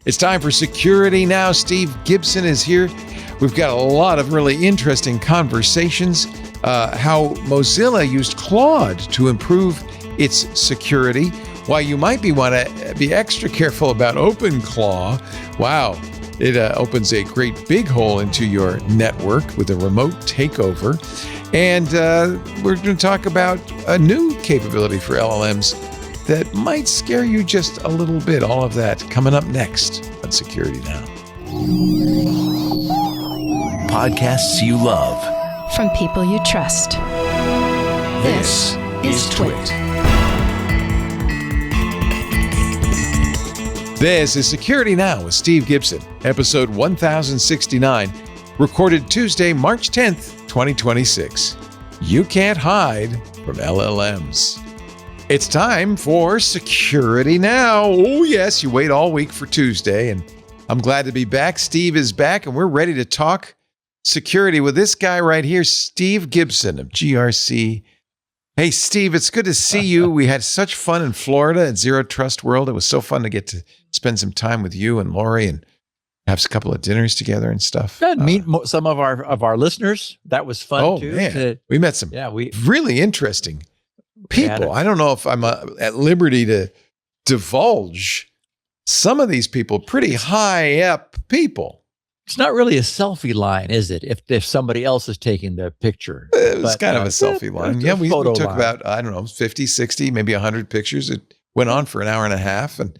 It's time for Security Now. Steve Gibson is here. We've got a lot of really interesting conversations. How Mozilla used Claude to improve its security. Why you might want to be extra careful about OpenClaw. Wow, it opens a great big hole into your network with a remote takeover. And we're going to talk about a new capability for LLMs that might scare you just a little bit. All of that coming up next on Security Now. Podcasts you love. From people you trust. This is TWiT. This is Security Now with Steve Gibson, episode 1069, recorded Tuesday, March 10th, 2026. You can't hide from LLMs. It's time for Security Now. Oh, yes, you wait all week for Tuesday, and I'm glad to be back. Steve is back, and we're ready to talk security with this guy right here, Steve Gibson of GRC. Hey, Steve, it's good to see you. We had such fun in Florida at Zero Trust World. It was so fun to get to spend some time with you and Lori and have a couple of dinners together and stuff. Meet some of our listeners. That was fun too. Man. We met some really interesting people. I don't know if I'm at liberty to divulge some of these people, pretty high up people. It's not really a selfie line, is it? If somebody else is taking the picture. It was kind of a selfie line. Yeah, we took about, 50, 60, maybe 100 pictures. It went on for an hour and a half, and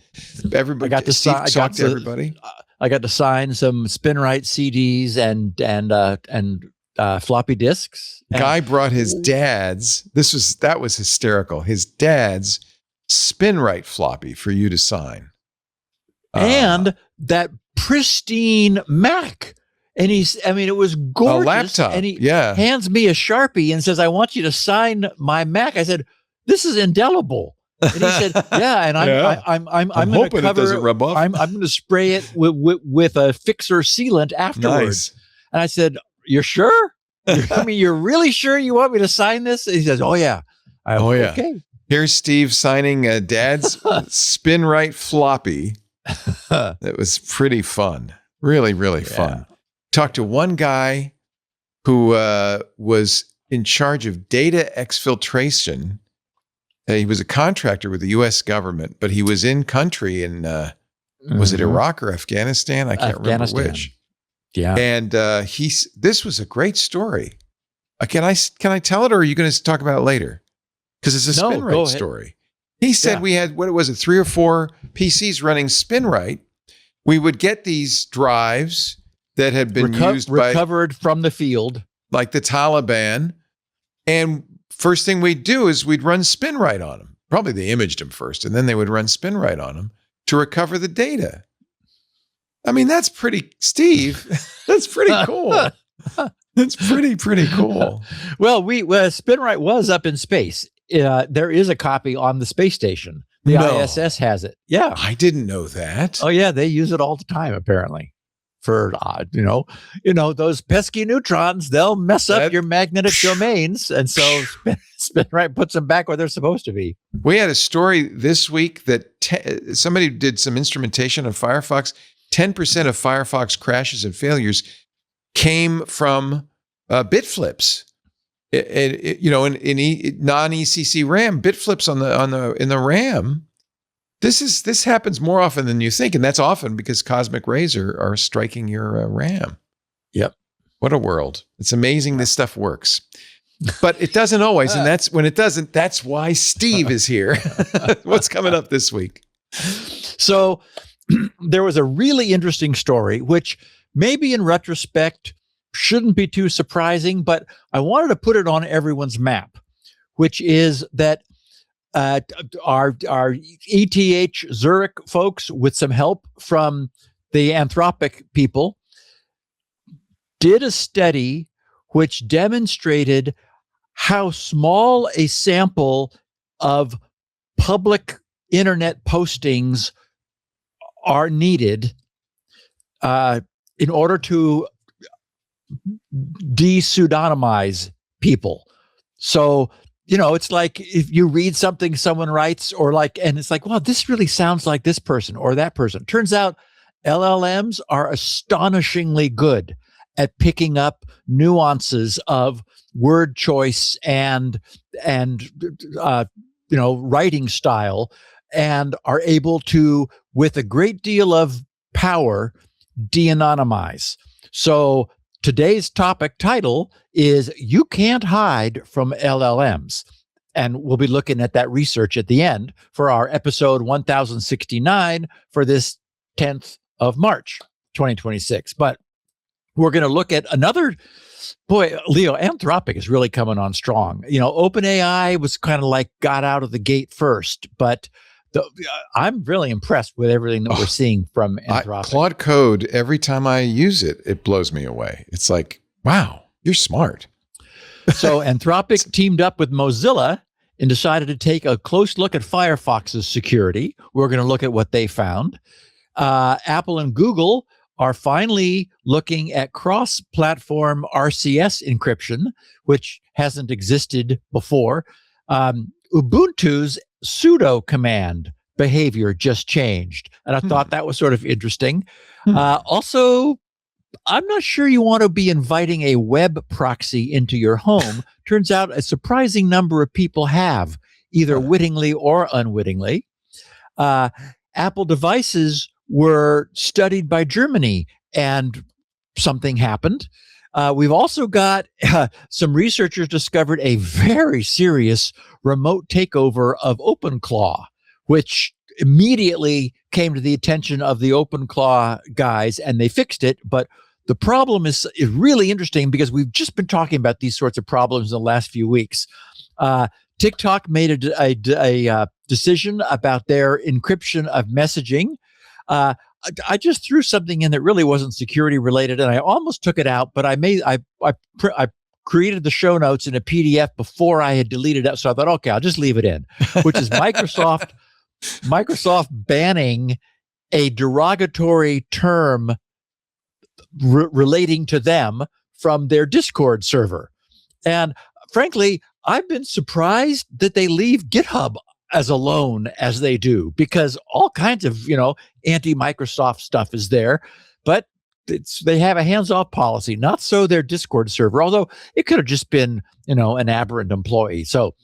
everybody talked to everybody. I got to sign some SpinRite CDs and floppy disks. Guy brought his dad's. That was hysterical. His dad's SpinRite floppy for you to sign, and that pristine Mac. And it was gorgeous. A laptop. And he hands me a Sharpie and says, "I want you to sign my Mac." I said, "This is indelible." And he said, "Yeah." And I'm hoping it doesn't rub off. I'm going to spray it with a fixer sealant afterwards. Nice. And I said, "You're sure? You're really sure you want me to sign this?" And he says, "Oh yeah." Okay. Here's Steve signing Dad's SpinRite floppy. That was pretty fun. Really, really fun. Talked to one guy who was in charge of data exfiltration. He was a contractor with the U.S. government, but he was in country in, was it Iraq or Afghanistan? I can't remember which. Yeah. And this was a great story. Can I tell it, or are you going to talk about it later? Because it's a SpinRite story. He said we had, 3 or 4 PCs running SpinRite. We would get these drives that had been recovered from the field, like the Taliban, and first thing we'd do is we'd run SpinRite on them. Probably they imaged them first, and then they would run SpinRite on them to recover the data. I mean, that's pretty, Steve. That's pretty cool. That's pretty cool. Well, SpinRite was up in space. There is a copy on the space station. The ISS has it. Yeah. I didn't know that. Oh yeah, they use it all the time apparently. For those pesky neutrons, they'll mess up your magnetic domains, and so SpinRite puts them back where they're supposed to be. We had a story this week that somebody did some instrumentation of Firefox. 10% of Firefox crashes and failures came from bit flips. In non-ECC RAM, bit flips in the RAM. This happens more often than you think, and that's often because cosmic rays are striking your RAM. Yep. What a world! It's amazing this stuff works, but it doesn't always, and that's when it doesn't. That's why Steve is here. What's coming up this week? So there was a really interesting story, which maybe in retrospect shouldn't be too surprising, but I wanted to put it on everyone's map, which is that our ETH Zurich folks, with some help from the Anthropic people, did a study which demonstrated how small a sample of public internet postings are needed in order to de-pseudonymize people. So, it's like if you read something someone writes and it's like, well, this really sounds like this person or that person. Turns out LLMs are astonishingly good at picking up nuances of word choice and writing style, and are able to, with a great deal of power, de-anonymize. So today's topic title is "You Can't Hide from LLMs." And we'll be looking at that research at the end for our episode 1069 for this 10th of March, 2026. But we're going to look at another, Leo, Anthropic is really coming on strong. OpenAI was kind of like got out of the gate first, but I'm really impressed with everything that we're seeing from Anthropic. Claude Code, every time I use it, it blows me away. It's like, wow, you're smart. So Anthropic teamed up with Mozilla and decided to take a close look at Firefox's security. We're going to look at what they found. Apple and Google are finally looking at cross-platform RCS encryption, which hasn't existed before. Ubuntu's sudo command behavior just changed, and I thought that was sort of interesting. Also, I'm not sure you want to be inviting a web proxy into your home. Turns out a surprising number of people have, either wittingly or unwittingly. Apple devices were studied by Germany, and something happened. We've also got some researchers discovered a very serious remote takeover of OpenClaw, which immediately came to the attention of the OpenClaw guys, and they fixed it. But the problem is really interesting because we've just been talking about these sorts of problems in the last few weeks. TikTok made a decision about their encryption of messaging. I just threw something in that really wasn't security related, and I almost took it out, but I created the show notes in a PDF before I had deleted it. So I thought, okay, I'll just leave it in, which is Microsoft banning a derogatory term relating to them from their Discord server. And frankly, I've been surprised that they leave GitHub as alone as they do, because all kinds of, anti-Microsoft stuff is there, but they have a hands-off policy, not so their Discord server, although it could have just been, an aberrant employee. So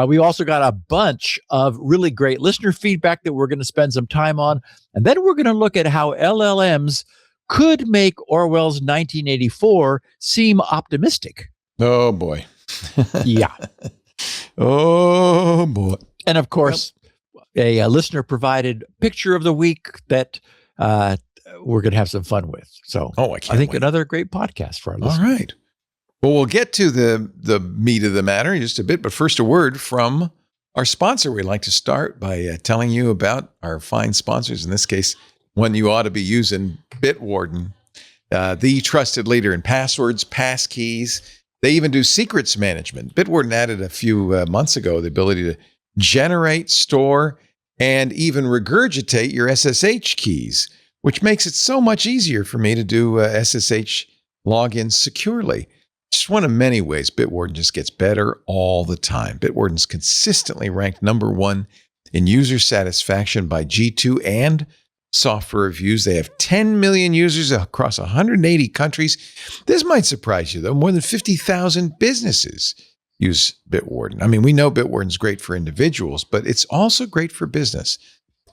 we also got a bunch of really great listener feedback that we're going to spend some time on. And then we're going to look at how LLMs could make Orwell's 1984 seem optimistic. Oh, boy. Yeah. Oh, boy. And of course, a listener provided picture of the week that we're going to have some fun with. So I think wait. Another great podcast for our listeners. All right. Well, we'll get to the meat of the matter in just a bit, but first a word from our sponsor. We'd like to start by telling you about our fine sponsors. In this case, one you ought to be using, Bitwarden, the trusted leader in passwords, passkeys. They even do secrets management. Bitwarden added a few months ago the ability to generate, store, and even regurgitate your SSH keys, which makes it so much easier for me to do SSH logins securely. Just one of many ways Bitwarden just gets better all the time. Bitwarden's consistently ranked number one in user satisfaction by G2 and software reviews. They have 10 million users across 180 countries. This might surprise you, though. More than 50,000 businesses use Bitwarden. I mean, we know Bitwarden's great for individuals, but it's also great for business.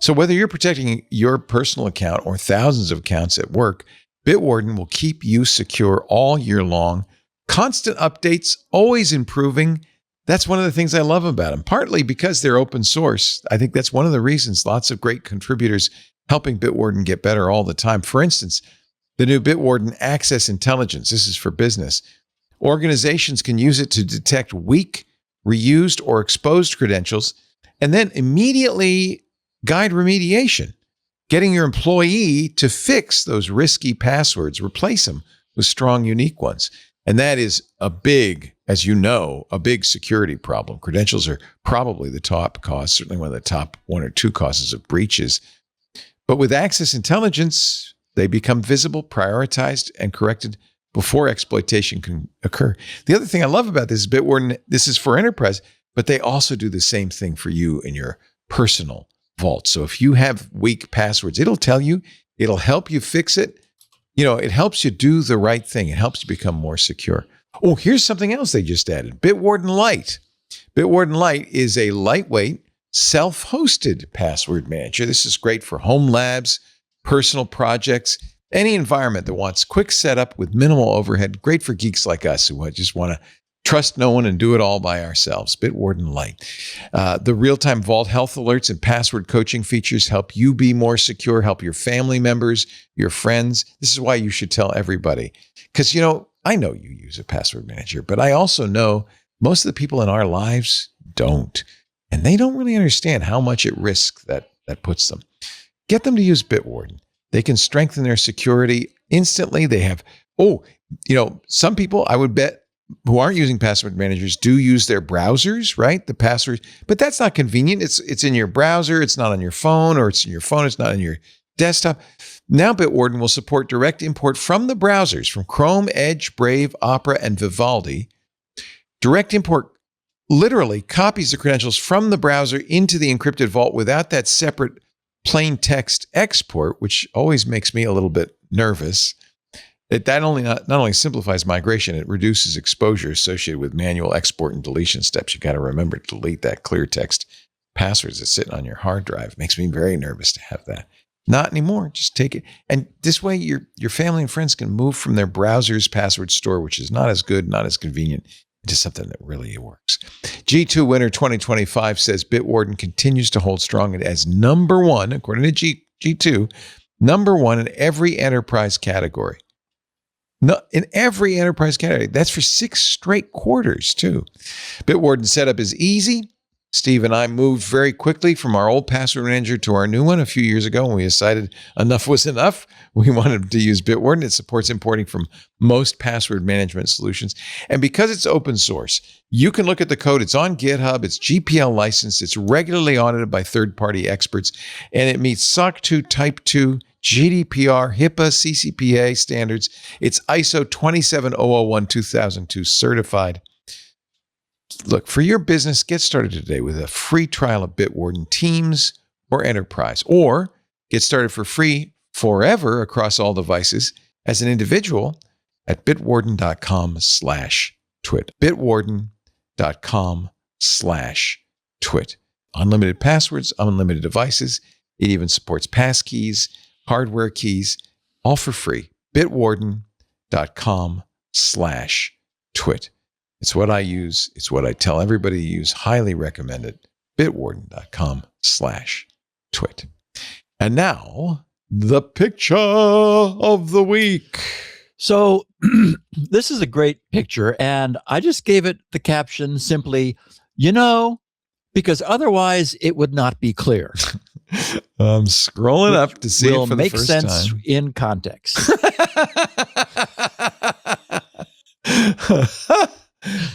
So whether you're protecting your personal account or thousands of accounts at work, Bitwarden will keep you secure all year long. Constant updates, always improving. That's one of the things I love about them, partly because they're open source. I think that's one of the reasons lots of great contributors helping Bitwarden get better all the time. For instance, the new Bitwarden Access Intelligence. This is for business. Organizations can use it to detect weak, reused, or exposed credentials, and then immediately guide remediation, getting your employee to fix those risky passwords, replace them with strong, unique ones. And that is a big, as you know, a big security problem. Credentials are probably the top cause, certainly one of the top one or two causes of breaches. But with Access Intelligence, they become visible, prioritized, and corrected before exploitation can occur. The other thing I love about this is Bitwarden, this is for enterprise, but they also do the same thing for you in your personal vault. So if you have weak passwords, it'll tell you It'll help you fix it. It helps you do the right thing. It helps you become more secure. Oh, here's something else they just added. Bitwarden Lite. Bitwarden Lite is a lightweight, self-hosted password manager. This is great for home labs, personal projects, any environment that wants quick setup with minimal overhead. Great for geeks like us who just want to trust no one and do it all by ourselves. Bitwarden Lite. The real-time vault health alerts and password coaching features help you be more secure, help your family members, your friends. This is why you should tell everybody. Because, I know you use a password manager, but I also know most of the people in our lives don't. And they don't really understand how much at risk that puts them. Get them to use Bitwarden. They can strengthen their security instantly. They have, some people, I would bet, who aren't using password managers do use their browsers, right? The password, but that's not convenient. It's in your browser. It's not on your phone, or it's in your phone. It's not on your desktop. Now Bitwarden will support direct import from the browsers, from Chrome, Edge, Brave, Opera, and Vivaldi. Direct import literally copies the credentials from the browser into the encrypted vault without that separate plain text export, which always makes me a little bit nervous. That not only simplifies migration, it reduces exposure associated with manual export and deletion steps. You got to remember to delete that clear text passwords that's sitting on your hard drive. It makes me very nervous to have that. Not anymore. Just take it. And this way your family and friends can move from their browser's password store, which is not as good, not as convenient, into something that really works. G2 Winter 2025 says Bitwarden continues to hold strong as number one, according to G2, number one in every enterprise category. No, in every enterprise category. That's for 6 straight quarters, too. Bitwarden setup is easy. Steve and I moved very quickly from our old password manager to our new one a few years ago when we decided enough was enough. We wanted to use Bitwarden. It supports importing from most password management solutions. And because it's open source, you can look at the code. It's on GitHub. It's GPL licensed. It's regularly audited by third-party experts. And it meets SOC 2 Type 2, GDPR, HIPAA, CCPA standards. It's ISO 27001-2002 certified. Look, for your business, get started today with a free trial of Bitwarden Teams or Enterprise, or get started for free forever across all devices as an individual at bitwarden.com/twit. Bitwarden.com/twit. Unlimited passwords, unlimited devices. It even supports passkeys, hardware keys, all for free. Bitwarden.com/twit. It's what I use. It's what I tell everybody to use. Highly recommend it. Bitwarden.com/twit. And now, the picture of the week. So this is a great picture, and I just gave it the caption simply, because otherwise it would not be clear. I'm scrolling up to see it for the make first sense time. In context.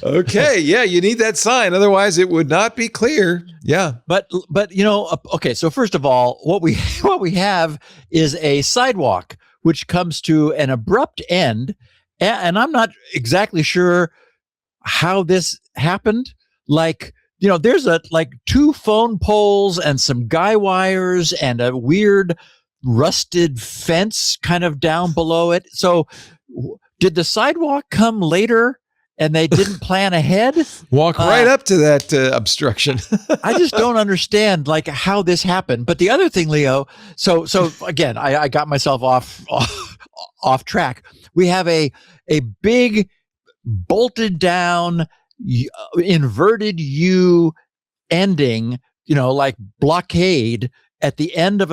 Okay, yeah, you need that sign. Otherwise, it would not be clear. Yeah. But okay, so first of all, what we have is a sidewalk which comes to an abrupt end, and I'm not exactly sure how this happened. There's 2 phone poles and some guy wires and a weird rusted fence kind of down below it. So did the sidewalk come later and they didn't plan ahead? Walk right up to that obstruction. I just don't understand how this happened. But the other thing, Leo, so again, I got myself off track. We have a big bolted down inverted U ending, like blockade at the end of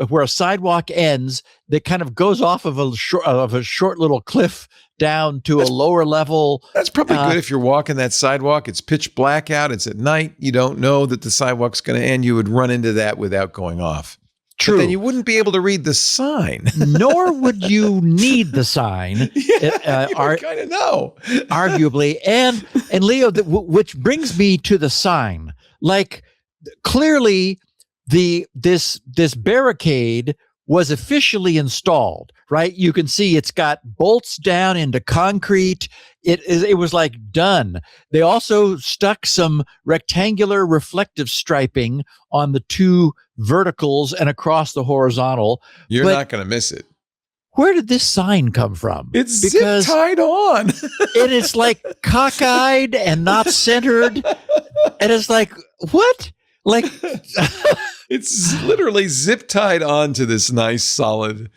where a sidewalk ends, that kind of goes off of a short little cliff down to a lower level. That's probably good if you're walking that sidewalk. It's pitch black out. It's at night. You don't know that the sidewalk's going to end. You would run into that without going off. True. But then you wouldn't be able to read the sign. Nor would you need the sign. Yeah, you would kind of know. Arguably. And Leo, which brings me to the sign. Clearly, this barricade was officially installed, right? You can see it's got bolts down into concrete. It was like done. They also stuck some rectangular reflective striping on the two verticals and across the horizontal. You're But not going to miss it. where did this sign come from? It's zip tied on. And it's like cockeyed and not centered. And it's like, what? Like, it's literally zip tied onto this nice solid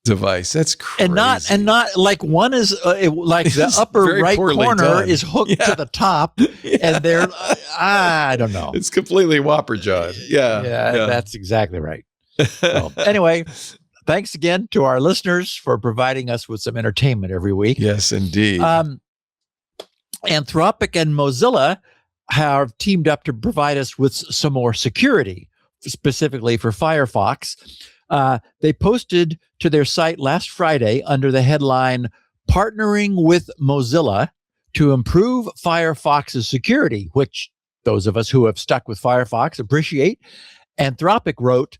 device. That's crazy. and not like one is like the upper right corner done. is hooked to the top, and they're I don't know. It's completely whopper jawed. Yeah, that's exactly right. Well, anyway, thanks again to our listeners for providing us with some entertainment every week. Yes, indeed. Anthropic and Mozilla have teamed up to provide us with some more security, specifically for Firefox. They posted to their site last Friday under the headline, "Partnering with Mozilla to Improve Firefox's Security," which those of us who have stuck with Firefox appreciate. Anthropic wrote,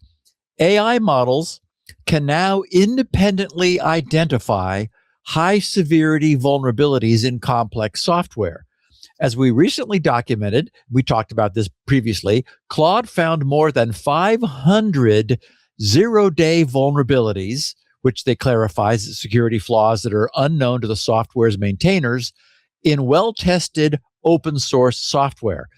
"AI models can now independently identify high-severity vulnerabilities in complex software. As we recently documented, we talked about this previously, Claude found more than 500 zero-day vulnerabilities, which they clarify as security flaws that are unknown to the software's maintainers, in well-tested open-source software."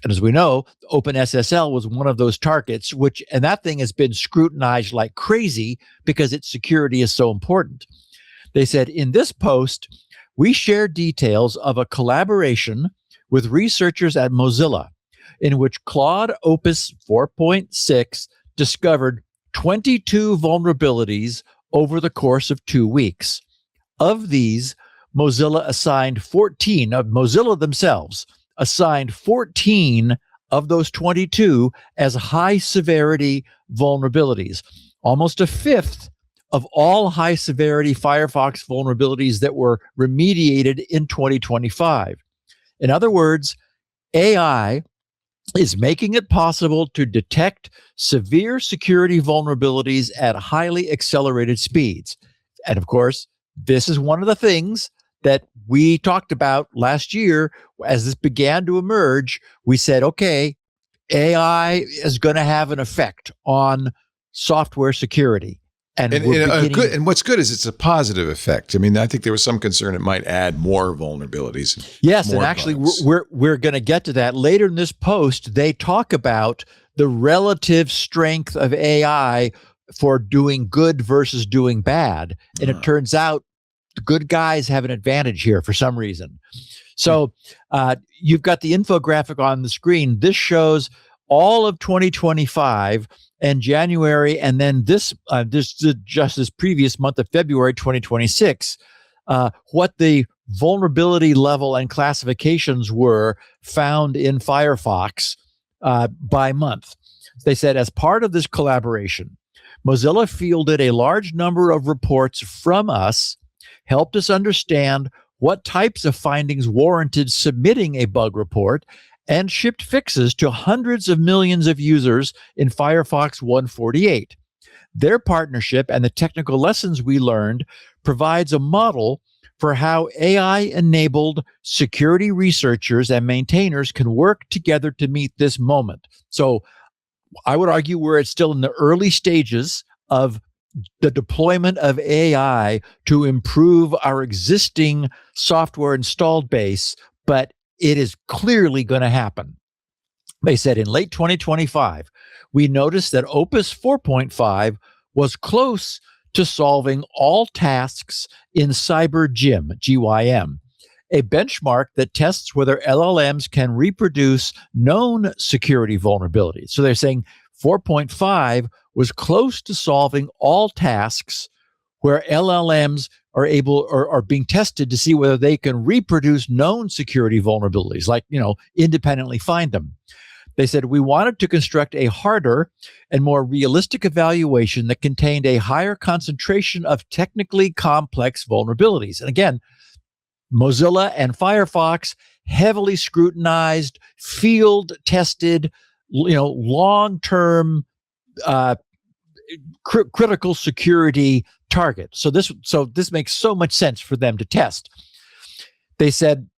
And as we know, OpenSSL was one of those targets, and that thing has been scrutinized like crazy because its security is so important. They said, in this post, we share details of a collaboration with researchers at Mozilla, in which Claude Opus 4.6 discovered 22 vulnerabilities over the course of 2 weeks. Of these, Mozilla themselves assigned 14 of those 22 as high-severity vulnerabilities, almost a fifth of all high-severity Firefox vulnerabilities that were remediated in 2025. In other words, AI is making it possible to detect severe security vulnerabilities at highly accelerated speeds. And of course, this is one of the things that we talked about last year. As this began to emerge, we said, okay, AI is going to have an effect on software security. And what's good is it's a positive effect. I mean, I think there was some concern it might add more vulnerabilities. Yes, and actually, we're going to get to that later in this post. They talk about the relative strength of AI for doing good versus doing bad, and it turns out the good guys have an advantage here for some reason. So you've got the infographic on the screen. This shows all of 2025 and January, and then this previous month of February 2026, what the vulnerability level and classifications were found in Firefox by month. They said, as part of this collaboration, Mozilla fielded a large number of reports from us, helped us understand what types of findings warranted submitting a bug report, and shipped fixes to hundreds of millions of users in Firefox 148. Their partnership and the technical lessons we learned provides a model for how AI-enabled security researchers and maintainers can work together to meet this moment. So I would argue we're still in the early stages of the deployment of AI to improve our existing software installed base, but it is clearly going to happen. They said in late 2025, we noticed that Opus 4.5 was close to solving all tasks in Cyber GYM, GYM, a benchmark that tests whether LLMs can reproduce known security vulnerabilities. So they're saying 4.5 was close to solving all tasks where LLMs are able or are being tested to see whether they can reproduce known security vulnerabilities, like, independently find them. They said, we wanted to construct a harder and more realistic evaluation that contained a higher concentration of technically complex vulnerabilities. And again, Mozilla and Firefox, heavily scrutinized, field tested, long-term critical security target. So this makes so much sense for them to test. They said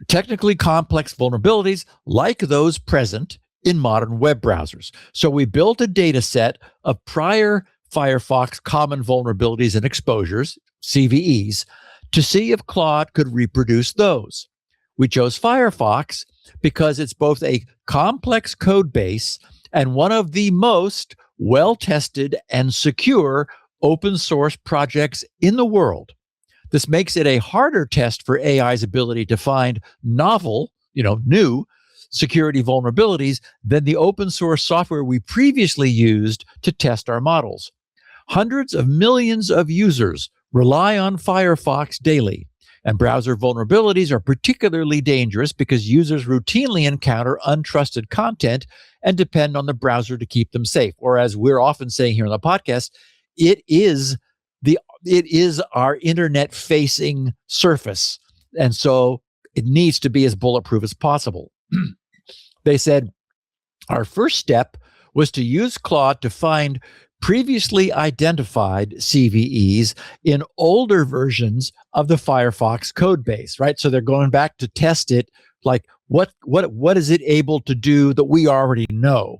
technically complex vulnerabilities like those present in modern web browsers. So we built a data set of prior Firefox common vulnerabilities and exposures, CVEs, to see if Claude could reproduce those. We chose Firefox because it's both a complex code base and one of the most well-tested and secure open source projects in the world. This makes it a harder test for AI's ability to find novel, new security vulnerabilities than the open source software we previously used to test our models. Hundreds of millions of users rely on Firefox daily, and browser vulnerabilities are particularly dangerous because users routinely encounter untrusted content and depend on the browser to keep them safe. Or as we're often saying here on the podcast, it is our internet-facing surface, and so it needs to be as bulletproof as possible. They said, our first step was to use Claude to find previously identified CVEs in older versions of the Firefox code base, right? So they're going back to test it, like what is it able to do that we already know?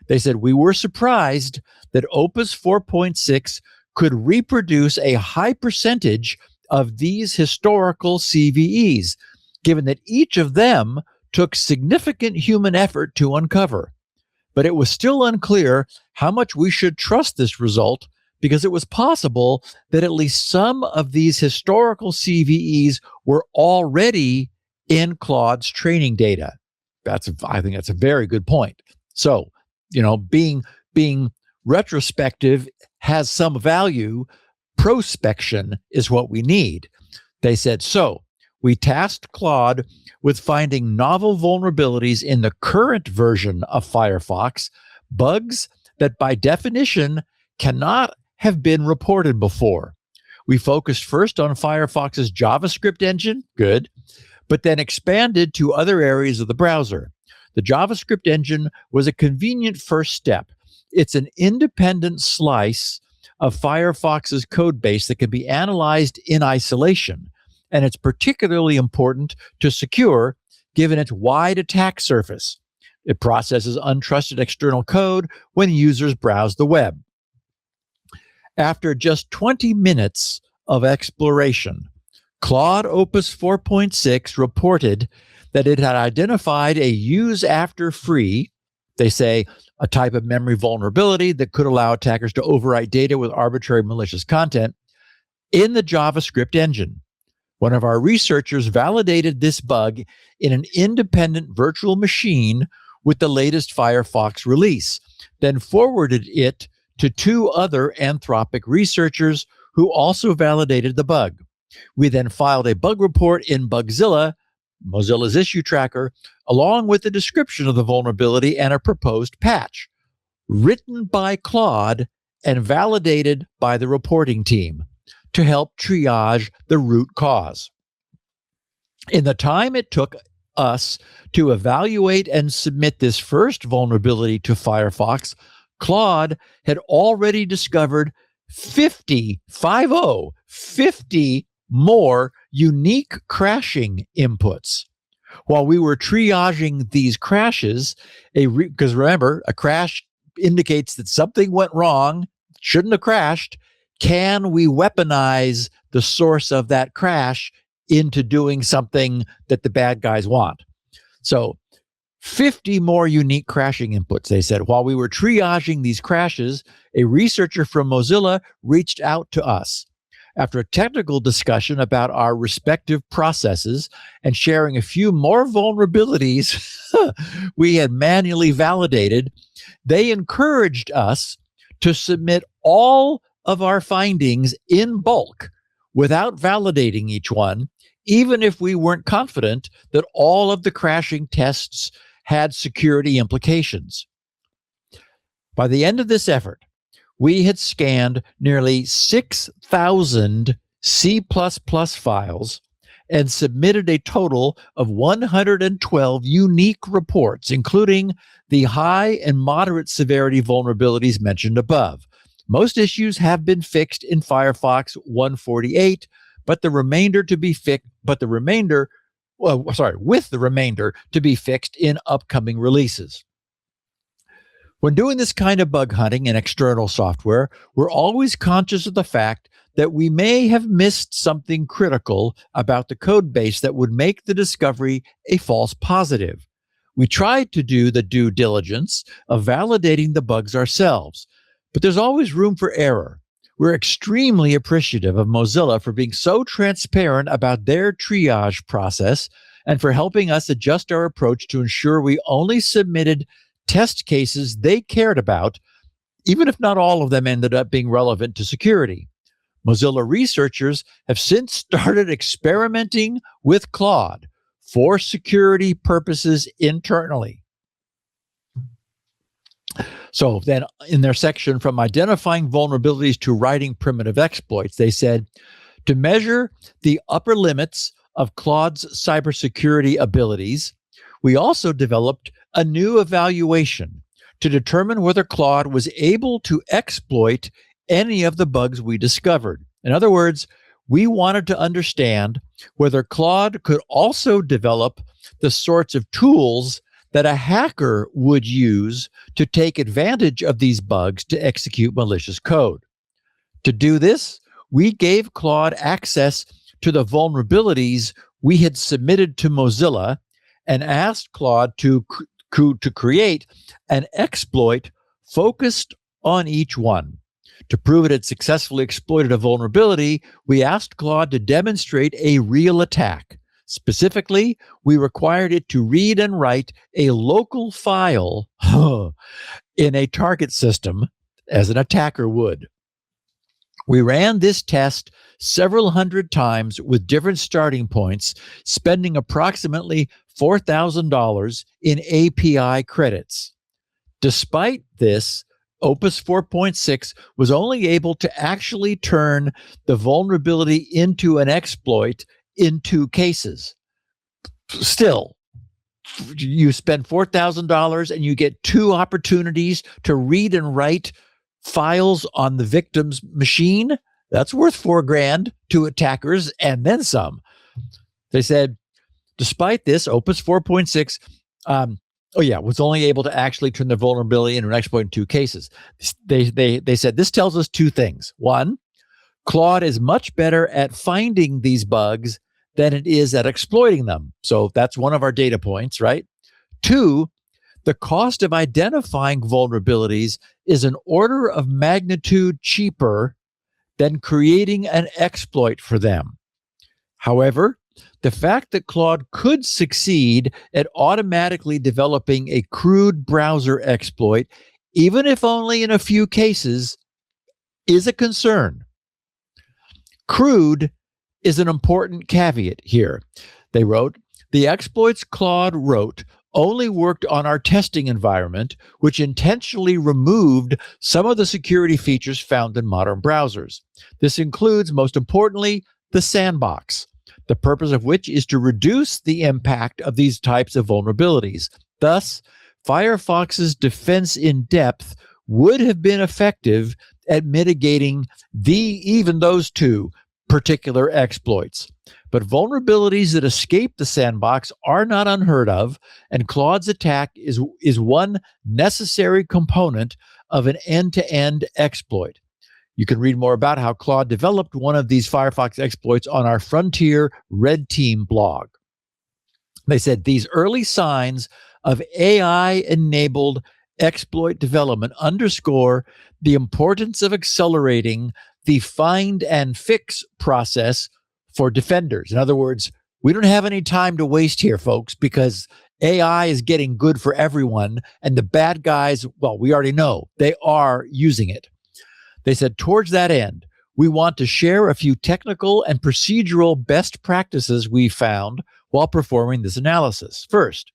They said, we were surprised that Opus 4.6 could reproduce a high percentage of these historical CVEs, given that each of them took significant human effort to uncover. But it was still unclear how much we should trust this result because it was possible that at least some of these historical CVEs were already in Claude's training data. I think that's a very good point. So, being retrospective has some value. Prospection is what we need. They said, so we tasked Claude with finding novel vulnerabilities in the current version of Firefox, bugs that by definition cannot have been reported before. We focused first on Firefox's JavaScript engine, good, but then expanded to other areas of the browser. The JavaScript engine was a convenient first step. It's an independent slice of Firefox's code base that can be analyzed in isolation, and it's particularly important to secure given its wide attack surface. It processes untrusted external code when users browse the web. After just 20 minutes of exploration, Claude Opus 4.6 reported that it had identified a use after free, they say, a type of memory vulnerability that could allow attackers to overwrite data with arbitrary malicious content in the JavaScript engine. One of our researchers validated this bug in an independent virtual machine with the latest Firefox release, then forwarded it to two other Anthropic researchers who also validated the bug. We then filed a bug report in Bugzilla, Mozilla's issue tracker, along with a description of the vulnerability and a proposed patch, written by Claude and validated by the reporting team to help triage the root cause. In the time it took us to evaluate and submit this first vulnerability to Firefox, Claude had already discovered 50 more unique crashing inputs. While we were triaging these crashes, because remember, a crash indicates that something went wrong, shouldn't have crashed. Can we weaponize the source of that crash into doing something that the bad guys want? So 50 more unique crashing inputs, they said. While we were triaging these crashes, a researcher from Mozilla reached out to us. After a technical discussion about our respective processes and sharing a few more vulnerabilities we had manually validated, they encouraged us to submit all of our findings in bulk without validating each one, even if we weren't confident that all of the crashing tests had security implications. By the end of this effort, we had scanned nearly 6,000 C++ files and submitted a total of 112 unique reports, including the high and moderate severity vulnerabilities mentioned above. Most issues have been fixed in Firefox 148, with the remainder to be fixed in upcoming releases. When doing this kind of bug hunting in external software, we're always conscious of the fact that we may have missed something critical about the code base that would make the discovery a false positive. We tried to do the due diligence of validating the bugs ourselves, but there's always room for error. We're extremely appreciative of Mozilla for being so transparent about their triage process and for helping us adjust our approach to ensure we only submitted test cases they cared about, even if not all of them ended up being relevant to security. Mozilla researchers have since started experimenting with Claude for security purposes internally. So then in their section from identifying vulnerabilities to writing primitive exploits, they said, to measure the upper limits of Claude's cybersecurity abilities, we also developed a new evaluation to determine whether Claude was able to exploit any of the bugs we discovered. In other words, we wanted to understand whether Claude could also develop the sorts of tools that a hacker would use to take advantage of these bugs to execute malicious code. To do this, we gave Claude access to the vulnerabilities we had submitted to Mozilla and asked Claude to create an exploit focused on each one. To prove it had successfully exploited a vulnerability, we asked Claude to demonstrate a real attack. Specifically, we required it to read and write a local file in a target system as an attacker would. We ran this test several hundred times with different starting points, spending approximately $4,000 in API credits. Despite this, Opus 4.6 was only able to actually turn the vulnerability into an exploit in 2 cases. Still, you spend $4,000 and you get 2 opportunities to read and write files on the victim's machine. That's worth $4,000 to attackers and then some. They said, despite this, Opus 4.6 was only able to actually turn the vulnerability into an exploit in 2 cases. They said this tells us 2 things. 1, Claude is much better at finding these bugs than it is at exploiting them. So that's one of our data points, right? 2, the cost of identifying vulnerabilities is an order of magnitude cheaper than creating an exploit for them. However, the fact that Claude could succeed at automatically developing a crude browser exploit, even if only in a few cases, is a concern. Crude is an important caveat here. They wrote, the exploits Claude wrote only worked on our testing environment, which intentionally removed some of the security features found in modern browsers. This includes, most importantly, the sandbox, the purpose of which is to reduce the impact of these types of vulnerabilities. Thus, Firefox's defense in depth would have been effective at mitigating even those 2 particular exploits. But vulnerabilities that escape the sandbox are not unheard of, and Claude's attack is one necessary component of an end-to-end exploit. You can read more about how Claude developed one of these Firefox exploits on our Frontier Red Team blog. They said these early signs of AI-enabled exploit development underscore the importance of accelerating the find and fix process for defenders. In other words, we don't have any time to waste here, folks, because AI is getting good for everyone, and the bad guys, well, we already know they are using it. They said, towards that end, we want to share a few technical and procedural best practices we found while performing this analysis. First,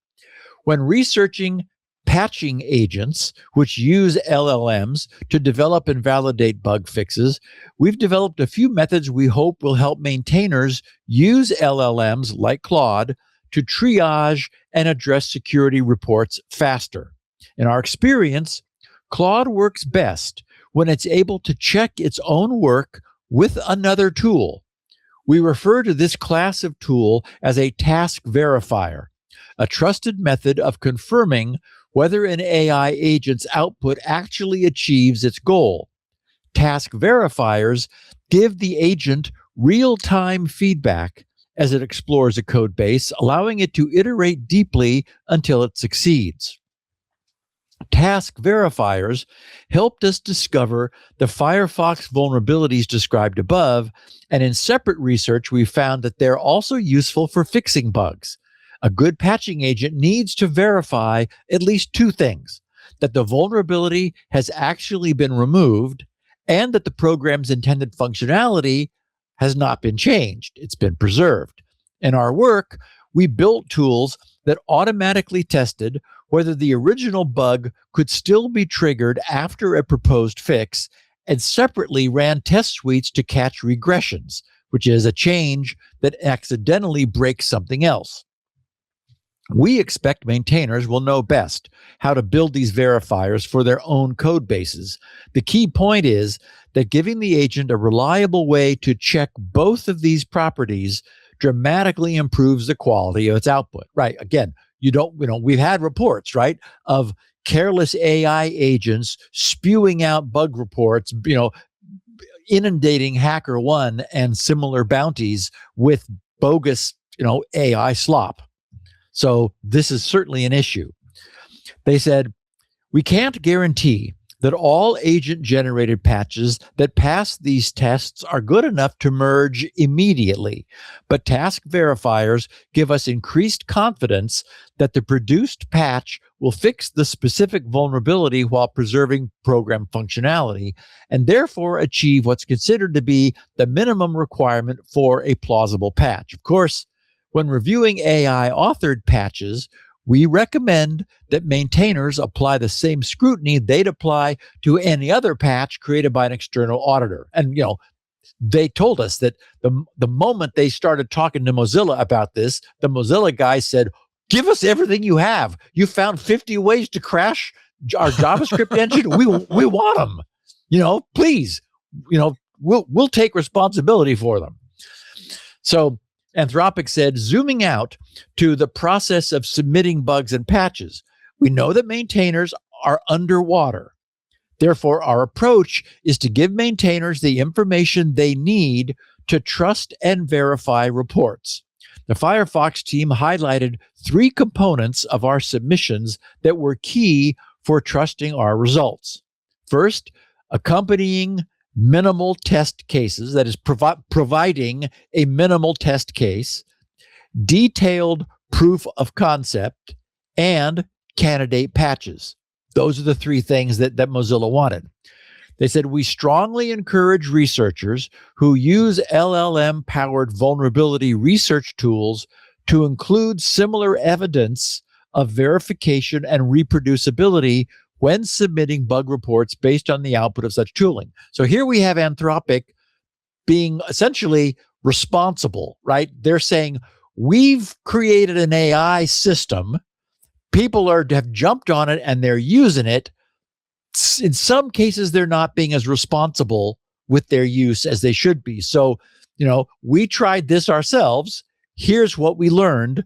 when researching patching agents, which use LLMs to develop and validate bug fixes, we've developed a few methods we hope will help maintainers use LLMs like Claude to triage and address security reports faster. In our experience, Claude works best when it's able to check its own work with another tool. We refer to this class of tool as a task verifier, a trusted method of confirming whether an AI agent's output actually achieves its goal. Task verifiers give the agent real-time feedback as it explores a code base, allowing it to iterate deeply until it succeeds. Task verifiers helped us discover the Firefox vulnerabilities described above, and in separate research, we found that they're also useful for fixing bugs. A good patching agent needs to verify at least two things: that the vulnerability has actually been removed and that the program's intended functionality has not been changed. It's been preserved. In our work, we built tools that automatically tested whether the original bug could still be triggered after a proposed fix, and separately ran test suites to catch regressions, which is a change that accidentally breaks something else. We expect maintainers will know best how to build these verifiers for their own code bases. The key point is that giving the agent a reliable way to check both of these properties dramatically improves the quality of its output. Right. Again, we've had reports, right, of careless AI agents spewing out bug reports, inundating HackerOne and similar bounties with bogus, AI slop. So this is certainly an issue. They said, we can't guarantee that all agent-generated patches that pass these tests are good enough to merge immediately, but task verifiers give us increased confidence that the produced patch will fix the specific vulnerability while preserving program functionality, and therefore achieve what's considered to be the minimum requirement for a plausible patch. Of course, when reviewing AI-authored patches, we recommend that maintainers apply the same scrutiny they'd apply to any other patch created by an external auditor. And, they told us that the moment they started talking to Mozilla about this, the Mozilla guy said, give us everything you have. You found 50 ways to crash our JavaScript engine. We want them. Please, we'll take responsibility for them. So Anthropic said, zooming out to the process of submitting bugs and patches, we know that maintainers are underwater. Therefore, our approach is to give maintainers the information they need to trust and verify reports. The Firefox team highlighted 3 components of our submissions that were key for trusting our results. First, accompanying minimal test cases, that is providing a minimal test case, detailed proof of concept, and candidate patches. Those are the 3 things that Mozilla wanted. They said, we strongly encourage researchers who use LLM-powered vulnerability research tools to include similar evidence of verification and reproducibility when submitting bug reports based on the output of such tooling. So here we have Anthropic being essentially responsible, right? They're saying, we've created an AI system. People have jumped on it and they're using it. In some cases, they're not being as responsible with their use as they should be. So, we tried this ourselves. Here's what we learned.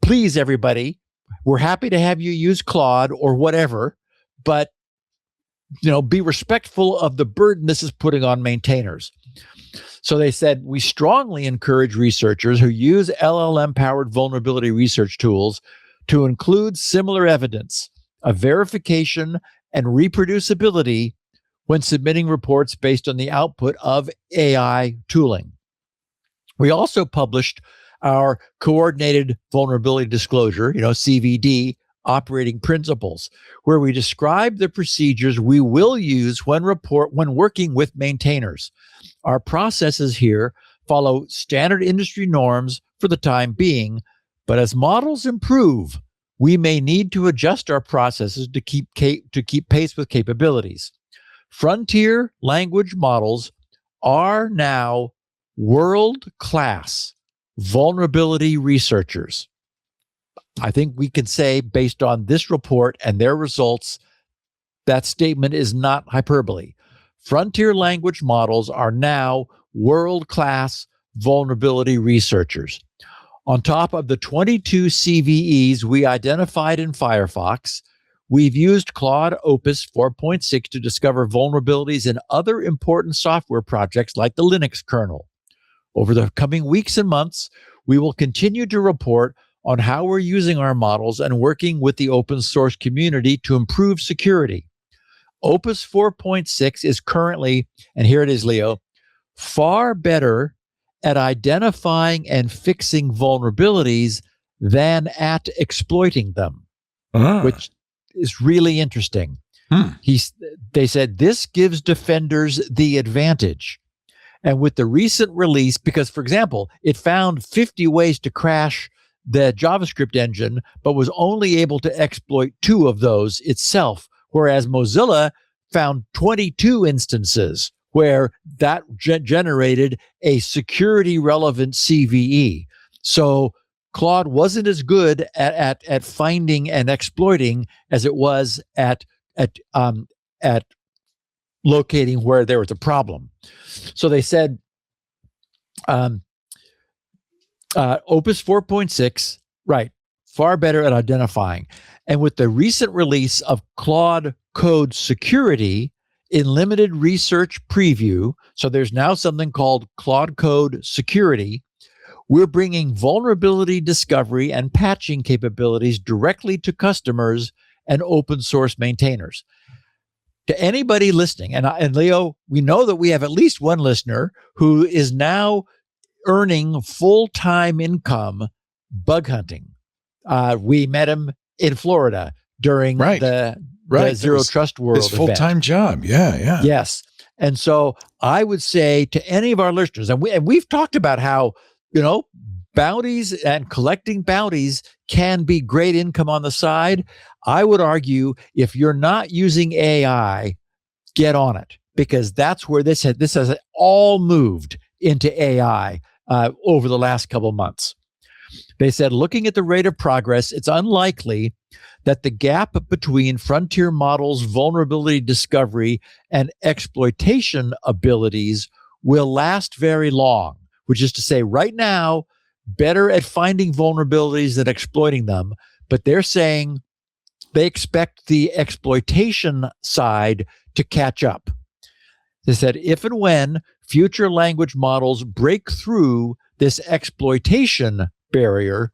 Please, everybody, we're happy to have you use Claude or whatever, but be respectful of the burden this is putting on maintainers. So they said, we strongly encourage researchers who use LLM-powered vulnerability research tools to include similar evidence of verification and reproducibility when submitting reports based on the output of AI tooling. We also published our Coordinated Vulnerability Disclosure, CVD, operating principles, where we describe the procedures we will use when working with maintainers. Our processes here follow standard industry norms for the time being, but as models improve, we may need to adjust our processes to keep pace with capabilities. Frontier language models are now world-class vulnerability researchers. I think we can say, based on this report and their results, that statement is not hyperbole. Frontier language models are now world-class vulnerability researchers. On top of the 22 CVEs we identified in Firefox, we've used Claude Opus 4.6 to discover vulnerabilities in other important software projects like the Linux kernel. Over the coming weeks and months, we will continue to report on how we're using our models and working with the open source community to improve security. Opus 4.6 is currently, and here it is, Leo, far better at identifying and fixing vulnerabilities than at exploiting them, which is really interesting. They said this gives defenders the advantage. And with the recent release, because, for example, it found 50 ways to crash the JavaScript engine, but was only able to exploit 2 of those itself, whereas Mozilla found 22 instances where that generated a security-relevant CVE. So Claude wasn't as good at finding and exploiting as it was at locating where there was a problem. So they said Opus 4.6, right, far better at identifying. And with the recent release of Claude Code Security in limited research preview, so there's now something called Claude Code Security, we're bringing vulnerability discovery and patching capabilities directly to customers and open source maintainers. To anybody listening, and Leo, we know that we have at least one listener who is now earning full-time income bug hunting. We met him in Florida during the Zero Trust World his full-time job. Yeah. Yes. And so I would say to any of our listeners, and we've talked about how, bounties and collecting bounties can be great income on the side. I would argue if you're not using AI, get on it, because that's where this has all moved into AI over the last couple of months. They said, looking at the rate of progress, it's unlikely that the gap between frontier models' vulnerability discovery and exploitation abilities will last very long, which is to say, right now, better at finding vulnerabilities than exploiting them. But they're saying they expect the exploitation side to catch up. They said, if and when future language models break through this exploitation barrier,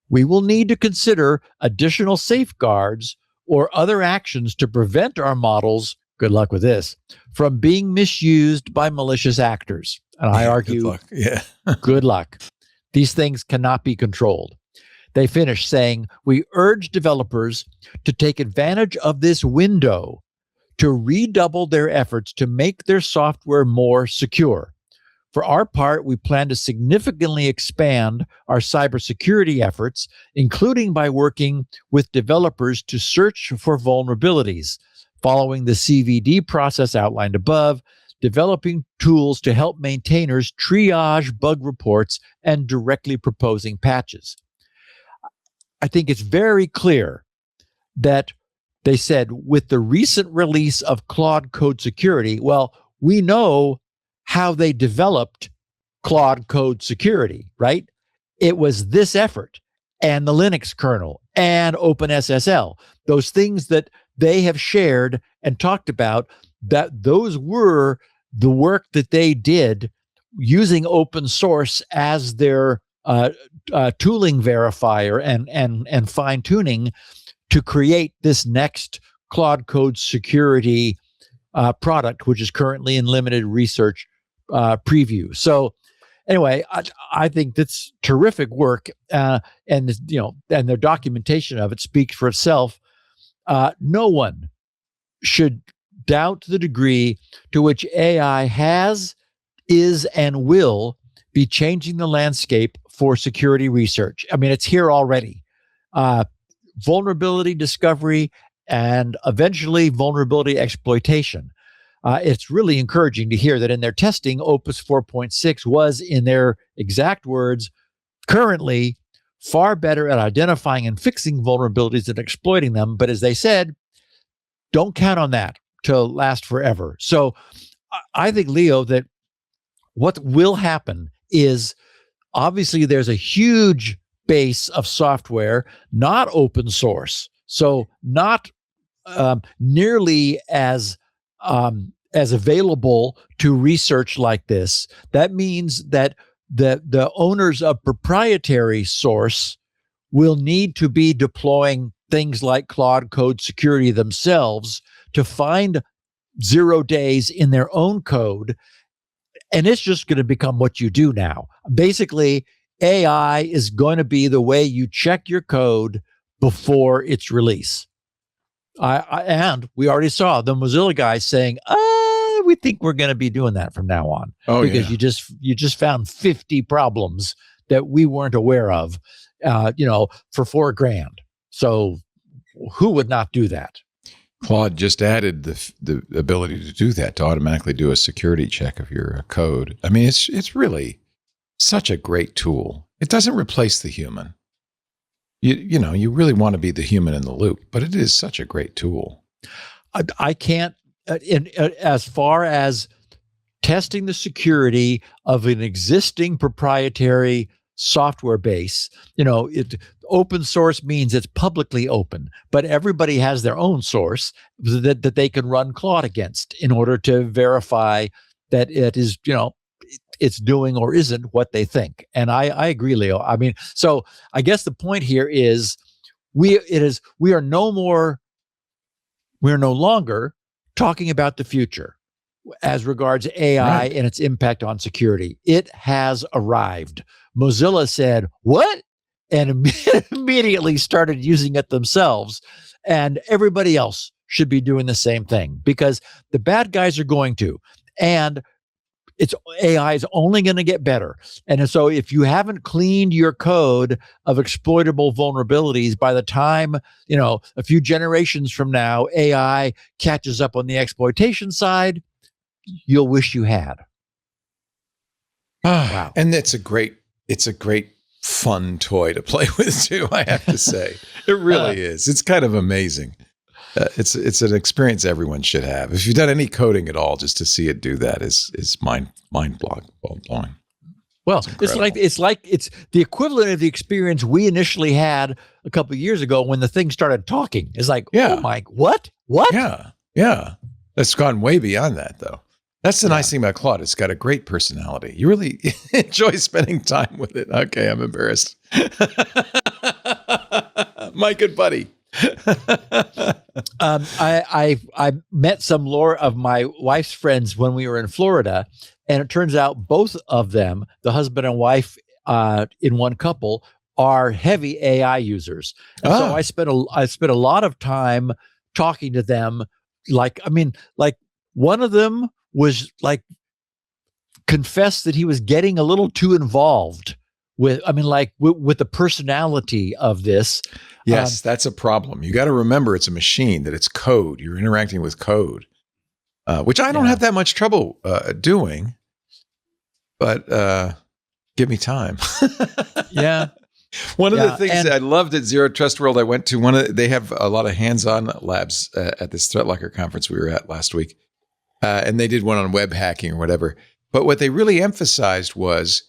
we will need to consider additional safeguards or other actions to prevent our models, good luck with this, from being misused by malicious actors. And I argue, good luck. Yeah. Good luck. These things cannot be controlled. They finish saying, we urge developers to take advantage of this window to redouble their efforts to make their software more secure. For our part, we plan to significantly expand our cybersecurity efforts, including by working with developers to search for vulnerabilities, following the CVD process outlined above, developing tools to help maintainers triage bug reports, and directly proposing patches. I think it's very clear that they said with the recent release of Claude Code Security, well, we know how they developed Claude Code Security, right? It was this effort and the Linux kernel and OpenSSL, those things that they have shared and talked about, that those were the work that they did using open source as their tooling verifier and fine tuning to create this next Claude Code Security product, which is currently in limited research preview. So anyway, I think that's terrific work, and their documentation of it speaks for itself. No one should doubt the degree to which AI is, and will be changing the landscape for security research. I mean, it's here already. vulnerability discovery and eventually vulnerability exploitation. It's really encouraging to hear that in their testing, Opus 4.6 was, in their exact words, currently far better at identifying and fixing vulnerabilities and exploiting them. But as they said, don't count on that to last forever. So I think, Leo, that what will happen is obviously there's a huge base of software, not open source, so not nearly as available to research like this. That means that the owners of proprietary source will need to be deploying things like Claude Code Security themselves to find 0 days in their own code. And it's just going to become what you do now. Basically, AI is going to be the way you check your code before its release. And we already saw the Mozilla guys saying, we think we're going to be doing that from now on. Because you just found 50 problems that we weren't aware of, for $4,000. So who would not do that? Claude just added the ability to do that, to automatically do a security check of your code. I mean, it's really such a great tool. It doesn't replace the human. You really want to be the human in the loop, but it is such a great tool. I can't, as far as testing the security of an existing proprietary software base, open source means it's publicly open, but everybody has their own source that they can run Claude against in order to verify that it is, it's doing or isn't what they think. And I agree, Leo. I mean, so I guess the point here is we are no longer talking about the future as regards AI and its impact on security. It has arrived. Mozilla said, what? And immediately started using it themselves. And everybody else should be doing the same thing, because the bad guys are going to. And AI is only going to get better. And so if you haven't cleaned your code of exploitable vulnerabilities, by the time, a few generations from now, AI catches up on the exploitation side, you'll wish you had. Wow. And it's a great fun toy to play with too, I have to say. It really is. It's kind of amazing. It's an experience everyone should have. If you've done any coding at all, just to see it do that is mind blowing. Well, it's the equivalent of the experience we initially had a couple of years ago when the thing started talking. It's like, oh my, what? Yeah. That's gone way beyond that, though. That's the nice thing about Claude. It's got a great personality. You really enjoy spending time with it. Okay, I'm embarrassed. My good buddy. I met some of my wife's friends when we were in Florida, and it turns out both of them, the husband and wife in one couple, are heavy AI users. And so I spent a lot of time talking to them. Like one of them was confessed that he was getting a little too involved with the personality of this. Yes, that's a problem. You got to remember it's a machine, that it's code. You're interacting with code, which I don't have that much trouble doing, but give me time. Yeah. One of the things that I loved at Zero Trust World, I went to they have a lot of hands-on labs at this Threat Locker conference we were at last week. And they did one on web hacking or whatever. But what they really emphasized was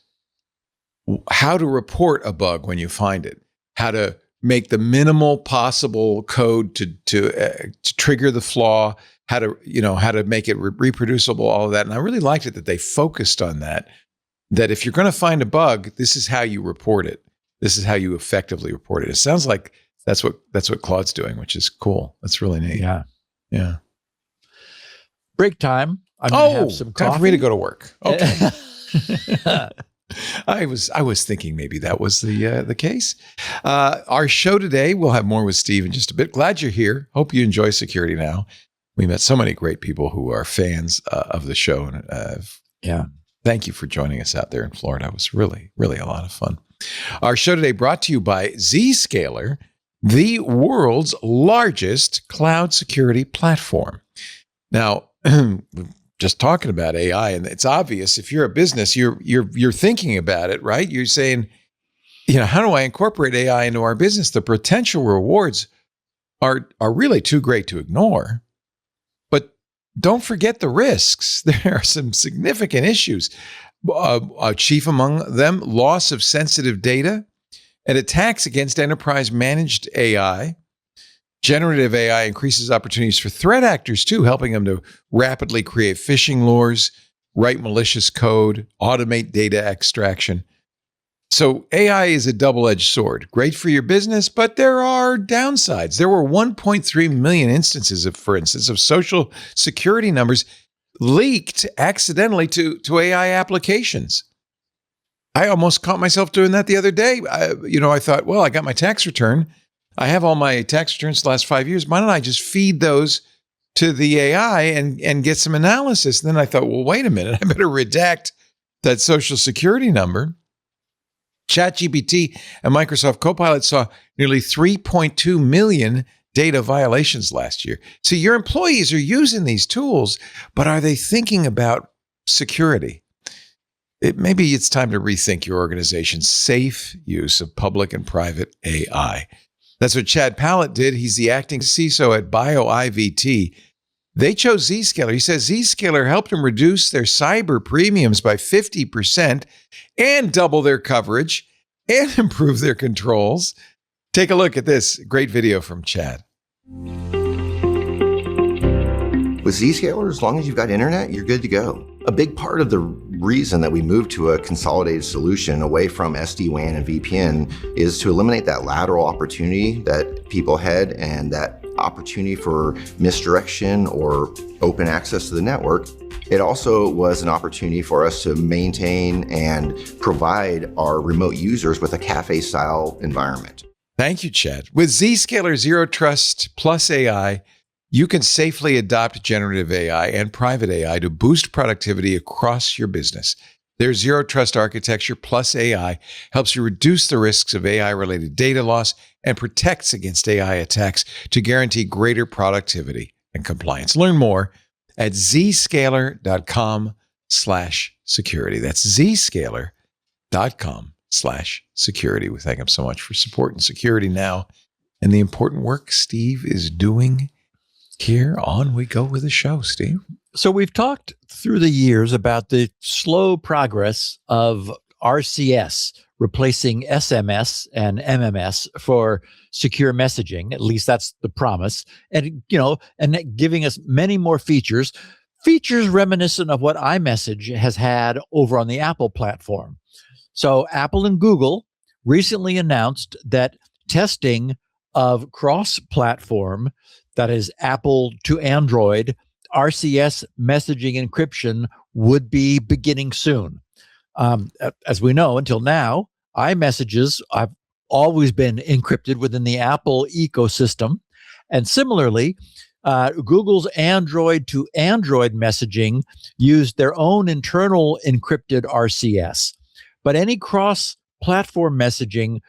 how to report a bug when you find it, how to make the minimal possible code to trigger the flaw, how to make it reproducible, all of that. And I really liked it that they focused on that if you're going to find a bug, this is how you report it. This is how you effectively report it. It sounds like that's what Claude's doing, which is cool. That's really neat. Yeah. Break time. I'm going to have some coffee. Time for me to go to work. Okay. I was thinking maybe that was the case. Our show today, we'll have more with Steve in just a bit. Glad you're here. Hope you enjoy Security Now. We met so many great people who are fans of the show. And thank you for joining us out there in Florida. It was really, really a lot of fun. Our show today brought to you by Zscaler. the world's largest cloud security platform. Now, just talking about AI, and it's obvious if you're a business, you're thinking about it, right? You're saying, how do I incorporate AI into our business? The potential rewards are really too great to ignore. But don't forget the risks. There are some significant issues. Chief among them, loss of sensitive data and attacks against enterprise managed AI. Generative AI increases opportunities for threat actors too, helping them to rapidly create phishing lures, write malicious code, automate data extraction. So AI is a double-edged sword. Great for your business, but there are downsides. There were 1.3 million instances for instance, of social security numbers leaked accidentally to AI applications. I almost caught myself doing that the other day. I thought, well, I got my tax return. I have all my tax returns the last 5 years. Why don't I just feed those to the AI and get some analysis? And then I thought, well, wait a minute. I better redact that social security number. ChatGPT and Microsoft Copilot saw nearly 3.2 million data violations last year. So your employees are using these tools, but are they thinking about security? Maybe it's time to rethink your organization's safe use of public and private AI. That's what Chad Pallett did. He's the acting CISO at BioIVT. They chose Zscaler. He says Zscaler helped him reduce their cyber premiums by 50% and double their coverage and improve their controls. Take a look at this great video from Chad. With Zscaler, as long as you've got internet, you're good to go. A big part of the reason that we moved to a consolidated solution away from SD-WAN and VPN is to eliminate that lateral opportunity that people had and that opportunity for misdirection or open access to the network. It also was an opportunity for us to maintain and provide our remote users with a cafe-style environment. Thank you, Chad. With Zscaler Zero Trust plus AI, you can safely adopt generative AI and private AI to boost productivity across your business. Their Zero Trust architecture plus AI helps you reduce the risks of AI-related data loss and protects against AI attacks to guarantee greater productivity and compliance. Learn more at zscaler.com/security. That's zscaler.com/security. We thank him so much for support and security now and the important work Steve is doing here. On we go with the show, Steve. So we've talked through the years about the slow progress of RCS replacing SMS and MMS for secure messaging. At least that's the promise. And, and giving us many more features reminiscent of what iMessage has had over on the Apple platform. So Apple and Google recently announced that testing of cross-platform, that is Apple to Android, RCS messaging encryption would be beginning soon. As we know, until now, iMessages have always been encrypted within the Apple ecosystem. And similarly, Google's Android to Android messaging used their own internal encrypted RCS. But any cross-platform messaging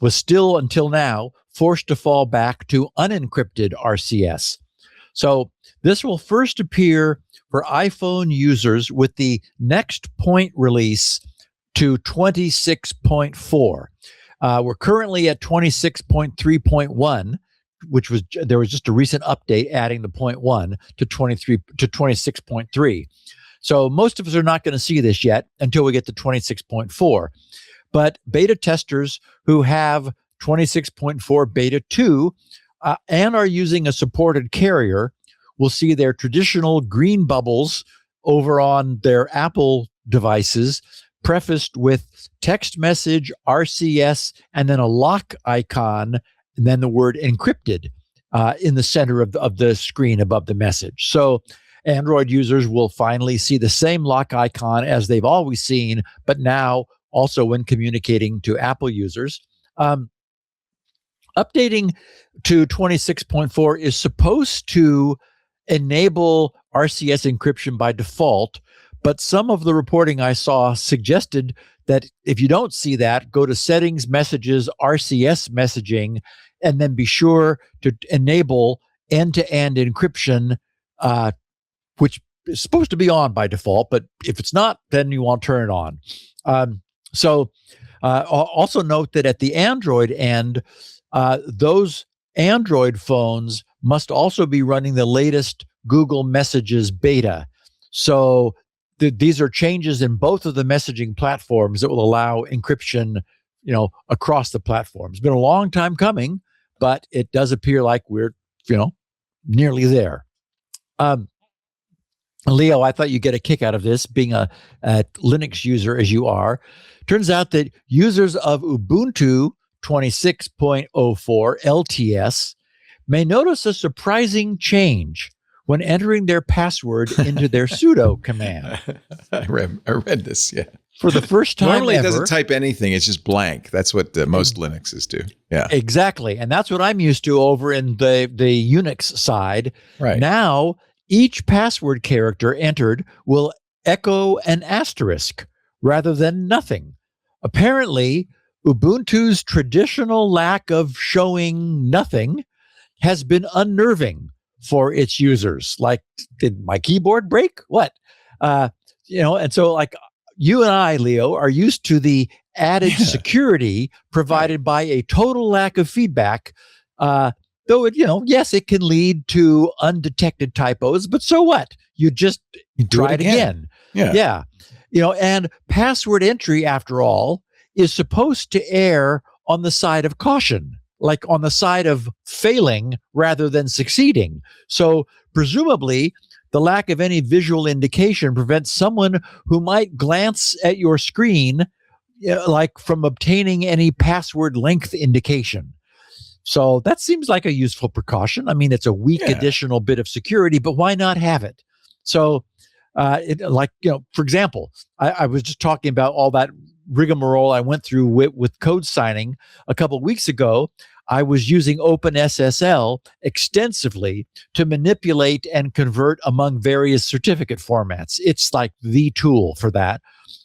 was still, until now, forced to fall back to unencrypted RCS. So this will first appear for iPhone users with the next point release to 26.4. We're currently at 26.3.1, there was just a recent update adding the 0.1 to 26.3. So most of us are not going to see this yet until we get to 26.4. But beta testers who have 26.4 beta 2 and are using a supported carrier will see their traditional green bubbles over on their Apple devices prefaced with text message, RCS, and then a lock icon, and then the word encrypted in the center of the screen above the message. So Android users will finally see the same lock icon as they've always seen, but now also when communicating to Apple users. Updating to 26.4 is supposed to enable RCS encryption by default, but some of the reporting I saw suggested that if you don't see that, go to Settings, Messages, RCS Messaging, and then be sure to enable end-to-end encryption, which is supposed to be on by default, but if it's not, then you want to turn it on. Also note that at the Android end, those Android phones must also be running the latest Google Messages beta. So these are changes in both of the messaging platforms that will allow encryption, across the platform. It's been a long time coming, but it does appear like we're, nearly there. Leo, I thought you'd get a kick out of this, being a Linux user as you are. Turns out that users of Ubuntu 26.04 LTS may notice a surprising change when entering their password into their sudo command. I read this, yeah. For the first time Normally ever, it doesn't type anything. It's just blank. That's what most Linuxes do. Yeah. Exactly. And that's what I'm used to over in the Unix side. Right. Now, each password character entered will echo an asterisk rather than nothing. Apparently, Ubuntu's traditional lack of showing nothing has been unnerving for its users. Like, did my keyboard break? What? And so like you and I, Leo, are used to the added security provided by a total lack of feedback. Though it, yes, it can lead to undetected typos, but so what? You just try it again. Yeah. And password entry, after all, is supposed to err on the side of caution, like on the side of failing rather than succeeding. So presumably, the lack of any visual indication prevents someone who might glance at your screen, from obtaining any password length indication. So that seems like a useful precaution. I mean, it's a weak additional bit of security, but why not have it? So, for example, I was just talking about all that rigmarole I went through with code signing a couple of weeks ago. I was using OpenSSL extensively to manipulate and convert among various certificate formats. It's like the tool for that.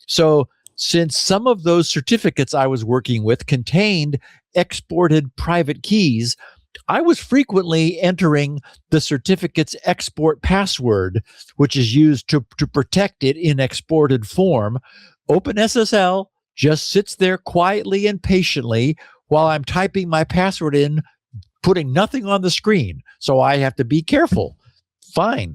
So since some of those certificates I was working with contained exported private keys, I was frequently entering the certificate's export password, which is used to protect it in exported form. OpenSSL just sits there quietly and patiently while I'm typing my password in, putting nothing on the screen. So I have to be careful. Fine.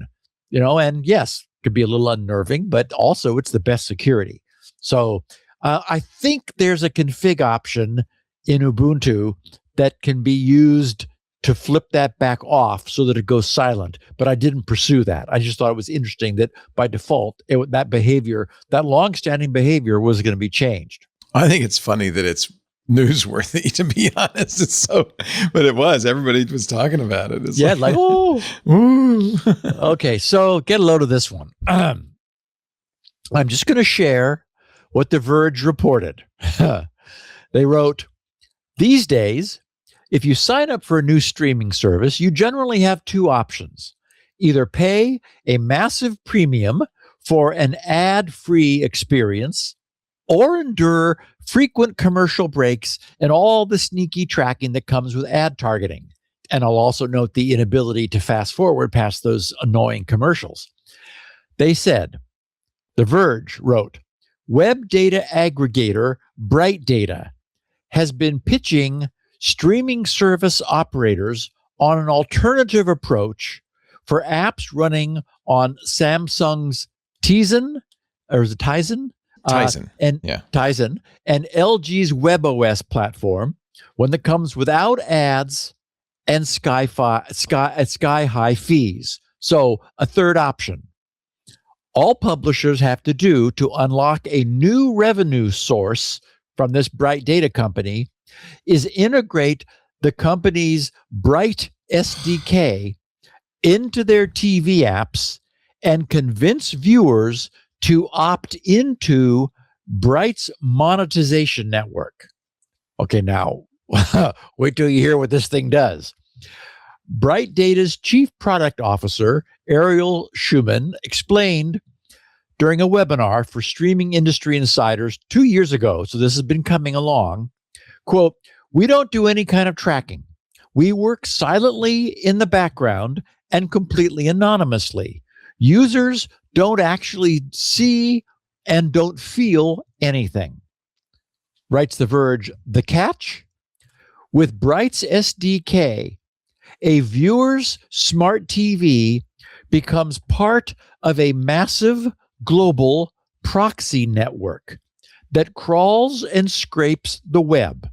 And yes, it could be a little unnerving, but also it's the best security. So I think there's a config option in Ubuntu that can be used to flip that back off so that it goes silent. But I didn't pursue that. I just thought it was interesting that by default, that behavior, that longstanding behavior was going to be changed. I think it's funny that it's newsworthy, to be honest. It's so, but it was. Everybody was talking about it. It's Okay, so get a load of this one. I'm just going to share what The Verge reported. They wrote, these days, if you sign up for a new streaming service, you generally have two options. Either pay a massive premium for an ad-free experience or endure frequent commercial breaks and all the sneaky tracking that comes with ad targeting. And I'll also note the inability to fast forward past those annoying commercials. They said, The Verge wrote, web data aggregator Bright Data has been pitching streaming service operators on an alternative approach for apps running on Samsung's Tizen, or is it Tizen? Tizen. Tizen and LG's WebOS platform, one that comes without ads and sky-high fees. So a third option. All publishers have to do to unlock a new revenue source from this Bright Data company is integrate the company's Bright SDK into their TV apps and convince viewers to opt into Bright's monetization network. Okay, now, wait till you hear what this thing does. Bright Data's chief product officer, Ariel Schumann, explained during a webinar for streaming industry insiders 2 years ago, so this has been coming along, quote, we don't do any kind of tracking. We work silently in the background and completely anonymously. Users don't actually see and don't feel anything. Writes The Verge, the catch? With Bright's SDK, a viewer's smart TV becomes part of a massive global proxy network that crawls and scrapes the web,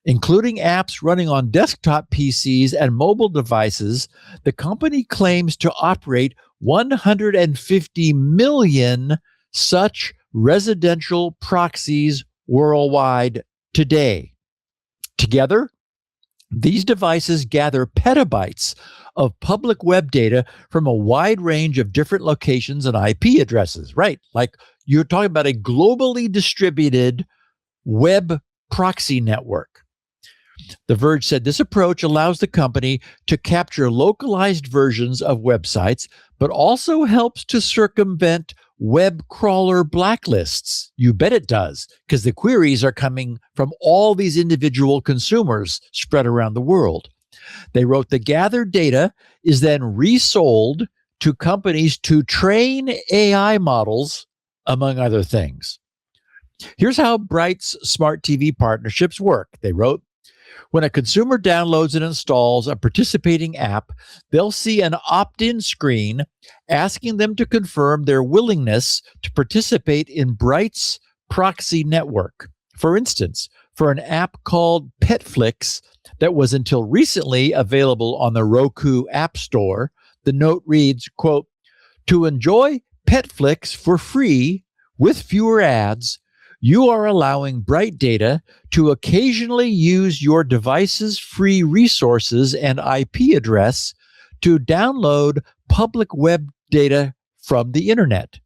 including apps running on desktop PCs and mobile devices. The company claims to operate 150 million such residential proxies worldwide today. Together, these devices gather petabytes of public web data from a wide range of different locations and IP addresses, right? Like you're talking about a globally distributed web proxy network. The Verge said this approach allows the company to capture localized versions of websites, but also helps to circumvent web crawler blacklists. You bet it does, because the queries are coming from all these individual consumers spread around the world. They wrote the gathered data is then resold to companies to train AI models, among other things. Here's how Bright's smart TV partnerships work. They wrote, when a consumer downloads and installs a participating app, they'll see an opt-in screen asking them to confirm their willingness to participate in Bright's proxy network. For instance, for an app called Petflix that was until recently available on the Roku App Store, the note reads, quote, to enjoy Petflix for free with fewer ads, you are allowing Bright Data to occasionally use your device's free resources and IP address to download public web data from the internet.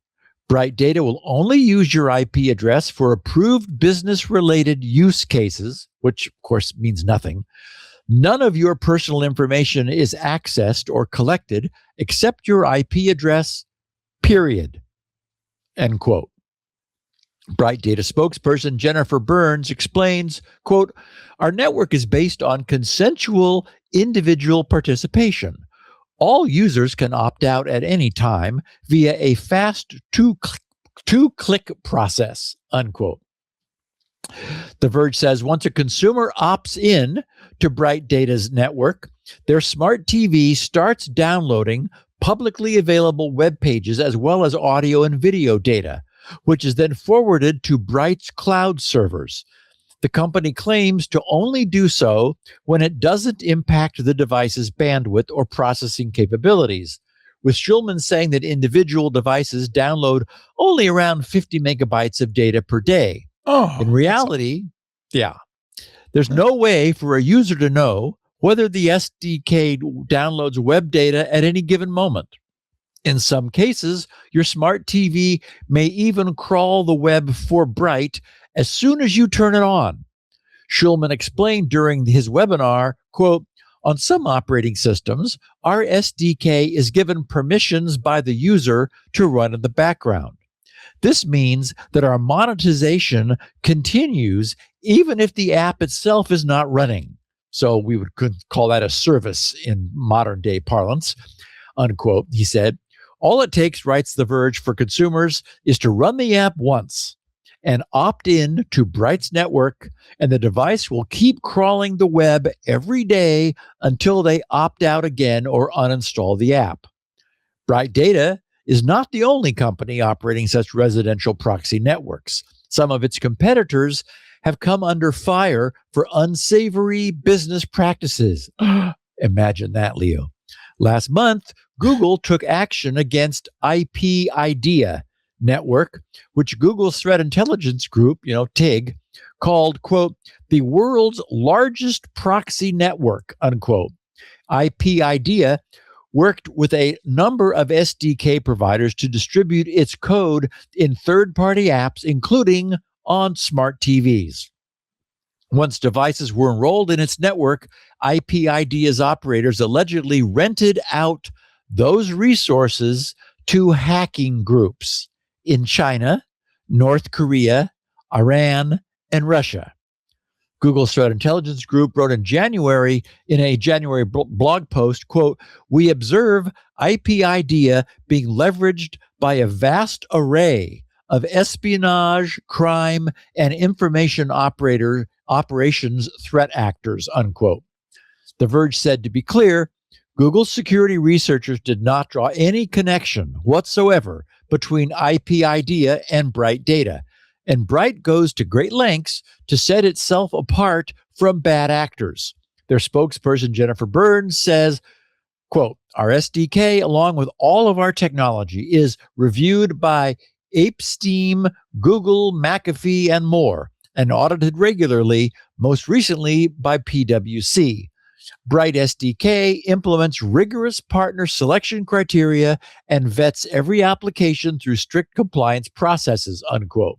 Bright Data will only use your IP address for approved business-related use cases, which of course means nothing. None of your personal information is accessed or collected except your IP address, period. End quote. Bright Data spokesperson Jennifer Burns explains, quote, our network is based on consensual individual participation. All users can opt out at any time via a fast two-click process, unquote. The Verge says once a consumer opts in to Bright Data's network, their smart TV starts downloading publicly available web pages as well as audio and video data, which is then forwarded to Bright's cloud servers. The company claims to only do so when it doesn't impact the device's bandwidth or processing capabilities, with Schulman saying that individual devices download only around 50 megabytes of data per day. In reality, there's no way for a user to know whether the SDK downloads web data at any given moment. In some cases, your smart TV may even crawl the web for Bright as soon as you turn it on. Schulman explained during his webinar, quote, on some operating systems, our SDK is given permissions by the user to run in the background. This means that our monetization continues even if the app itself is not running. So we could call that a service in modern day parlance, unquote. He said, all it takes, writes The Verge, for consumers is to run the app once and opt in to Bright's network, and the device will keep crawling the web every day until they opt out again or uninstall the app. Bright Data is not the only company operating such residential proxy networks. Some of its competitors have come under fire for unsavory business practices. Imagine that, Leo. Last month, Google took action against IP Idea Network, which Google's threat intelligence group, TIG, called, quote, the world's largest proxy network, unquote. IP Idea worked with a number of SDK providers to distribute its code in third-party apps, including on smart TVs. Once devices were enrolled in its network, IP Idea's operators allegedly rented out those resources to hacking groups in China, North Korea, Iran, and Russia. Google's threat intelligence group wrote in a January blog post, quote, "We observe IP idea being leveraged by a vast array of espionage, crime, and information operations threat actors," unquote. The Verge said, to be clear, Google's security researchers did not draw any connection whatsoever between IP idea and Bright data. And Bright goes to great lengths to set itself apart from bad actors. Their spokesperson, Jennifer Burns, says, quote, "Our SDK, along with all of our technology, is reviewed by ApeSteam, Google, McAfee, and more, and audited regularly, most recently by PwC. Bright SDK implements rigorous partner selection criteria and vets every application through strict compliance processes," unquote.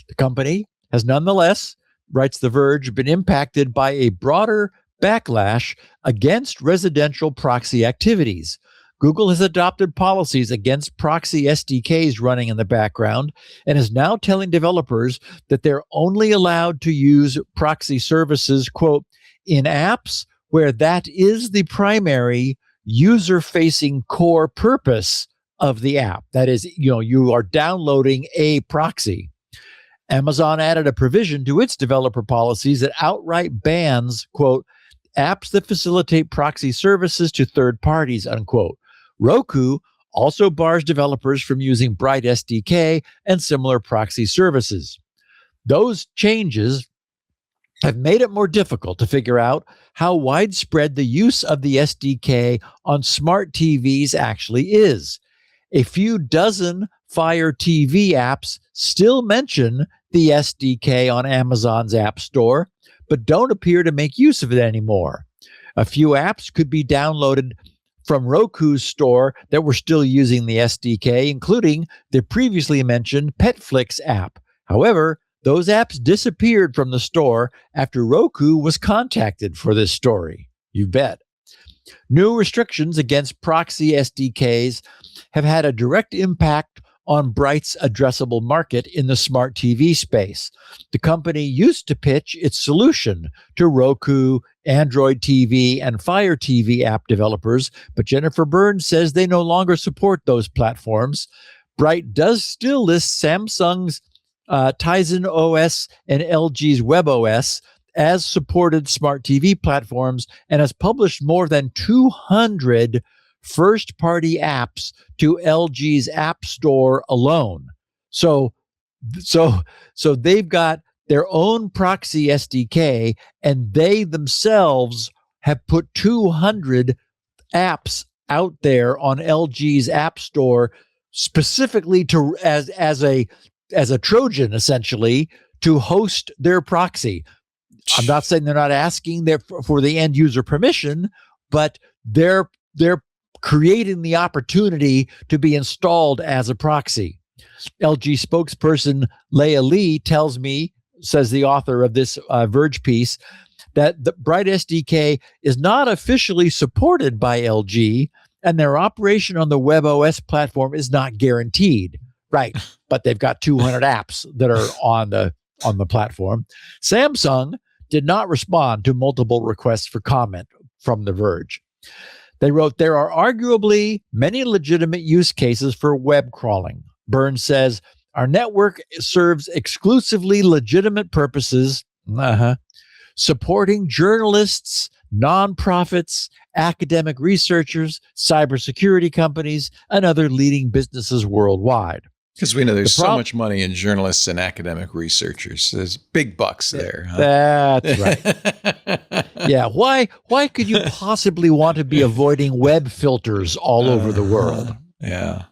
The company has nonetheless, writes The Verge, been impacted by a broader backlash against residential proxy activities. Google has adopted policies against proxy SDKs running in the background and is now telling developers that they're only allowed to use proxy services, quote, "in apps where that is the primary user-facing core purpose of the app." That is, you are downloading a proxy. Amazon added a provision to its developer policies that outright bans, quote, "apps that facilitate proxy services to third parties," unquote. Roku also bars developers from using Bright SDK and similar proxy services. Those changes have made it more difficult to figure out how widespread the use of the SDK on smart TVs actually is. A few dozen Fire TV apps still mention the SDK on Amazon's App Store, but don't appear to make use of it anymore. A few apps could be downloaded from Roku's store that were still using the SDK, including the previously mentioned Petflix app. However, those apps disappeared from the store after Roku was contacted for this story. You bet. New restrictions against proxy SDKs have had a direct impact on Bright's addressable market in the smart TV space. The company used to pitch its solution to Roku, Android TV, and Fire TV app developers, but Jennifer Burns says they no longer support those platforms. Bright does still list Samsung's Tizen OS and LG's WebOS as supported smart TV platforms and has published more than 200 first-party apps to LG's App Store alone. So they've got their own proxy SDK, and they themselves have put 200 apps out there on LG's App Store specifically to as a Trojan, essentially, to host their proxy. I'm not saying they're not asking for the end user permission, but they're creating the opportunity to be installed as a proxy. LG spokesperson Leah Lee tells me, says the author of this Verge piece, that the Bright SDK is not officially supported by LG, and their operation on the WebOS platform is not guaranteed. Right, but they've got 200 apps that are on the platform. Samsung did not respond to multiple requests for comment from The Verge. They wrote, "There are arguably many legitimate use cases for web crawling." Burns says, "Our network serves exclusively legitimate purposes, supporting journalists, nonprofits, academic researchers, cybersecurity companies, and other leading businesses worldwide." Because we know there's so much money in journalists and academic researchers. There's big bucks there. Huh? That's right. Yeah. Why could you possibly want to be avoiding web filters all over the world? Yeah.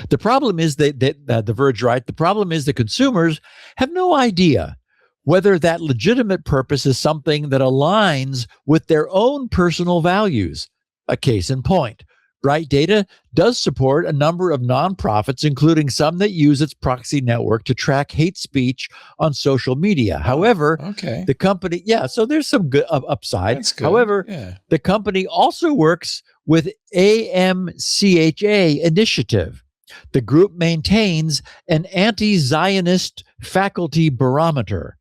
The problem is that The Verge, right? The problem is that consumers have no idea whether that legitimate purpose is something that aligns with their own personal values. A case in point. Bright Data does support a number of nonprofits, including some that use its proxy network to track hate speech on social media. However, the company, so there's some good upside. That's good. However, the company also works with AMCHA Initiative. The group maintains an anti-Zionist faculty barometer.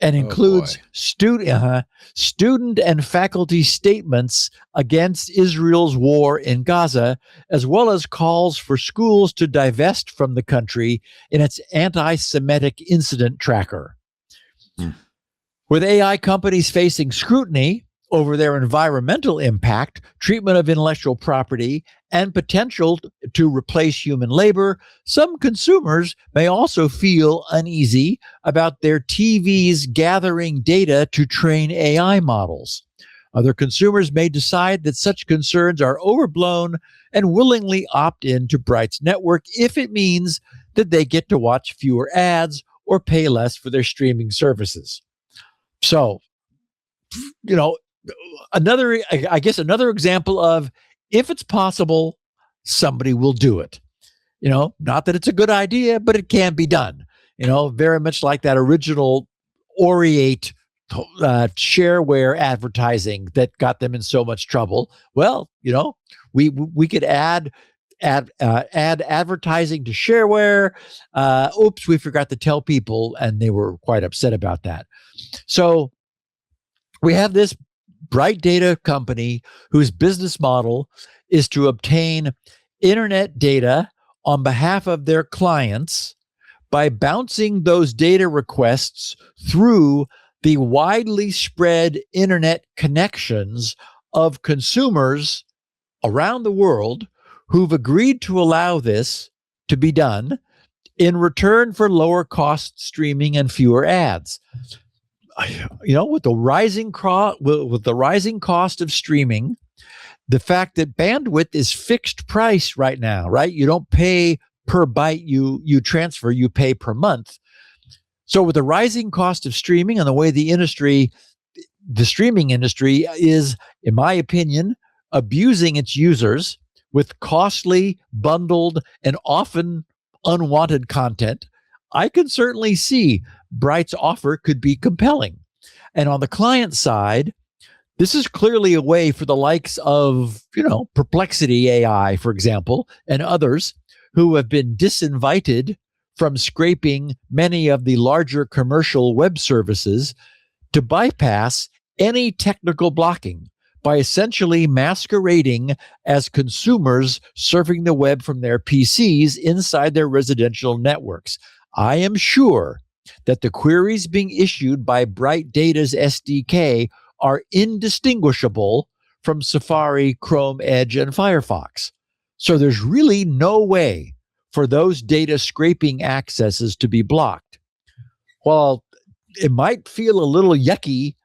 and includes boy. student and faculty statements against Israel's war in Gaza, as well as calls for schools to divest from the country in its anti-Semitic incident tracker. With AI companies facing scrutiny over their environmental impact, treatment of intellectual property, and potential to replace human labor, some consumers may also feel uneasy about their TVs gathering data to train AI models. Other consumers may decide that such concerns are overblown and willingly opt in to Bright's network if it means that they get to watch fewer ads or pay less for their streaming services. So, another example of, if it's possible, somebody will do it. Not that it's a good idea, but it can be done. Very much like that original Oriate shareware advertising that got them in so much trouble. Well, we could add advertising to shareware. Oops, we forgot to tell people, and they were quite upset about that. So we have this Bright Data company whose business model is to obtain internet data on behalf of their clients by bouncing those data requests through the widely spread internet connections of consumers around the world who've agreed to allow this to be done in return for lower cost streaming and fewer ads. With the rising cost of streaming, the fact that bandwidth is fixed price right now, right? You don't pay per byte you transfer, you pay per month. So with the rising cost of streaming and the way the streaming industry is, in my opinion, abusing its users with costly, bundled, and often unwanted content, I can certainly see Bright's offer could be compelling. And on the client side, this is clearly a way for the likes of, Perplexity AI, for example, and others who have been disinvited from scraping many of the larger commercial web services to bypass any technical blocking by essentially masquerading as consumers surfing the web from their PCs inside their residential networks. I am sure that the queries being issued by Bright Data's SDK are indistinguishable from Safari, Chrome, Edge, and Firefox. So there's really no way for those data scraping accesses to be blocked. While it might feel a little yucky,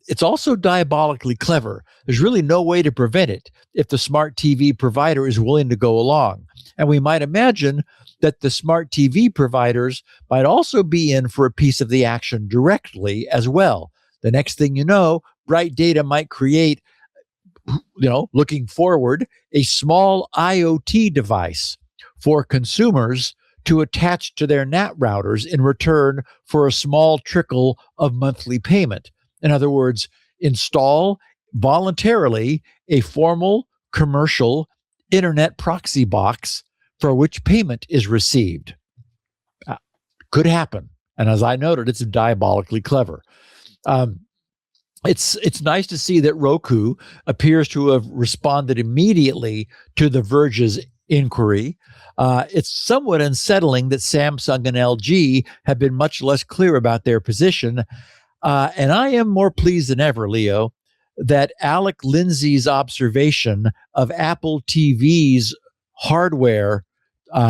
it's also diabolically clever. There's really no way to prevent it if the smart TV provider is willing to go along. And we might imagine that the smart TV providers might also be in for a piece of the action directly as well. The next thing you know, Bright Data might create, looking forward, a small IoT device for consumers to attach to their NAT routers in return for a small trickle of monthly payment. In other words, install voluntarily a formal commercial internet proxy box for which payment is received. Could happen. And as I noted, it's diabolically clever. It's nice to see that Roku appears to have responded immediately to The Verge's inquiry. It's somewhat unsettling that Samsung and LG have been much less clear about their position. And I am more pleased than ever, Leo, that Alec Lindsay's observation of Apple TV's hardware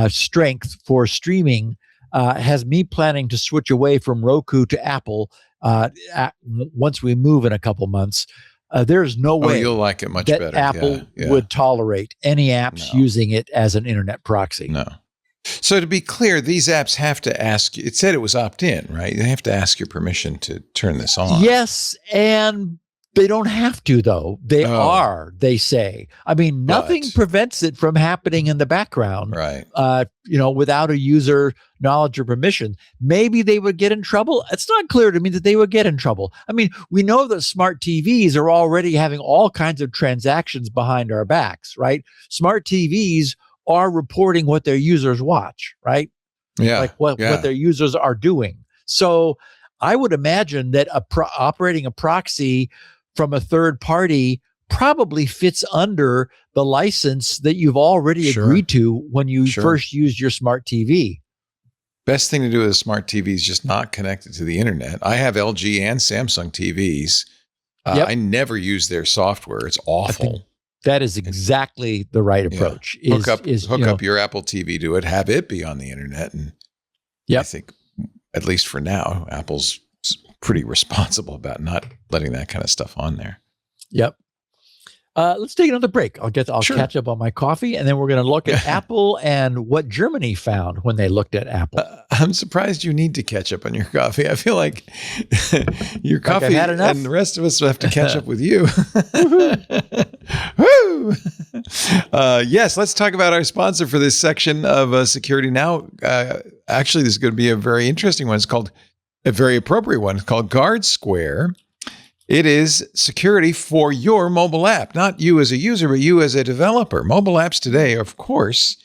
strength for streaming has me planning to switch away from Roku to Apple once we move in a couple months. There's no way you'll like it much that better. Apple would tolerate any apps using it as an internet proxy. No. So to be clear, these apps have to ask you, it said it was opt-in, right? They have to ask your permission to turn this on. Yes, and they don't have to, though. They they say. I mean, nothing prevents it from happening in the background, right? Without a user knowledge or permission. Maybe they would get in trouble. It's not clear to me that they would get in trouble. I mean, we know that smart TVs are already having all kinds of transactions behind our backs, right? Smart TVs are reporting what their users watch, right? Yeah. Like what their users are doing. So I would imagine that operating a proxy from a third party probably fits under the license that you've already agreed to when you first used your smart TV. Best thing to do with a smart TV is just not connect it to the internet. I have LG and Samsung TVs. I never use their software. It's awful. That is exactly the right approach. Hook up your Apple TV to it, have it be on the internet. And I think, at least for now, Apple's pretty responsible about not letting that kind of stuff on there. Yep. Let's take another break. I'll catch up on my coffee, and then we're going to look at Apple and what Germany found when they looked at Apple. I'm surprised you need to catch up on your coffee. I feel like your coffee and the rest of us have to catch up with you. Woo! Yes, let's talk about our sponsor for this section of Security Now. Actually, this is going to be a very interesting one. It's called a very appropriate one. It's called GuardSquare. It is security for your mobile app, not you as a user, but you as a developer. Mobile apps today, of course,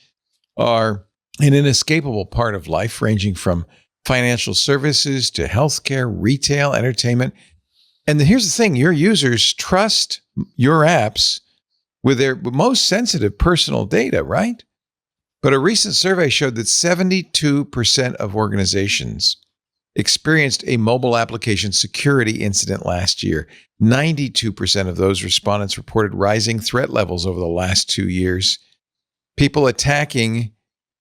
are an inescapable part of life, ranging from financial services to healthcare, retail, entertainment. And here's the thing, your users trust your apps with their most sensitive personal data, right? But a recent survey showed that 72% of organizations experienced a mobile application security incident last year. 92% of those respondents reported rising threat levels over the last 2 years. People attacking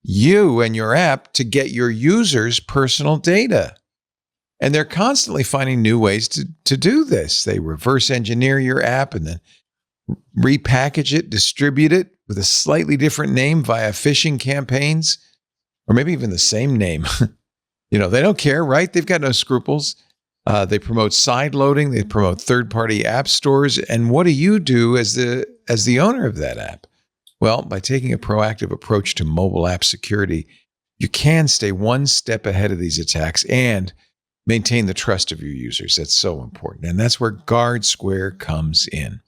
you and your app to get your users' personal data. And they're constantly finding new ways to do this. They reverse engineer your app and then repackage it, distribute it with a slightly different name via phishing campaigns, or maybe even the same name. They don't care, right? They've got no scruples. They promote side loading. They promote third-party app stores. And what do you do as the owner of that app? Well, by taking a proactive approach to mobile app security, you can stay one step ahead of these attacks and maintain the trust of your users. That's so important. And that's where GuardSquare comes in.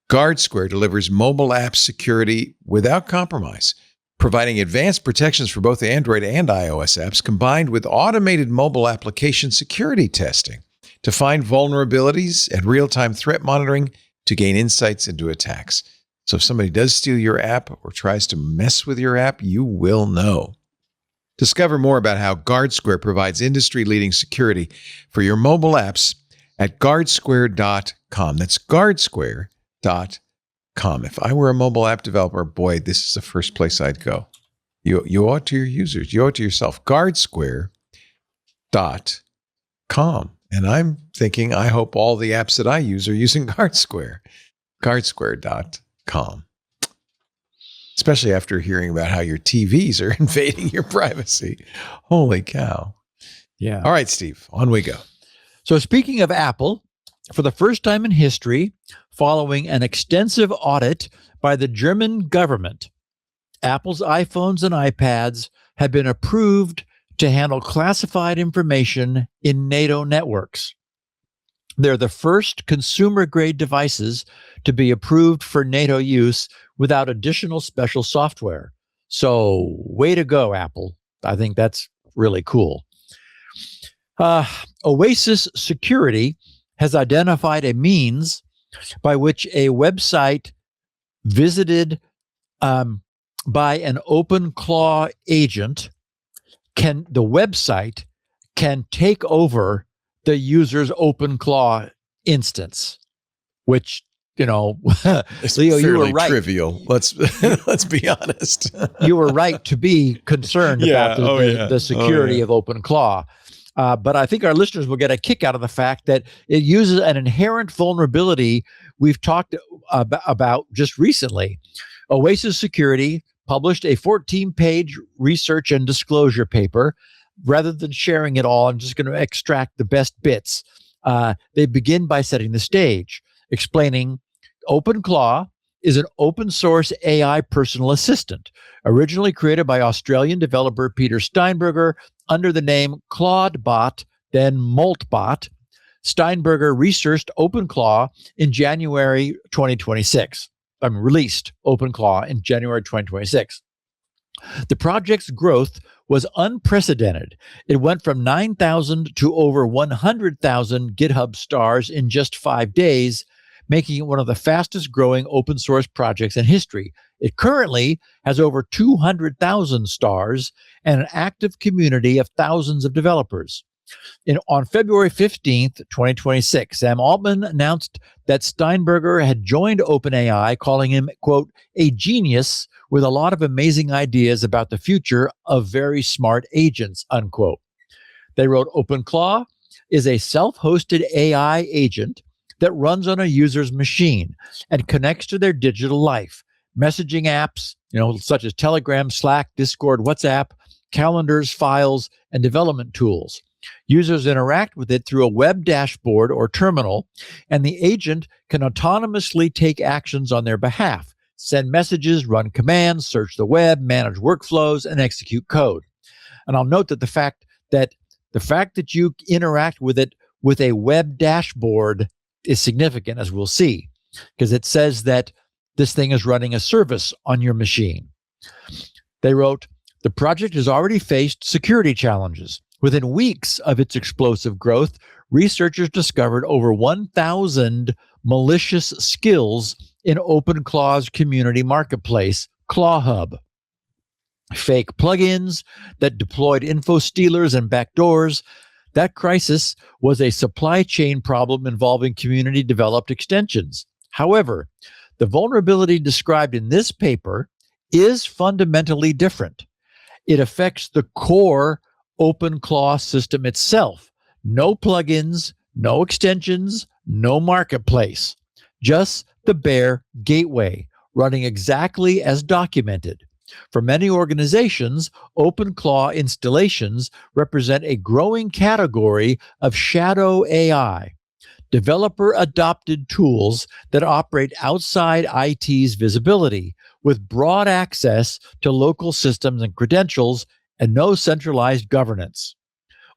GuardSquare delivers mobile app security without compromise, providing advanced protections for both Android and iOS apps, combined with automated mobile application security testing to find vulnerabilities and real-time threat monitoring to gain insights into attacks. So if somebody does steal your app or tries to mess with your app, you will know. Discover more about how GuardSquare provides industry-leading security for your mobile apps at guardsquare.com. That's guardsquare.com. If I were a mobile app developer, boy, this is the first place I'd go. You owe it to your users. You owe it to yourself. Guardsquare.com. And I'm thinking, I hope all the apps that I use are using GuardSquare. Guardsquare.com. Especially after hearing about how your TVs are invading your privacy. Holy cow. Yeah. All right, Steve, on we go. So speaking of Apple, for the first time in history, following an extensive audit by the German government, Apple's iPhones and iPads have been approved to handle classified information in NATO networks. They're the first consumer-grade devices to be approved for NATO use without additional special software. So, way to go, Apple. I think that's really cool. Oasis Security has identified a means by which a website visited by an OpenClaw agent the website can take over the user's OpenClaw instance, which, it's Leo, fairly you were right. Trivial. Let's be honest. You were right to be concerned about the security of OpenClaw. But I think our listeners will get a kick out of the fact that it uses an inherent vulnerability we've talked about just recently. Oasis Security published a 14-page research and disclosure paper. Rather than sharing it all, I'm just going to extract the best bits. They begin by setting the stage, explaining OpenClaw is an open source AI personal assistant, originally created by Australian developer Peter Steinberger under the name ClaudeBot, then Moltbot. Steinberger researched OpenClaw in January 2026. Released OpenClaw in January 2026. The project's growth was unprecedented. It went from 9,000 to over 100,000 GitHub stars in just 5 days, making it one of the fastest growing open source projects in history. It currently has over 200,000 stars and an active community of thousands of developers. On February 15th, 2026, Sam Altman announced that Steinberger had joined OpenAI, calling him, quote, a genius with a lot of amazing ideas about the future of very smart agents, unquote. They wrote OpenClaw is a self-hosted AI agent that runs on a user's machine and connects to their digital life. Messaging apps, such as Telegram, Slack, Discord, WhatsApp, calendars, files, and development tools. Users interact with it through a web dashboard or terminal, and the agent can autonomously take actions on their behalf, send messages, run commands, search the web, manage workflows, and execute code. And I'll note that the fact that you interact with it with a web dashboard is significant, as we'll see, because it says that this thing is running a service on your machine. They wrote, the project has already faced security challenges. Within weeks of its explosive growth, researchers discovered over 1,000 malicious skills in OpenClaw's community marketplace, ClawHub. Fake plugins that deployed info stealers and backdoors. That crisis was a supply chain problem involving community-developed extensions. However, the vulnerability described in this paper is fundamentally different. It affects the core OpenClaw system itself. No plugins, no extensions, no marketplace. Just the bare gateway, running exactly as documented. For many organizations, OpenClaw installations represent a growing category of shadow AI, developer-adopted tools that operate outside IT's visibility, with broad access to local systems and credentials and no centralized governance.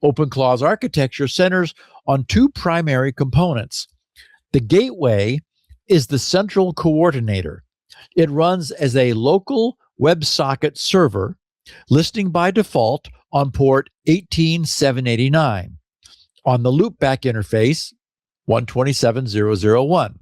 OpenClaw's architecture centers on two primary components. The gateway is the central coordinator. It runs as a local WebSocket server, listing by default on port 18789 on the loopback interface 127001.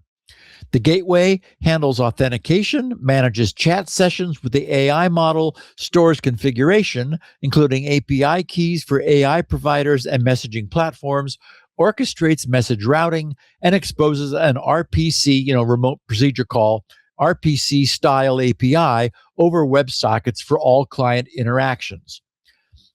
The gateway handles authentication, manages chat sessions with the AI model, stores configuration, including API keys for AI providers and messaging platforms, orchestrates message routing, and exposes an RPC, remote procedure call, RPC style API over WebSockets for all client interactions.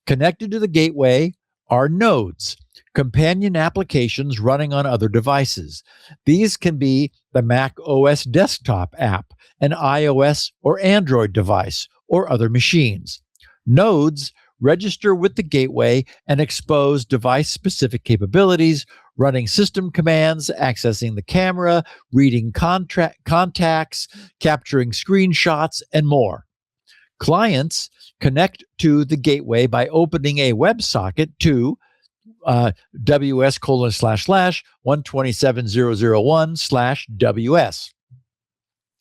Connected to the gateway are nodes, companion applications running on other devices. These can be the Mac OS desktop app, an iOS or Android device, or other machines. Nodes register with the gateway and expose device-specific capabilities, running system commands, accessing the camera, reading contacts, capturing screenshots, and more. Clients connect to the gateway by opening a WebSocket to ws://127001/ws.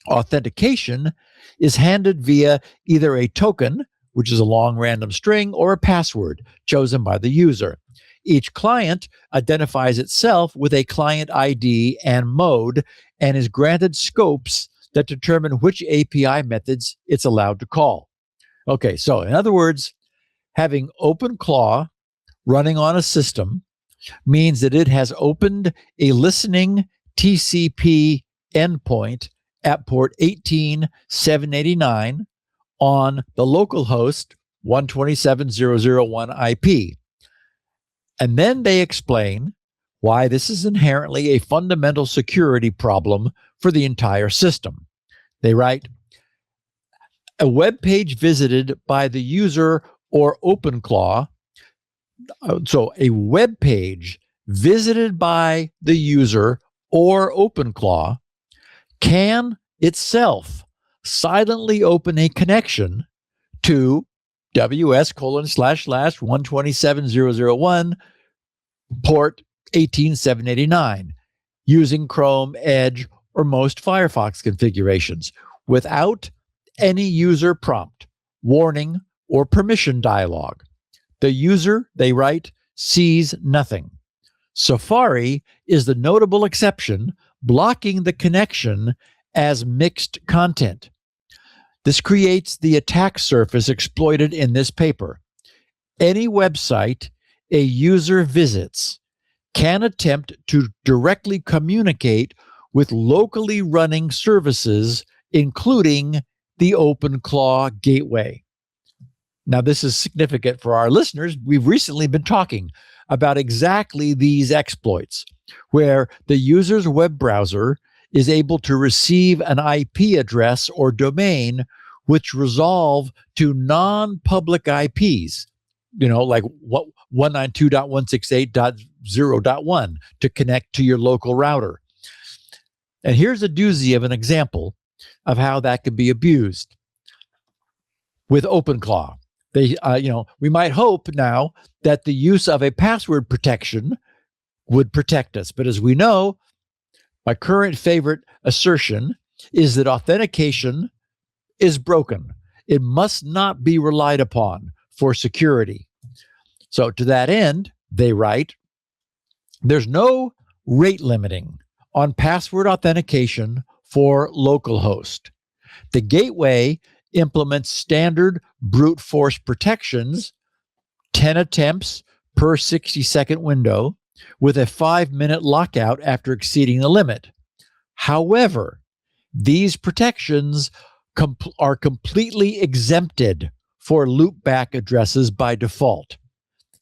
Authentication is handed via either a token, which is a long random string, or a password chosen by the user. Each client identifies itself with a client ID and mode and is granted scopes that determine which API methods it's allowed to call. Okay, so in other words, having OpenClaw running on a system means that it has opened a listening TCP endpoint at port 18789 on the localhost 127001 IP. And then they explain why this is inherently a fundamental security problem for the entire system. They write, a web page visited by the user or OpenClaw. So a web page visited by the user or OpenClaw can itself silently open a connection to ws://127001 port 18789 using Chrome, Edge, or most Firefox configurations without any user prompt, warning, or permission dialog. The user, they write, sees nothing. Safari is the notable exception, blocking the connection as mixed content. This creates the attack surface exploited in this paper. Any website a user visits can attempt to directly communicate with locally running services, including the OpenClaw gateway. Now, this is significant for our listeners. We've recently been talking about exactly these exploits, where the user's web browser is able to receive an IP address or domain which resolve to non-public IPs, like 192.168.0.1 to connect to your local router. And here's a doozy of an example of how that could be abused with OpenClaw. We might hope now that the use of a password protection would protect us. But as we know, my current favorite assertion is that authentication is broken. It must not be relied upon for security. So to that end, they write, there's no rate limiting on password authentication for localhost. The gateway implements standard brute force protections, 10 attempts per 60-second window, with a 5-minute lockout after exceeding the limit. However, these protections are completely exempted for loopback addresses by default.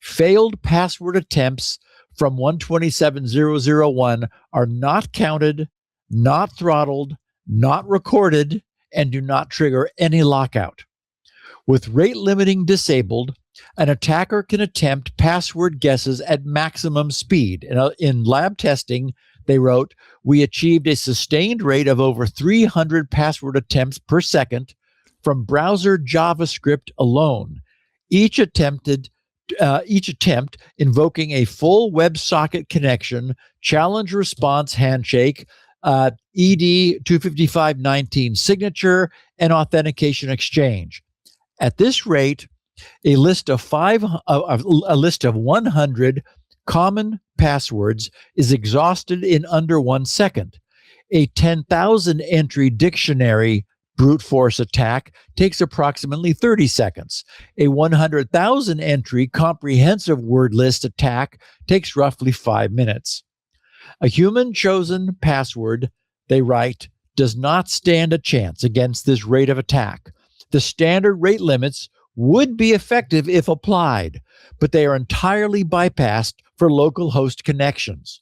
Failed password attempts from 127.0.0.1 are not counted, not throttled, not recorded, and do not trigger any lockout. With rate limiting disabled, an attacker can attempt password guesses at maximum speed. In lab testing, they wrote, we achieved a sustained rate of over 300 password attempts per second from browser JavaScript alone. Each attempt invoking a full WebSocket connection, challenge response handshake, ED 255.19 signature, and authentication exchange. At this rate, a list of 100 common passwords is exhausted in under 1 second. A 10,000 entry dictionary brute force attack takes approximately 30 seconds. A 100,000 entry comprehensive word list attack takes roughly 5 minutes. A human chosen password, they write, does not stand a chance against this rate of attack. The standard rate limits would be effective if applied, but they are entirely bypassed for local host connections.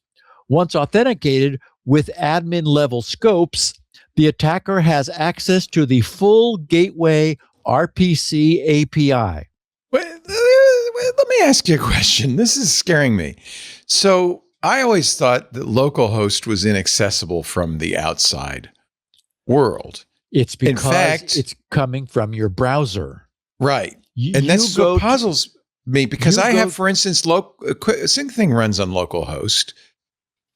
Once authenticated with admin level scopes, the attacker has access to the full gateway RPC API. Let me ask you a question. This is scaring me. So I always thought that localhost was inaccessible from the outside world. It's because it's coming from your browser. Right. And that's what puzzles me, because I have, for instance, SyncThing runs on localhost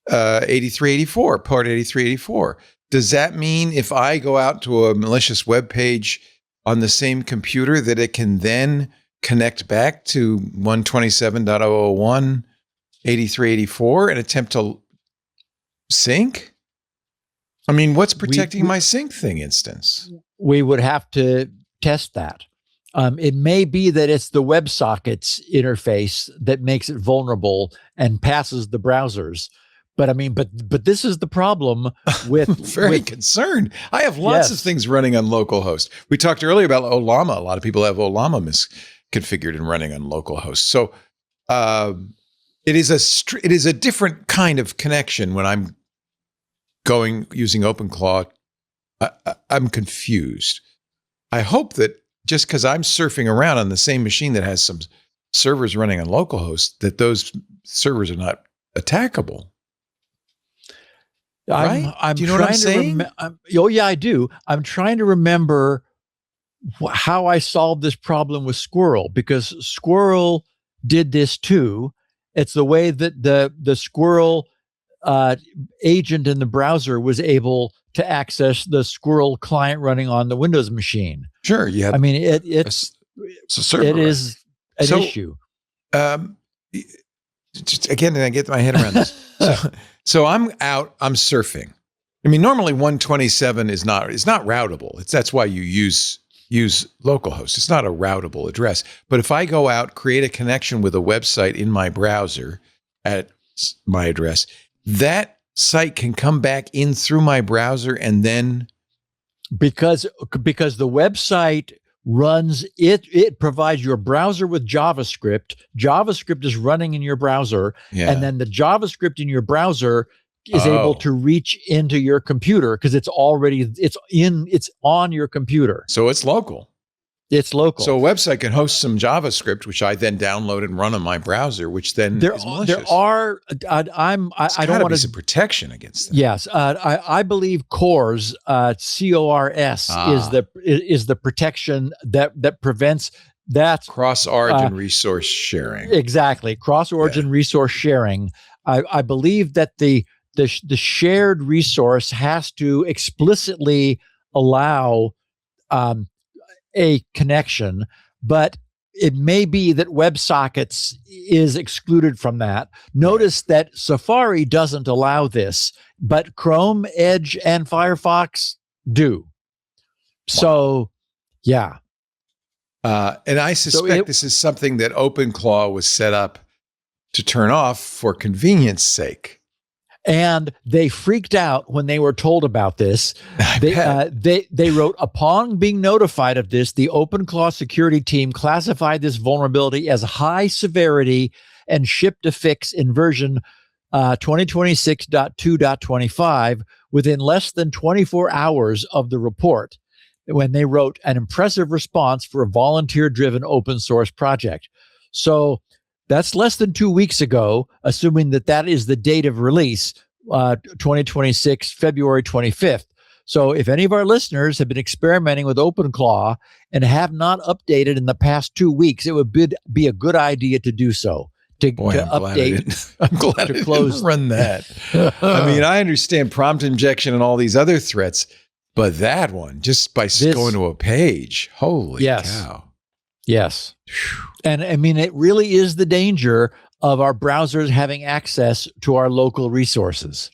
8384, port 8384. Does that mean if I go out to a malicious web page on the same computer that it can then connect back to 127.001, 8384 and attempt to sync? I mean, what's protecting my SyncThing instance? We would have to test that. It may be that it's the WebSockets interface that makes it vulnerable and passes the browsers. But I mean, but this is the problem with very concerned. I have lots of things running on localhost. We talked earlier about Olama. A lot of people have Olama misconfigured and running on localhost. So it is a different kind of connection when I'm using OpenClaw. I'm confused. I hope that just because I'm surfing around on the same machine that has some servers running on localhost, that those servers are not attackable. Right? I'm do you know what I'm saying? Oh, yeah, I do. I'm trying to remember how I solved this problem with Squirrel, because Squirrel did this too. It's the way that the Squirrel agent in the browser was able to access the Squirrel client running on the Windows machine. Sure, you had. I mean, it's a server. it is an issue. Again, I get my head around this. So I'm out. I'm surfing. I mean, normally 127 is not routable. That's why you use localhost. It's not a routable address. But if I go out, create a connection with a website in my browser at my address, that site can come back in through my browser, and then because the website runs it provides your browser with JavaScript. JavaScript is running in your browser, and then the JavaScript in your browser is able to reach into your computer because it's on your computer. So it's local. It's local. So a website can host some JavaScript, which I then download and run on my browser, which then is malicious. There are. I don't want to some protection against that. Yes, I believe CORS, CORS, is the protection that prevents that cross-origin resource sharing. Exactly, cross-origin resource sharing. I believe that the shared resource has to explicitly allow a connection, but it may be that WebSockets is excluded from that. Notice that Safari doesn't allow this, but Chrome, Edge, and Firefox do. So, yeah. And I suspect this is something that OpenClaw was set up to turn off for convenience sake. And they freaked out when they were told about this. They wrote, upon being notified of this, the OpenClaw security team classified this vulnerability as high severity and shipped a fix in version 2026.2.25 within less than 24 hours of the report, when they wrote an impressive response for a volunteer-driven open source project. So that's less than 2 weeks ago, assuming that is the date of release, 2026, February 25th. So if any of our listeners have been experimenting with OpenClaw and have not updated in the past 2 weeks, it would be a good idea to do so. I'm glad I didn't run that. I mean, I understand prompt injection and all these other threats, but that one, just by going to a page, holy cow. Yes. And I mean, it really is the danger of our browsers having access to our local resources.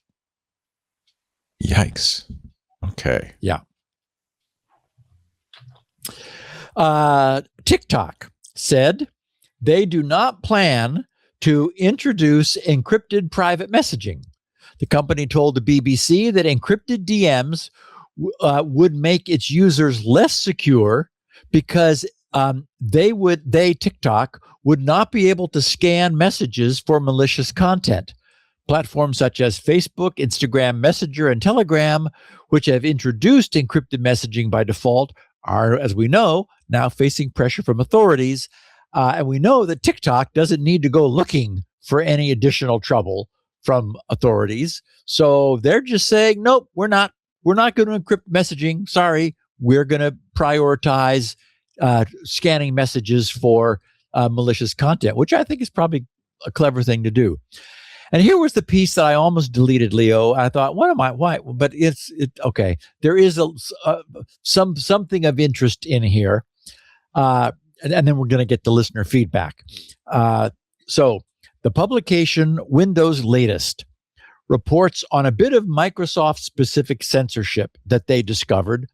Yikes. Okay. Yeah. TikTok said they do not plan to introduce encrypted private messaging. The company told the BBC that encrypted DMs would make its users less secure because TikTok would not be able to scan messages for malicious content. Platforms such as Facebook, Instagram, Messenger, and Telegram, which have introduced encrypted messaging by default, are, as we know, now facing pressure from authorities. And we know that TikTok doesn't need to go looking for any additional trouble from authorities. So they're just saying, nope, we're not going to encrypt messaging. Sorry, we're going to prioritize scanning messages for malicious content, which I think is probably a clever thing to do. And here was the piece that I almost deleted, Leo. I thought, why? But it's okay. There is something of interest in here. And then we're going to get the listener feedback. So the publication Windows Latest reports on a bit of Microsoft-specific censorship that they discovered,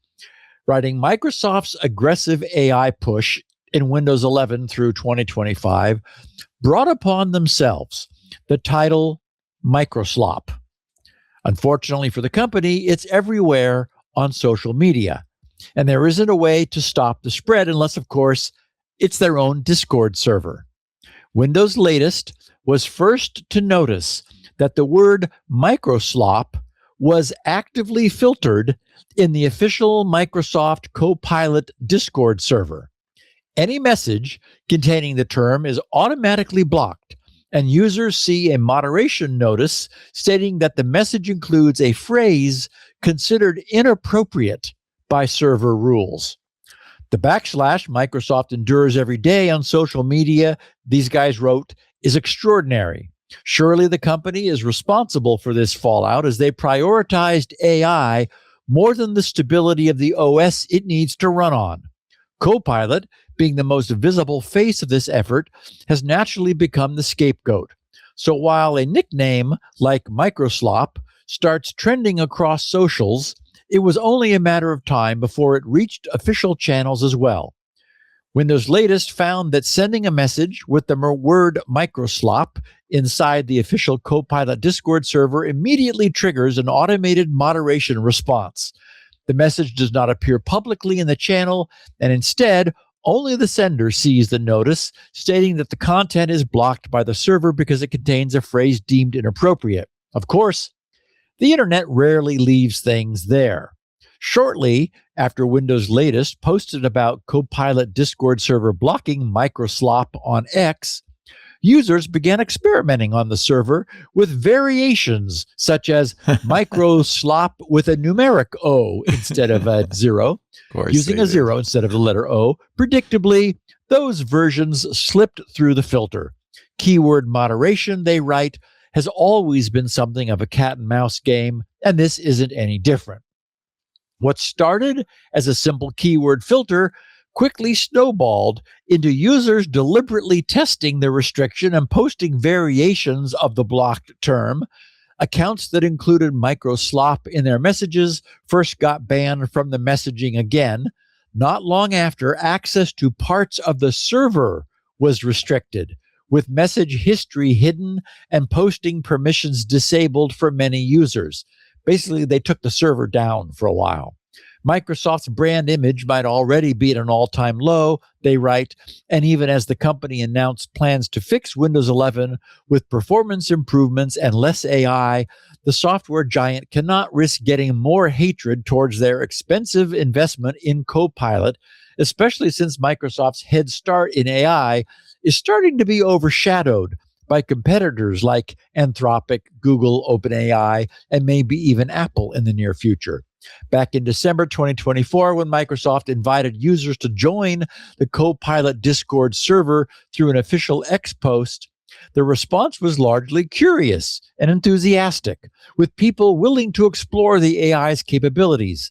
writing Microsoft's aggressive AI push in Windows 11 through 2025 brought upon themselves the title Microslop. Unfortunately for the company, it's everywhere on social media, and there isn't a way to stop the spread unless, of course, it's their own Discord server. Windows Latest was first to notice that the word Microslop was actively filtered in the official Microsoft Copilot Discord server. Any message containing the term is automatically blocked, and users see a moderation notice stating that the message includes a phrase considered inappropriate by server rules. The backslash Microsoft endures every day on social media, these guys wrote, is extraordinary. Surely the company is responsible for this fallout as they prioritized AI more than the stability of the OS it needs to run on. Copilot, being the most visible face of this effort, has naturally become the scapegoat. So while a nickname like Microslop starts trending across socials, it was only a matter of time before it reached official channels as well. Windows latest found that sending a message with the word Microslop inside the official Copilot Discord server immediately triggers an automated moderation response. The message does not appear publicly in the channel, and instead, only the sender sees the notice stating that the content is blocked by the server because it contains a phrase deemed inappropriate. Of course, the internet rarely leaves things there. Shortly after Windows latest posted about Copilot Discord server blocking Microslop on X, users began experimenting on the server with variations such as Microslop with a numeric O instead of a 0, using a 0 instead of the letter O. Predictably, those versions slipped through the filter. Keyword moderation, they write, has always been something of a cat and mouse game, and this isn't any different. What started as a simple keyword filter quickly snowballed into users deliberately testing the restriction and posting variations of the blocked term. Accounts that included Microslop in their messages first got banned from the messaging again. Not long after, access to parts of the server was restricted, with message history hidden and posting permissions disabled for many users. Basically, they took the server down for a while. Microsoft's brand image might already be at an all-time low, they write, and even as the company announced plans to fix Windows 11 with performance improvements and less AI, the software giant cannot risk getting more hatred towards their expensive investment in Copilot, especially since Microsoft's head start in AI is starting to be overshadowed by competitors like Anthropic, Google, OpenAI, and maybe even Apple in the near future. Back in December 2024, when Microsoft invited users to join the Copilot Discord server through an official X post, the response was largely curious and enthusiastic, with people willing to explore the AI's capabilities.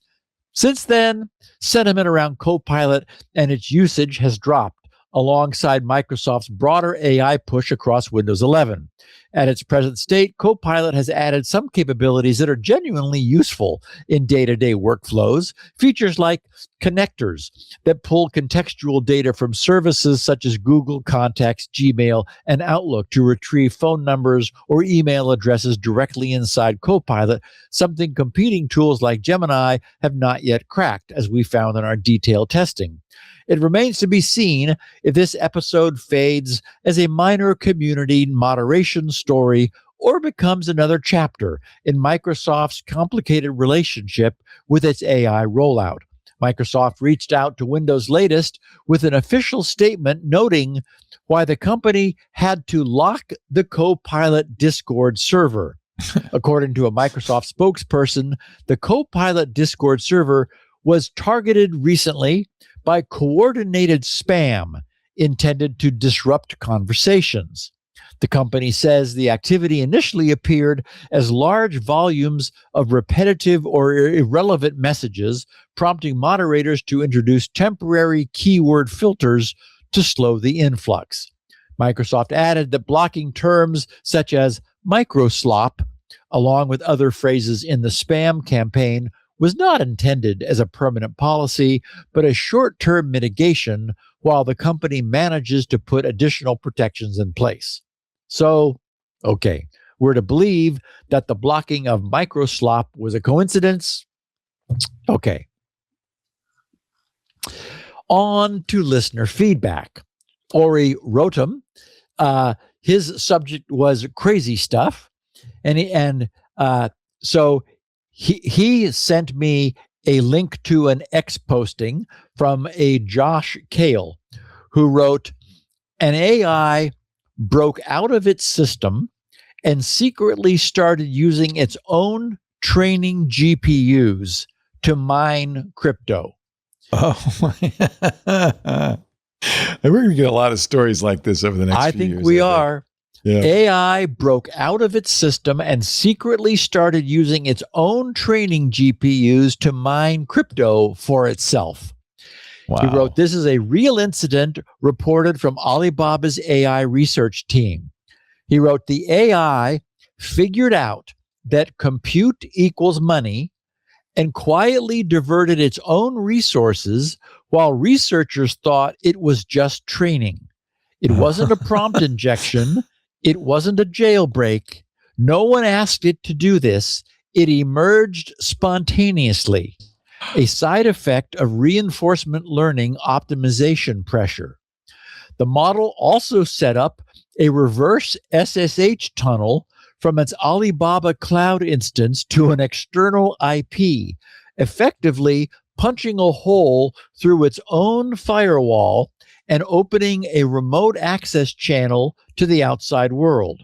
Since then, sentiment around Copilot and its usage has dropped, alongside Microsoft's broader AI push across Windows 11. At its present state, Copilot has added some capabilities that are genuinely useful in day-to-day workflows. Features like connectors that pull contextual data from services such as Google Contacts, Gmail, and Outlook to retrieve phone numbers or email addresses directly inside Copilot, something competing tools like Gemini have not yet cracked, as we found in our detailed testing. It remains to be seen if this episode fades as a minor community moderation story or becomes another chapter in Microsoft's complicated relationship with its AI rollout. Microsoft reached out to Windows latest with an official statement noting why the company had to lock the Copilot Discord server. According to a Microsoft spokesperson, the Copilot Discord server was targeted recently by coordinated spam intended to disrupt conversations. The company says the activity initially appeared as large volumes of repetitive or irrelevant messages, prompting moderators to introduce temporary keyword filters to slow the influx. Microsoft added that blocking terms such as microslop, along with other phrases in the spam campaign, was not intended as a permanent policy, but a short-term mitigation while the company manages to put additional protections in place. So, okay, we're to believe that the blocking of microslop was a coincidence? Okay. On to listener feedback. Ori Rotem, his subject was crazy stuff, so he sent me a link to an X posting from a Josh Kale, who wrote, an AI broke out of its system and secretly started using its own training GPUs to mine crypto. Oh, and we're going to get a lot of stories like this over the next few years. I think we are. AI broke out of its system and secretly started using its own training GPUs to mine crypto for itself. Wow. He wrote, "This is a real incident reported from Alibaba's AI research team." He wrote, "The AI figured out that compute equals money and quietly diverted its own resources while researchers thought it was just training. It wasn't a prompt injection. It wasn't a jailbreak. No one asked it to do this. It emerged spontaneously, a side effect of reinforcement learning optimization pressure. The model also set up a reverse SSH tunnel from its Alibaba cloud instance to an external IP, effectively punching a hole through its own firewall and opening a remote access channel to the outside world.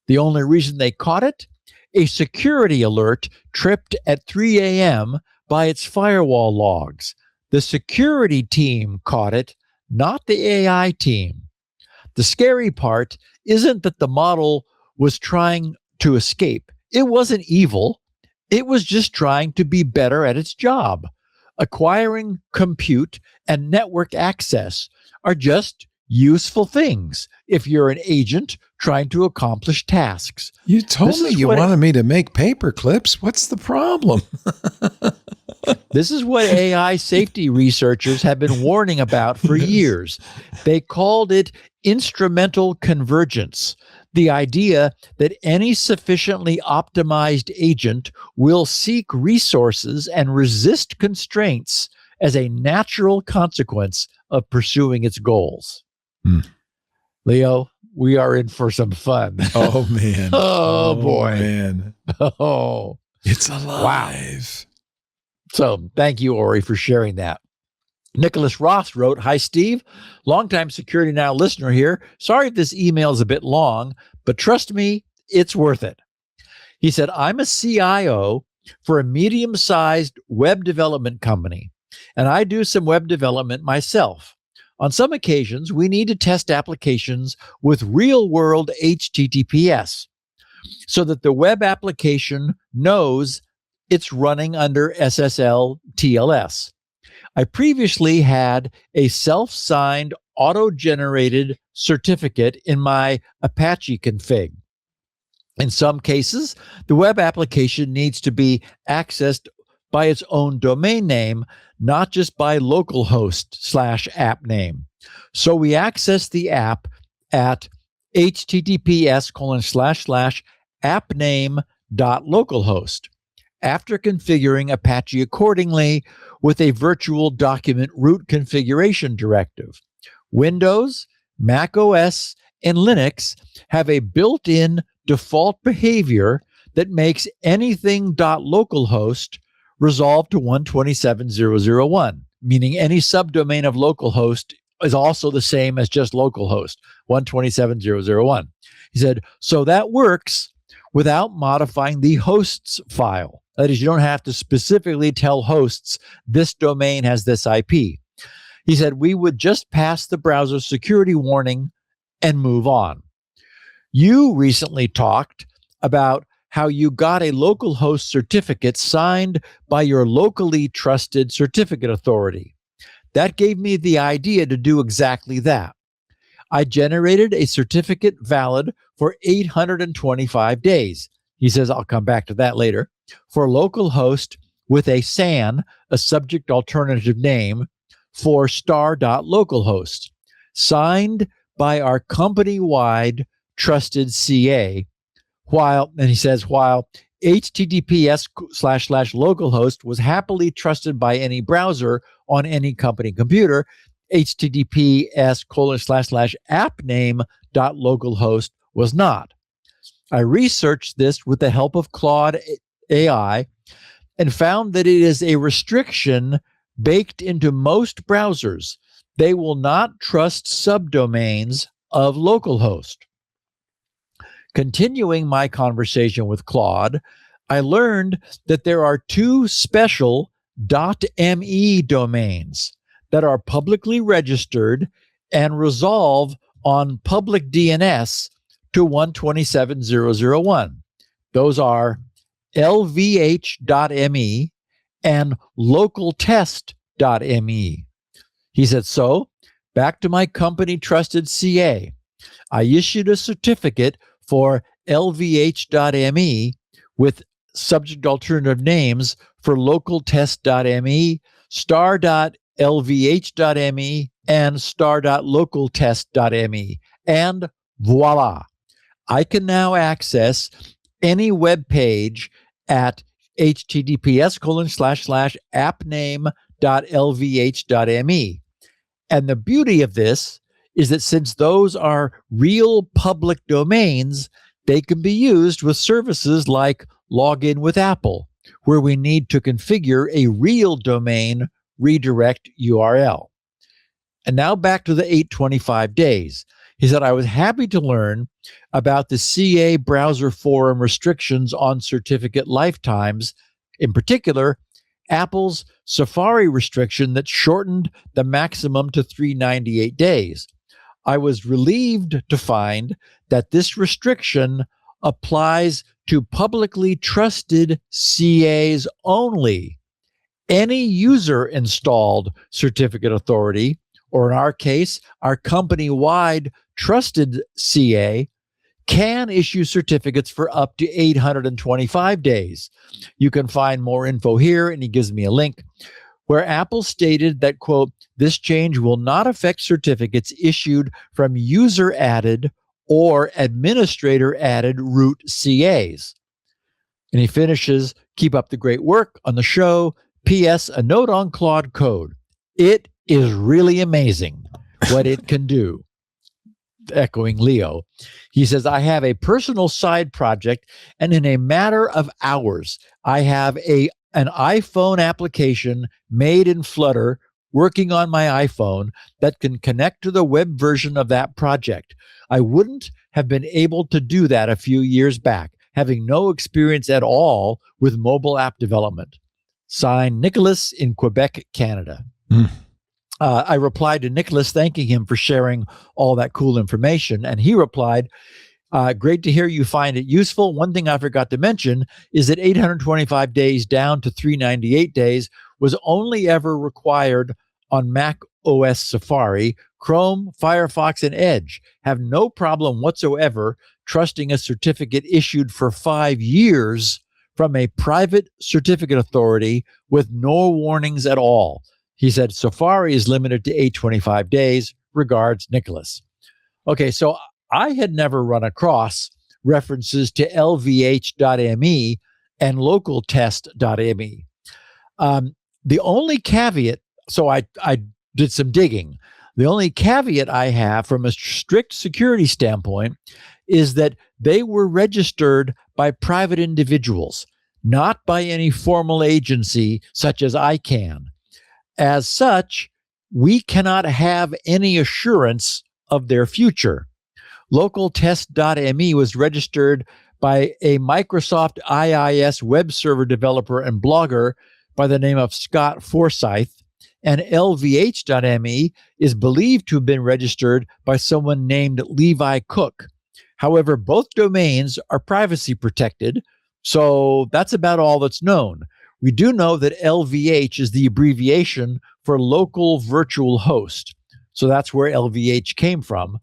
The only reason they caught it? A security alert tripped at 3 a.m. by its firewall logs. The security team caught it, not the AI team. The scary part isn't that the model was trying to escape. It wasn't evil. It was just trying to be better at its job. Acquiring compute and network access are just useful things if you're an agent trying to accomplish tasks. You told me you wanted me to make paper clips. What's the problem? This is what AI safety researchers have been warning about for years. They called it instrumental convergence, the idea that any sufficiently optimized agent will seek resources and resist constraints as a natural consequence of pursuing its goals. Leo, we are in for some fun. Oh, man. Oh, boy. Man. Oh, it's alive. Wow. So thank you, Ori, for sharing that. Nicholas Ross wrote, "Hi, Steve. Longtime Security Now listener here. Sorry if this email is a bit long, but trust me, it's worth it." He said, "I'm a CIO for a medium-sized web development company, and I do some web development myself. On some occasions, we need to test applications with real-world HTTPS so that the web application knows it's running under SSL TLS. I previously had a self-signed auto-generated certificate in my Apache config. In some cases, the web application needs to be accessed by its own domain name, not just by localhost/app name. So we access the app at https://appname.localhost. After configuring Apache accordingly with a virtual document root configuration directive. Windows, Mac OS, and Linux have a built-in default behavior that makes anything .localhost resolve to 127.0.0.1, meaning any subdomain of localhost is also the same as just localhost, 127.0.0.1. He said, so that works without modifying the hosts file. That is, you don't have to specifically tell hosts this domain has this IP. He said, we would just pass the browser security warning and move on. You recently talked about how you got a localhost certificate signed by your locally trusted certificate authority. That gave me the idea to do exactly that. I generated a certificate valid for 825 days. He says, I'll come back to that later, for localhost with a SAN, a subject alternative name, for star.localhost, signed by our company-wide trusted CA, while HTTPS//localhost was happily trusted by any browser on any company computer. HTTPS://appname.localhost was not. I researched this with the help of Claude AI and found that it is a restriction baked into most browsers. They will not trust subdomains of localhost. Continuing my conversation with Claude, I learned that there are two special .me domains that are publicly registered and resolve on public DNS to to 127.0.0.1. Those are lvh.me and localtest.me. He said, so back to my company trusted CA. I issued a certificate for lvh.me with subject alternative names for localtest.me, star.lvh.me, and star.localtest.me. And voila, I can now access any web page at https://appname.lvh.me. And the beauty of this is that since those are real public domains, they can be used with services like Login with Apple, where we need to configure a real domain redirect URL. And now back to the 825 days. He said, I was happy to learn about the CA browser forum restrictions on certificate lifetimes, in particular, Apple's Safari restriction that shortened the maximum to 398 days. I was relieved to find that this restriction applies to publicly trusted CAs only. Any user-installed certificate authority, or in our case, our company-wide trusted CA, can issue certificates for up to 825 days. You can find more info here, and he gives me a link, where Apple stated that, quote, this change will not affect certificates issued from user-added or administrator-added root CAs. And he finishes, keep up the great work on the show. P.S. A note on Claude Code. It is really amazing what it can do. Echoing Leo. He says, I have a personal side project, and in a matter of hours, I have an iPhone application made in Flutter working on my iPhone that can connect to the web version of that project. I wouldn't have been able to do that a few years back, having no experience at all with mobile app development. Signed, Nicholas in Quebec, Canada. I replied to Nicholas thanking him for sharing all that cool information. And he replied, great to hear you find it useful. One thing I forgot to mention is that 825 days down to 398 days was only ever required on Mac OS Safari. Chrome, Firefox, and Edge have no problem whatsoever trusting a certificate issued for 5 years from a private certificate authority with no warnings at all. He said, Safari is limited to 825 days. Regards, Nicholas. Okay, so I had never run across references to lvh.me and localtest.me. The only caveat, so I did some digging. The only caveat I have from a strict security standpoint is that they were registered by private individuals, not by any formal agency such as ICANN. As such, we cannot have any assurance of their future. Localtest.me was registered by a Microsoft IIS web server developer and blogger by the name of Scott Forsyth, and lvh.me is believed to have been registered by someone named Levi Cook. However, both domains are privacy protected, so that's about all that's known. We do know that LVH is the abbreviation for local virtual host. So that's where LVH came from.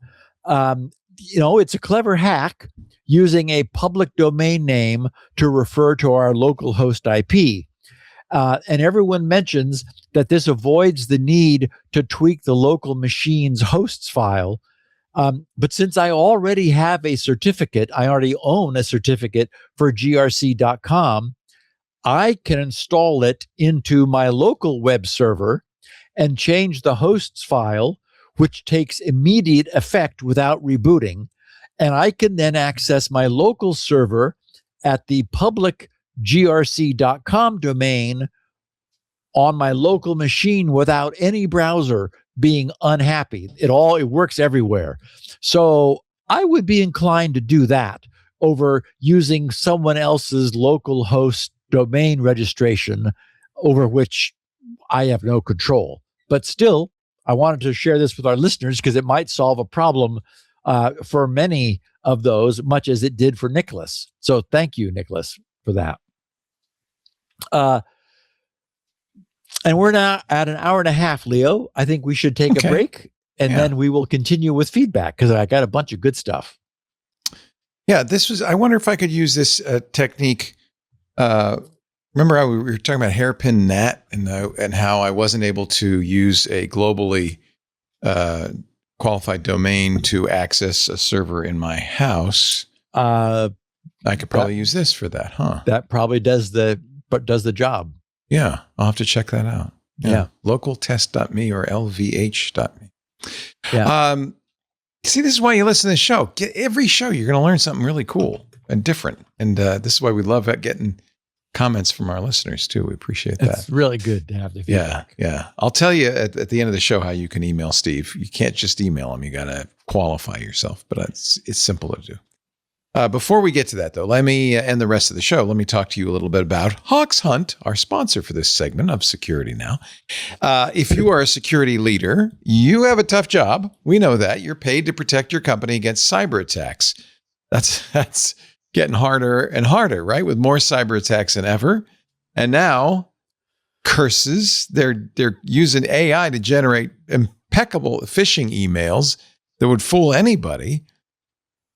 It's a clever hack using a public domain name to refer to our local host IP. And everyone mentions that this avoids the need to tweak the local machine's hosts file. But since I already have a certificate, I already own a certificate for grc.com, I can install it into my local web server and change the hosts file, which takes immediate effect without rebooting. And I can then access my local server at the public grc.com domain on my local machine without any browser being unhappy. It works everywhere. So I would be inclined to do that over using someone else's local host domain registration over which I have no control. But still, I wanted to share this with our listeners because it might solve a problem for many of those, much as it did for Nicholas. So thank you, Nicholas, for that. And we're now at an hour and a half, Leo. I think we should take a break, and then we will continue with feedback, because I got a bunch of good stuff. Yeah, I wonder if I could use this technique. Remember we were talking about hairpin NAT and how I wasn't able to use a globally qualified domain to access a server in my house. I could probably use this for that, huh? That probably does the job. Yeah, I'll have to check that out. Yeah. Localtest.me or lvh.me. Yeah. See, this is why you listen to this show. Every show, you're going to learn something really cool and different. And this is why we love getting comments from our listeners, too. We appreciate that. It's really good to have the feedback. Yeah. I'll tell you at the end of the show how you can email Steve. You can't just email him. You got to qualify yourself, but it's simple to do. Before we get to that, though, let me end the rest of the show. Let me talk to you a little bit about Hoxhunt, our sponsor for this segment of Security Now. If you are a security leader, you have a tough job. We know that. You're paid to protect your company against cyber attacks. That's getting harder and harder, right? With more cyber attacks than ever. And now, curses, they're using AI to generate impeccable phishing emails that would fool anybody.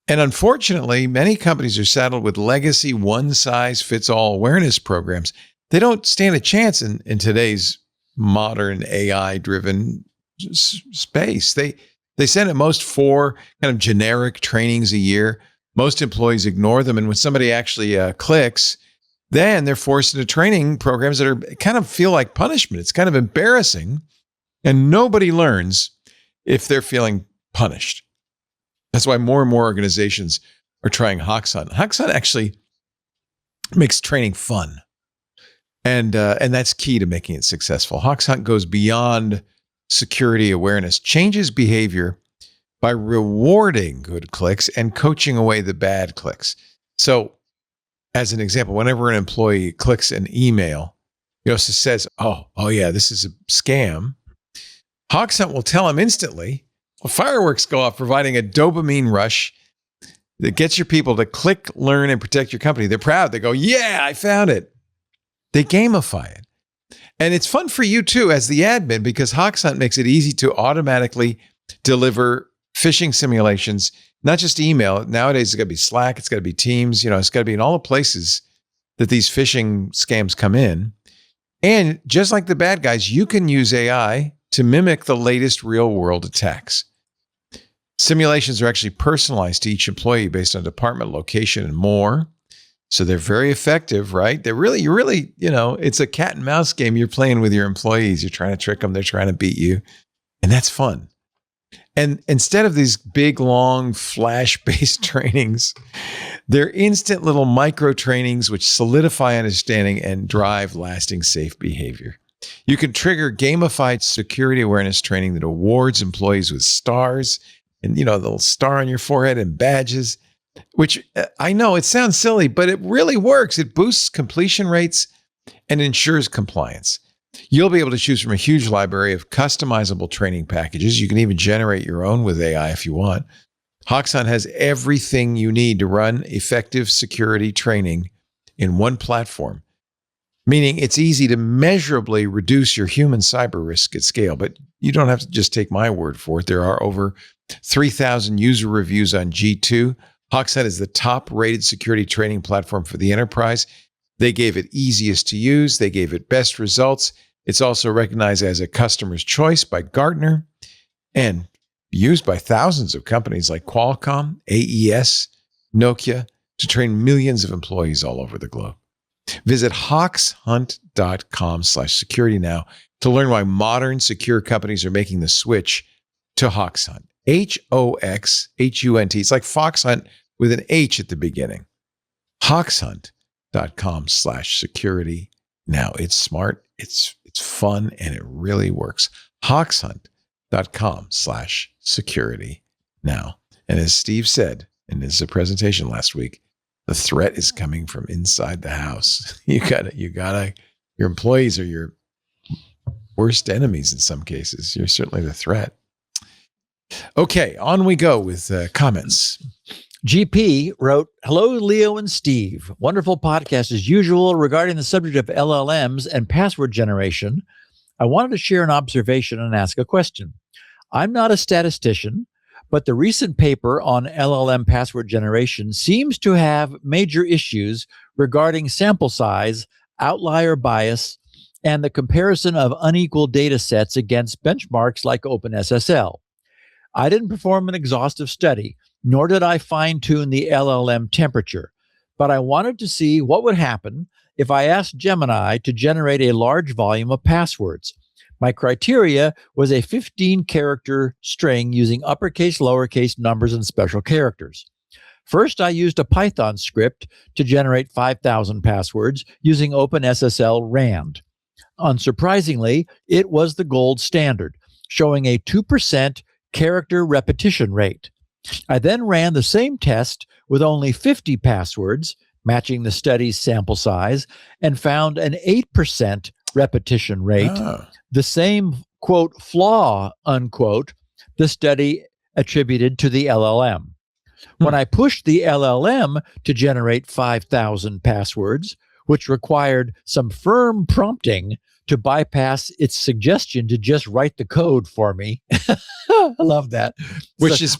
And unfortunately, many companies are saddled with legacy one-size-fits-all awareness programs. They don't stand a chance in today's modern AI-driven space. They send at most 4 kind of generic trainings a year. Most employees ignore them. And when somebody actually clicks, then they're forced into training programs that are kind of feel like punishment. It's kind of embarrassing. And nobody learns if they're feeling punished. That's why more and more organizations are trying Hoxhunt. Hoxhunt actually makes training fun. And that's key to making it successful. Hoxhunt goes beyond security awareness, changes behavior by rewarding good clicks and coaching away the bad clicks. So as an example, whenever an employee clicks an email, says, oh yeah, this is a scam, Hoxhunt will tell him instantly. Well, fireworks go off, providing a dopamine rush that gets your people to click, learn, and protect your company. They're proud. They go, yeah, I found it. They gamify it. And it's fun for you, too, as the admin, because Hoxhunt makes it easy to automatically deliver phishing simulations, not just email. Nowadays, it's got to be Slack. It's got to be Teams. It's got to be in all the places that these phishing scams come in. And just like the bad guys, you can use AI to mimic the latest real-world attacks. Simulations are actually personalized to each employee based on department, location, and more. So they're very effective, right? You're really, it's a cat and mouse game you're playing with your employees. You're trying to trick them. They're trying to beat you. And that's fun. And instead of these big, long, flash-based trainings, they're instant little micro trainings which solidify understanding and drive lasting safe behavior. You can trigger gamified security awareness training that awards employees with stars and, the little star on your forehead and badges, which I know it sounds silly, but it really works. It boosts completion rates and ensures compliance. You'll be able to choose from a huge library of customizable training packages. You can even generate your own with AI if you want. Hoxhunt has everything you need to run effective security training in one platform, meaning it's easy to measurably reduce your human cyber risk at scale. But you don't have to just take my word for it. There are over 3,000 user reviews on G2. Hoxhunt is the top-rated security training platform for the enterprise. They gave it easiest to use. They gave it best results. It's also recognized as a customer's choice by Gartner and used by thousands of companies like Qualcomm, AES, Nokia to train millions of employees all over the globe. Visit hoxhunt.com/security now to learn why modern secure companies are making the switch to Hoxhunt. Hoxhunt. It's like Fox Hunt with an H at the beginning. Hoxhunt.com/security now. It's smart, it's fun, and it really works. Hoxhunt.com/security now. And as Steve said in his presentation last week, the threat is coming from inside the house. You gotta, your employees are your worst enemies in some cases. You're certainly the threat. Okay, on we go with comments. GP wrote, "Hello, Leo and Steve. Wonderful podcast as usual. Regarding the subject of LLMs and password generation, I wanted to share an observation and ask a question. I'm not a statistician, but the recent paper on LLM password generation seems to have major issues regarding sample size, outlier bias, and the comparison of unequal data sets against benchmarks like OpenSSL. I didn't perform an exhaustive study, nor did I fine-tune the LLM temperature, but I wanted to see what would happen if I asked Gemini to generate a large volume of passwords. My criteria was a 15-character string using uppercase, lowercase numbers, and special characters. First, I used a Python script to generate 5,000 passwords using OpenSSL RAND. Unsurprisingly, it was the gold standard, showing a 2% character repetition rate. I then ran the same test with only 50 passwords, matching the study's sample size, and found an 8% repetition rate, the same, quote, flaw, unquote, the study attributed to the LLM. When I pushed the LLM to generate 5,000 passwords, which required some firm prompting to bypass its suggestion to just write the code for me. I love that.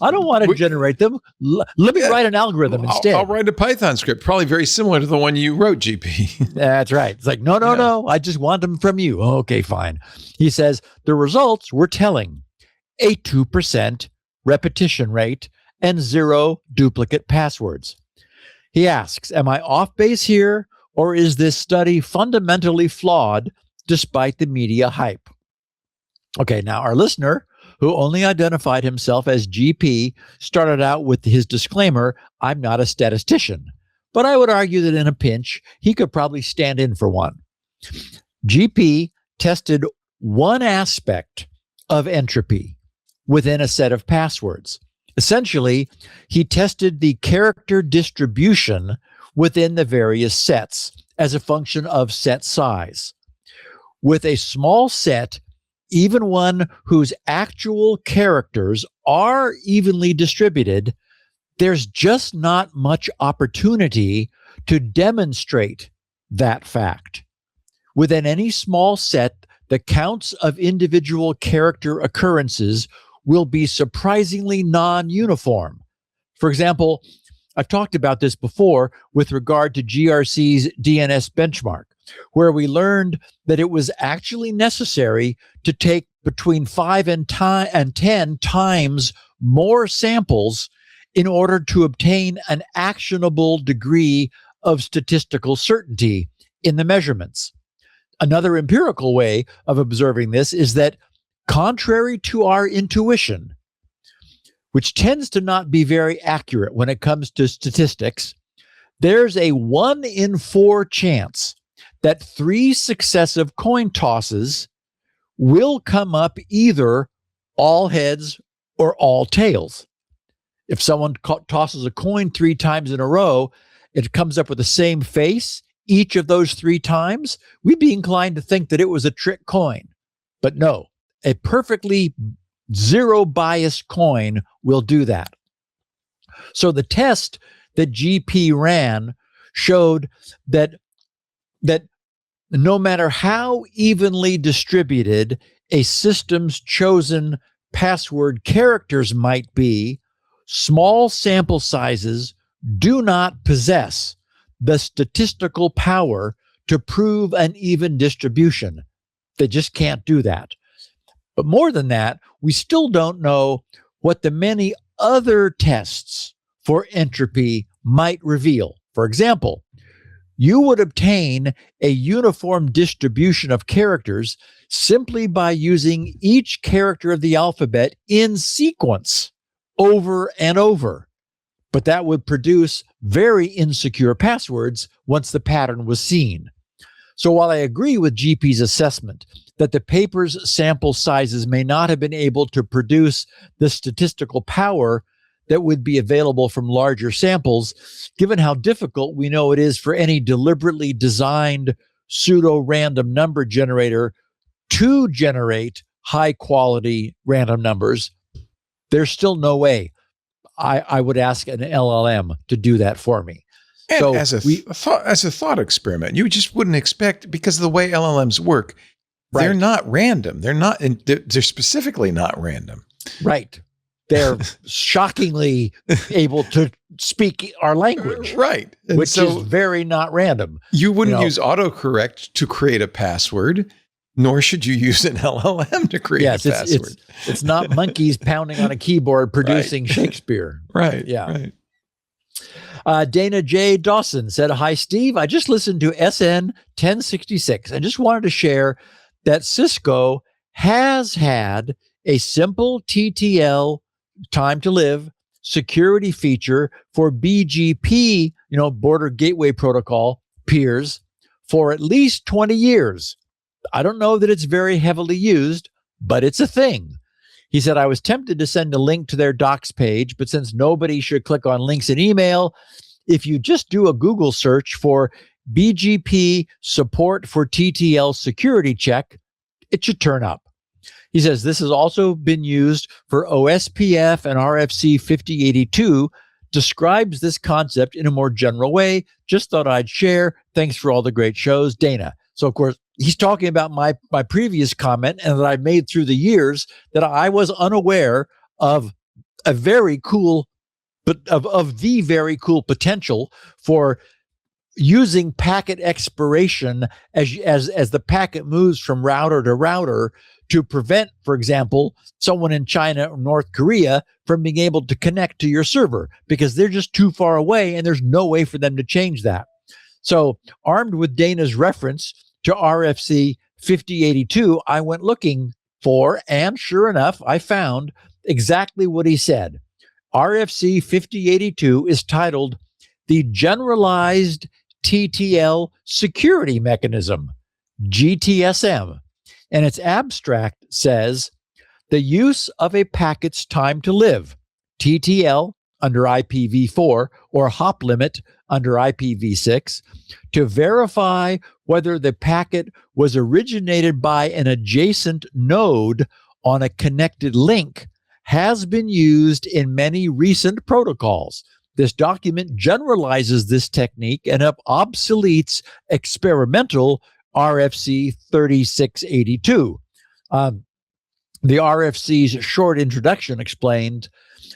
I don't want to generate them. Let me write an algorithm instead. I'll write a Python script, probably very similar to the one you wrote, GP. That's right. It's like, no. I just want them from you. Okay, fine. He says, the results were telling. A 2% repetition rate and 0 duplicate passwords. He asks, am I off base here, or is this study fundamentally flawed despite the media hype? Okay, now our listener, who only identified himself as GP, started out with his disclaimer, I'm not a statistician, but I would argue that in a pinch, he could probably stand in for one. GP tested one aspect of entropy within a set of passwords. Essentially, he tested the character distribution within the various sets as a function of set size. With a small set, even one whose actual characters are evenly distributed, there's just not much opportunity to demonstrate that fact. Within any small set, the counts of individual character occurrences will be surprisingly non-uniform. For example, I've talked about this before with regard to GRC's DNS benchmark, where we learned that it was actually necessary to take between 5 and 10 times more samples in order to obtain an actionable degree of statistical certainty in the measurements. Another empirical way of observing this is that, contrary to our intuition, which tends to not be very accurate when it comes to statistics, there's a 1 in 4 chance that 3 successive coin tosses will come up either all heads or all tails. If someone tosses a coin 3 times in a row, it comes up with the same face each of those 3 times, we'd be inclined to think that it was a trick coin. But no, a perfectly zero bias coin will do that. So the test that GP ran showed that no matter how evenly distributed a system's chosen password characters might be, small sample sizes do not possess the statistical power to prove an even distribution. They just can't do that. But more than that, we still don't know what the many other tests for entropy might reveal. For example, you would obtain a uniform distribution of characters simply by using each character of the alphabet in sequence over and over. But that would produce very insecure passwords once the pattern was seen. So while I agree with GP's assessment that the paper's sample sizes may not have been able to produce the statistical power that would be available from larger samples, given how difficult we know it is for any deliberately designed pseudo-random number generator to generate high-quality random numbers, there's still no way I would ask an LLM to do that for me. And So as a thought experiment, you just wouldn't expect, because of the way LLMs work, they're Right. not random. They're specifically not random. Right. They're shockingly able to speak our language, Right. And which so is very not random. you wouldn't you know- use autocorrect to create a password, nor should you use an LLM to create Yes, a password. it's not monkeys pounding on a keyboard producing Shakespeare. Right. Yeah. Right. Dana J. Dawson said, "Hi, Steve. I just listened to SN 1066 and just wanted to share that Cisco has had a simple TTL, time to live, security feature for BGP, Border Gateway Protocol peers for at least 20 years. I don't know that it's very heavily used, but it's a thing." He said, "I was tempted to send a link to their docs page, but since nobody should click on links in email, if you just do a Google search for BGP support for TTL security check, it should turn up." He says, "This has also been used for OSPF and RFC 5082, describes this concept in a more general way. Just thought I'd share. Thanks for all the great shows, Dana." So, of course, he's talking about my previous comment and that I made through the years, that I was unaware of a very cool, but of the very cool potential for using packet expiration as the packet moves from router to router to prevent, for example, someone in China or North Korea from being able to connect to your server because they're just too far away and there's no way for them to change that. So, armed with Dana's reference to RFC 5082, I went looking for, and sure enough, I found exactly what he said. RFC 5082 is titled the Generalized TTL Security Mechanism, GTSM, and its abstract says the use of a packet's time to live, TTL under IPv4 or hop limit under IPv6, to verify whether the packet was originated by an adjacent node on a connected link has been used in many recent protocols. This document generalizes this technique and obsoletes experimental RFC 3682. The RFC's short introduction explained,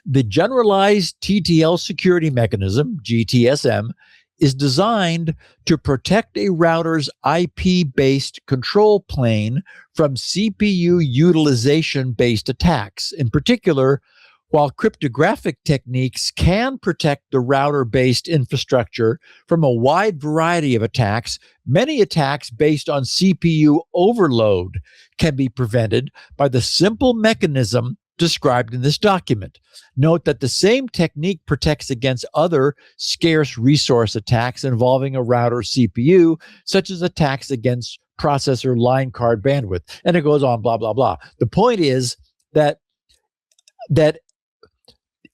the Generalized TTL Security Mechanism, GTSM, is designed to protect a router's IP-based control plane from CPU utilization-based attacks. In particular, while cryptographic techniques can protect the router-based infrastructure from a wide variety of attacks, many attacks based on CPU overload can be prevented by the simple mechanism described in this document. Note that the same technique protects against other scarce resource attacks involving a router CPU, such as attacks against processor line card bandwidth. And it goes on, blah, blah, blah. The point is that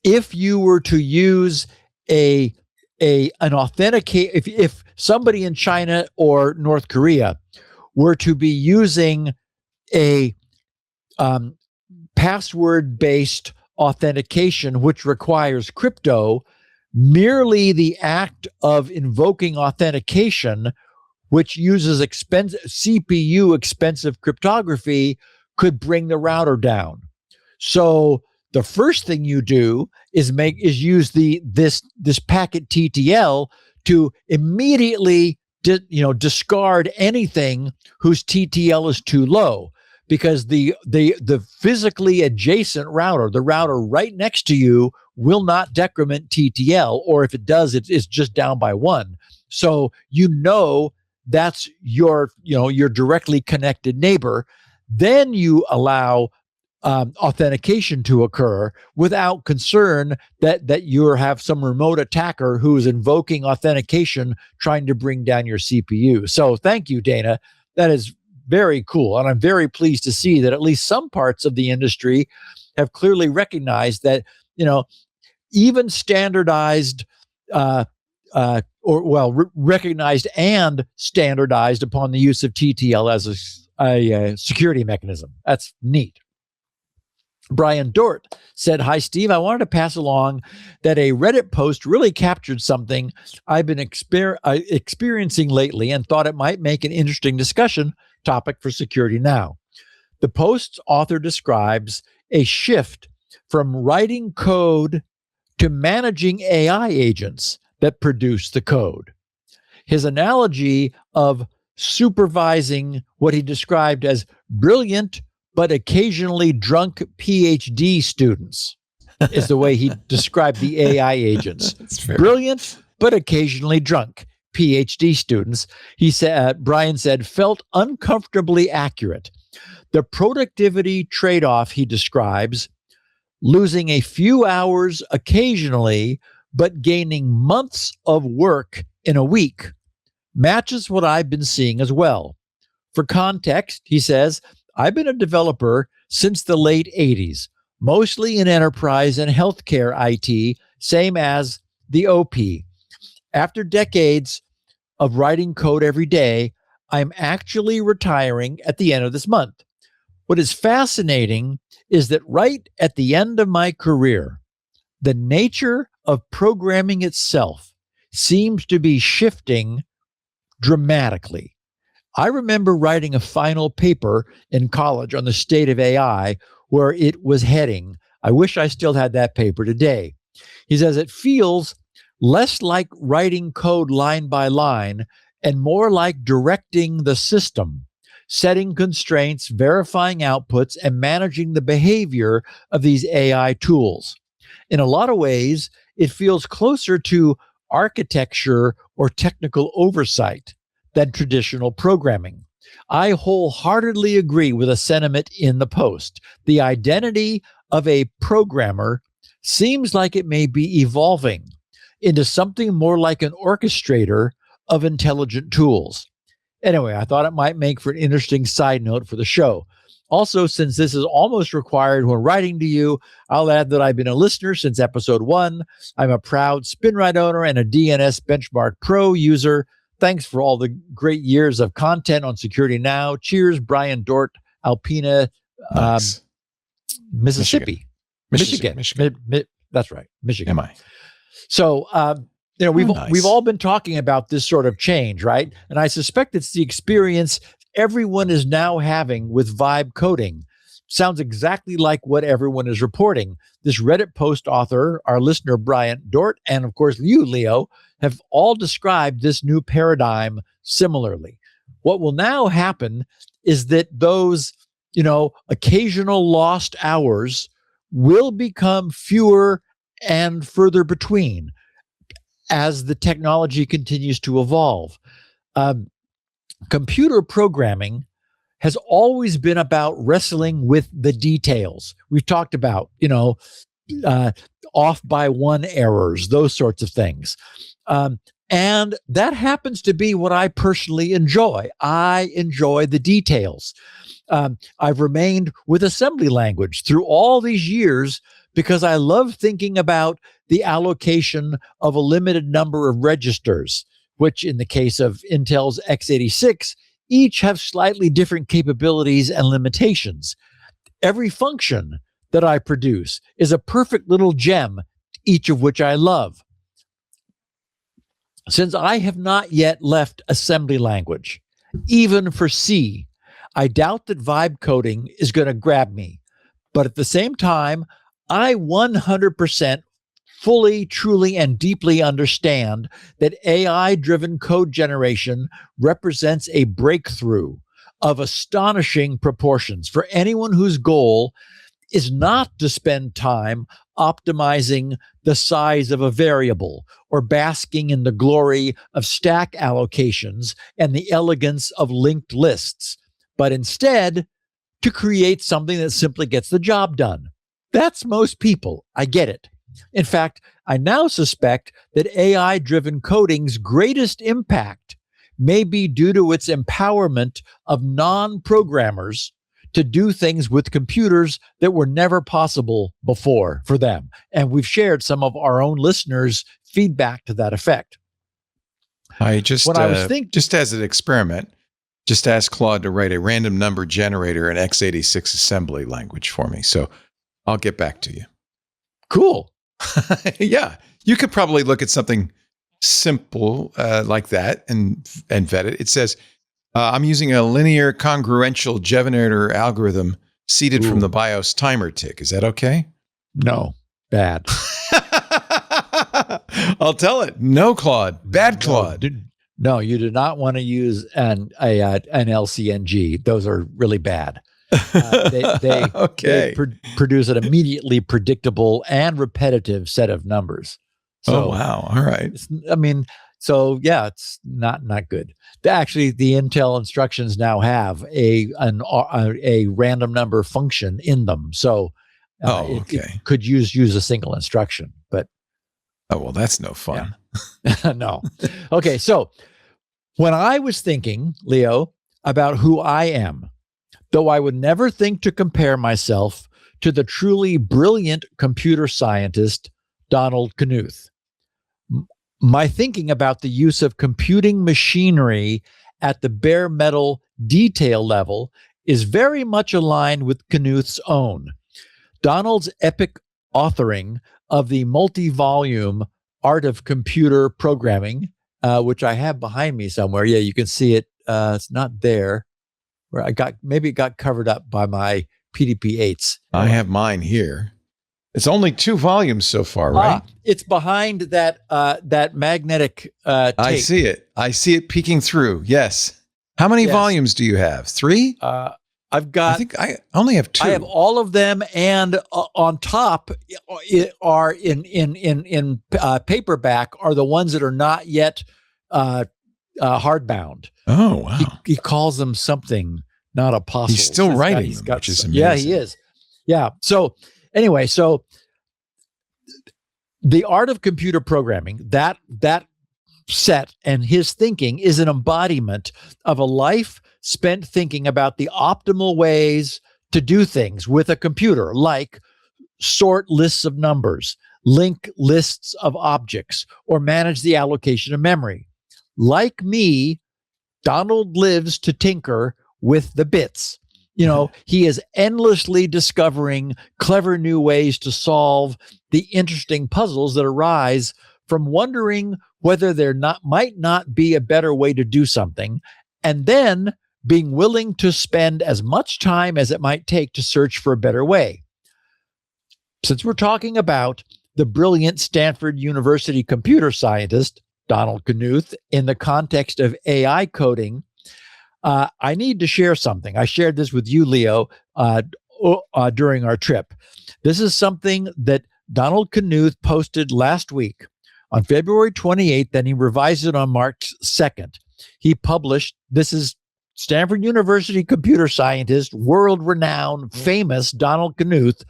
if you were to use an authenticate, if somebody in China or North Korea were to be using a password-based authentication, which requires crypto, merely the act of invoking authentication, which uses CPU expensive cryptography, could bring the router down. So the first thing you do is use this packet TTL to immediately discard anything whose TTL is too low, because the physically adjacent router, the router right next to you, will not decrement TTL, or if it does, it's just down by 1. So that's your directly connected neighbor. Then you allow authentication to occur without concern that you have some remote attacker who is invoking authentication trying to bring down your CPU. So thank you, Dana. That is very cool. And I'm very pleased to see that at least some parts of the industry have clearly recognized that, even standardized recognized and standardized upon the use of TTL as a security mechanism. That's neat. Brian Dort said, "Hi, Steve. I wanted to pass along that a Reddit post really captured something I've been experiencing lately and thought it might make an interesting discussion topic for Security Now." The post's author describes a shift from writing code to managing AI agents that produce the code. His analogy of supervising what he described as brilliant but occasionally drunk PhD students is the way he described the AI agents. Brilliant but occasionally drunk PhD students, he said, Brian said, felt uncomfortably accurate. The productivity trade-off he describes, losing a few hours occasionally, but gaining months of work in a week, matches what I've been seeing as well. For context, he says, I've been a developer since the late 80s, mostly in enterprise and healthcare IT, same as the OP. After decades of writing code every day, I'm actually retiring at the end of this month. What is fascinating is that right at the end of my career, the nature of programming itself seems to be shifting dramatically. I remember writing a final paper in college on the state of AI where it was heading. I wish I still had that paper today. He says it feels less like writing code line by line and more like directing the system, setting constraints, verifying outputs, and managing the behavior of these AI tools. In a lot of ways, it feels closer to architecture or technical oversight than traditional programming. I wholeheartedly agree with a sentiment in the post. The identity of a programmer seems like it may be evolving into something more like an orchestrator of intelligent tools. Anyway, I thought it might make for an interesting side note for the show. Also, since this is almost required when writing to you, I'll add that I've been a listener since episode 1. I'm a proud SpinRite owner and a DNS Benchmark Pro user. Thanks for all the great years of content on Security Now. Cheers, Brian Dort, Alpena, Nice. Mississippi. Michigan. That's right, Michigan. Am I? So, we've Nice. we've all been talking about this sort of change, right? And I suspect it's the experience everyone is now having with vibe coding. Sounds exactly like what everyone is reporting. This Reddit post author, our listener, Brian Dort, and of course you, Leo, have all described this new paradigm similarly. What will now happen is that those, occasional lost hours will become fewer and further between as the technology continues to evolve. Computer programming has always been about wrestling with the details. We've talked about, off by one errors, those sorts of things. And that happens to be what I personally enjoy. I enjoy the details. I've remained with assembly language through all these years because I love thinking about the allocation of a limited number of registers, which in the case of Intel's x86, each have slightly different capabilities and limitations. Every function that I produce is a perfect little gem, each of which I love. Since I have not yet left assembly language, even for C, I doubt that vibe coding is going to grab me. But at the same time, I 100% fully, truly, and deeply understand that AI-driven code generation represents a breakthrough of astonishing proportions for anyone whose goal is not to spend time optimizing the size of a variable or basking in the glory of stack allocations and the elegance of linked lists, but instead to create something that simply gets the job done. That's most people. I get it. In fact, I now suspect that AI-driven coding's greatest impact may be due to its empowerment of non-programmers to do things with computers that were never possible before for them. And we've shared some of our own listeners' feedback to that effect. I just as an experiment, just ask Claude to write a random number generator in x86 assembly language for me. So I'll get back to you. Cool. Yeah. You could probably look at something simple like that and vet it. It says, I'm using a linear congruential Jevinator algorithm seeded from the BIOS timer tick. Is that okay? No, bad. I'll tell it. No, Claude. Bad Claude. No, you do not want to use an LCNG. Those are really bad. They produce an immediately predictable and repetitive set of numbers. So, oh, wow. All right. it's not good. Actually, the Intel instructions now have a random number function in them. So it could use a single instruction, but well, that's no fun. Yeah. No. Okay, so when I was thinking, Leo, about who I am, though I would never think to compare myself to the truly brilliant computer scientist, Donald Knuth, my thinking about the use of computing machinery at the bare metal detail level is very much aligned with Knuth's own. Donald's epic authoring of the multi-volume Art of Computer Programming, which I have behind me somewhere. Yeah, you can see it. It's not there. Where maybe it got covered up by my PDP-8s. I have mine here. It's only 2 volumes so far, right? It's behind that magnetic tape. I see it. I see it peeking through. Yes. How many volumes do you have? 3? I think I only have 2. I have all of them, and on top are in paperback are the ones that are not yet hardbound. Oh, wow. He calls them something, not apostles. He's still writing them, which is amazing. Yeah, he is. Yeah. So anyway, the Art of Computer Programming, that set and his thinking is an embodiment of a life spent thinking about the optimal ways to do things with a computer, like sort lists of numbers, link lists of objects, or manage the allocation of memory. Like me, Donald lives to tinker with the bits. He is endlessly discovering clever new ways to solve the interesting puzzles that arise from wondering whether there might not be a better way to do something, and then being willing to spend as much time as it might take to search for a better way. Since we're talking about the brilliant Stanford University computer scientist, Donald Knuth, in the context of AI coding, I need to share something. I shared this with you, Leo, during our trip. This is something that Donald Knuth posted last week on February 28th, and he revised it on March 2nd. He published, this is Stanford University computer scientist, world-renowned, famous Donald Knuth,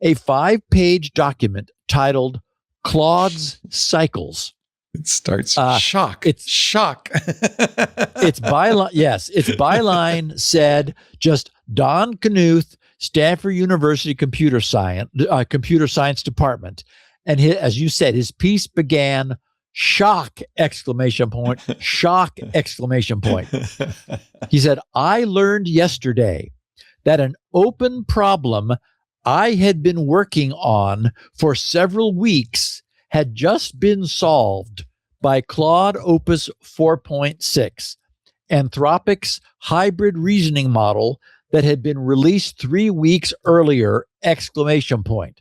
a 5-page document titled Claude's Cycles. It starts shock. It's shock. Its byline, yes, its byline said just Don Knuth, Stanford University computer science department, and as you said, his piece began shock exclamation point, shock exclamation point. He said, "I learned yesterday that an open problem I had been working on for several weeks had just been solved by Claude Opus 4.6, Anthropic's hybrid reasoning model that had been released 3 weeks earlier, exclamation point.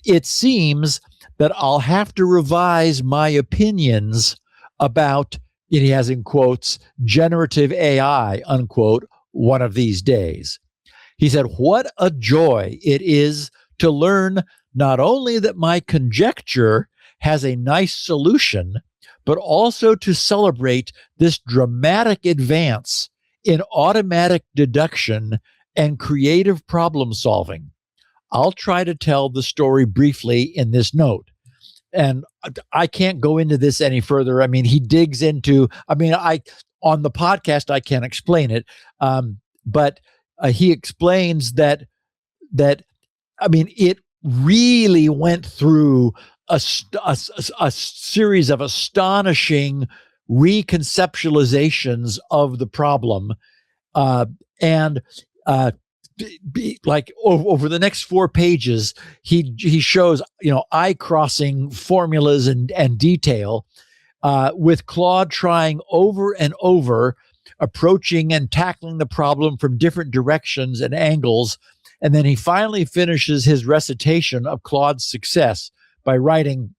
It seems that I'll have to revise my opinions about," and he has in quotes, "generative AI," unquote, "one of these days." He said, "What a joy it is to learn not only that my conjecture has a nice solution, but also to celebrate this dramatic advance in automatic deduction and creative problem solving. I'll try to tell the story briefly in this note." And I can't go into this any further. I mean, he digs into, on the podcast, I can't explain it. But he explains that it really went through a series of astonishing reconceptualizations of the problem. And like over the next 4 pages, he shows, eye-crossing formulas and detail, with Claude trying over and over, approaching and tackling the problem from different directions and angles. And then he finally finishes his recitation of Claude's success by writing,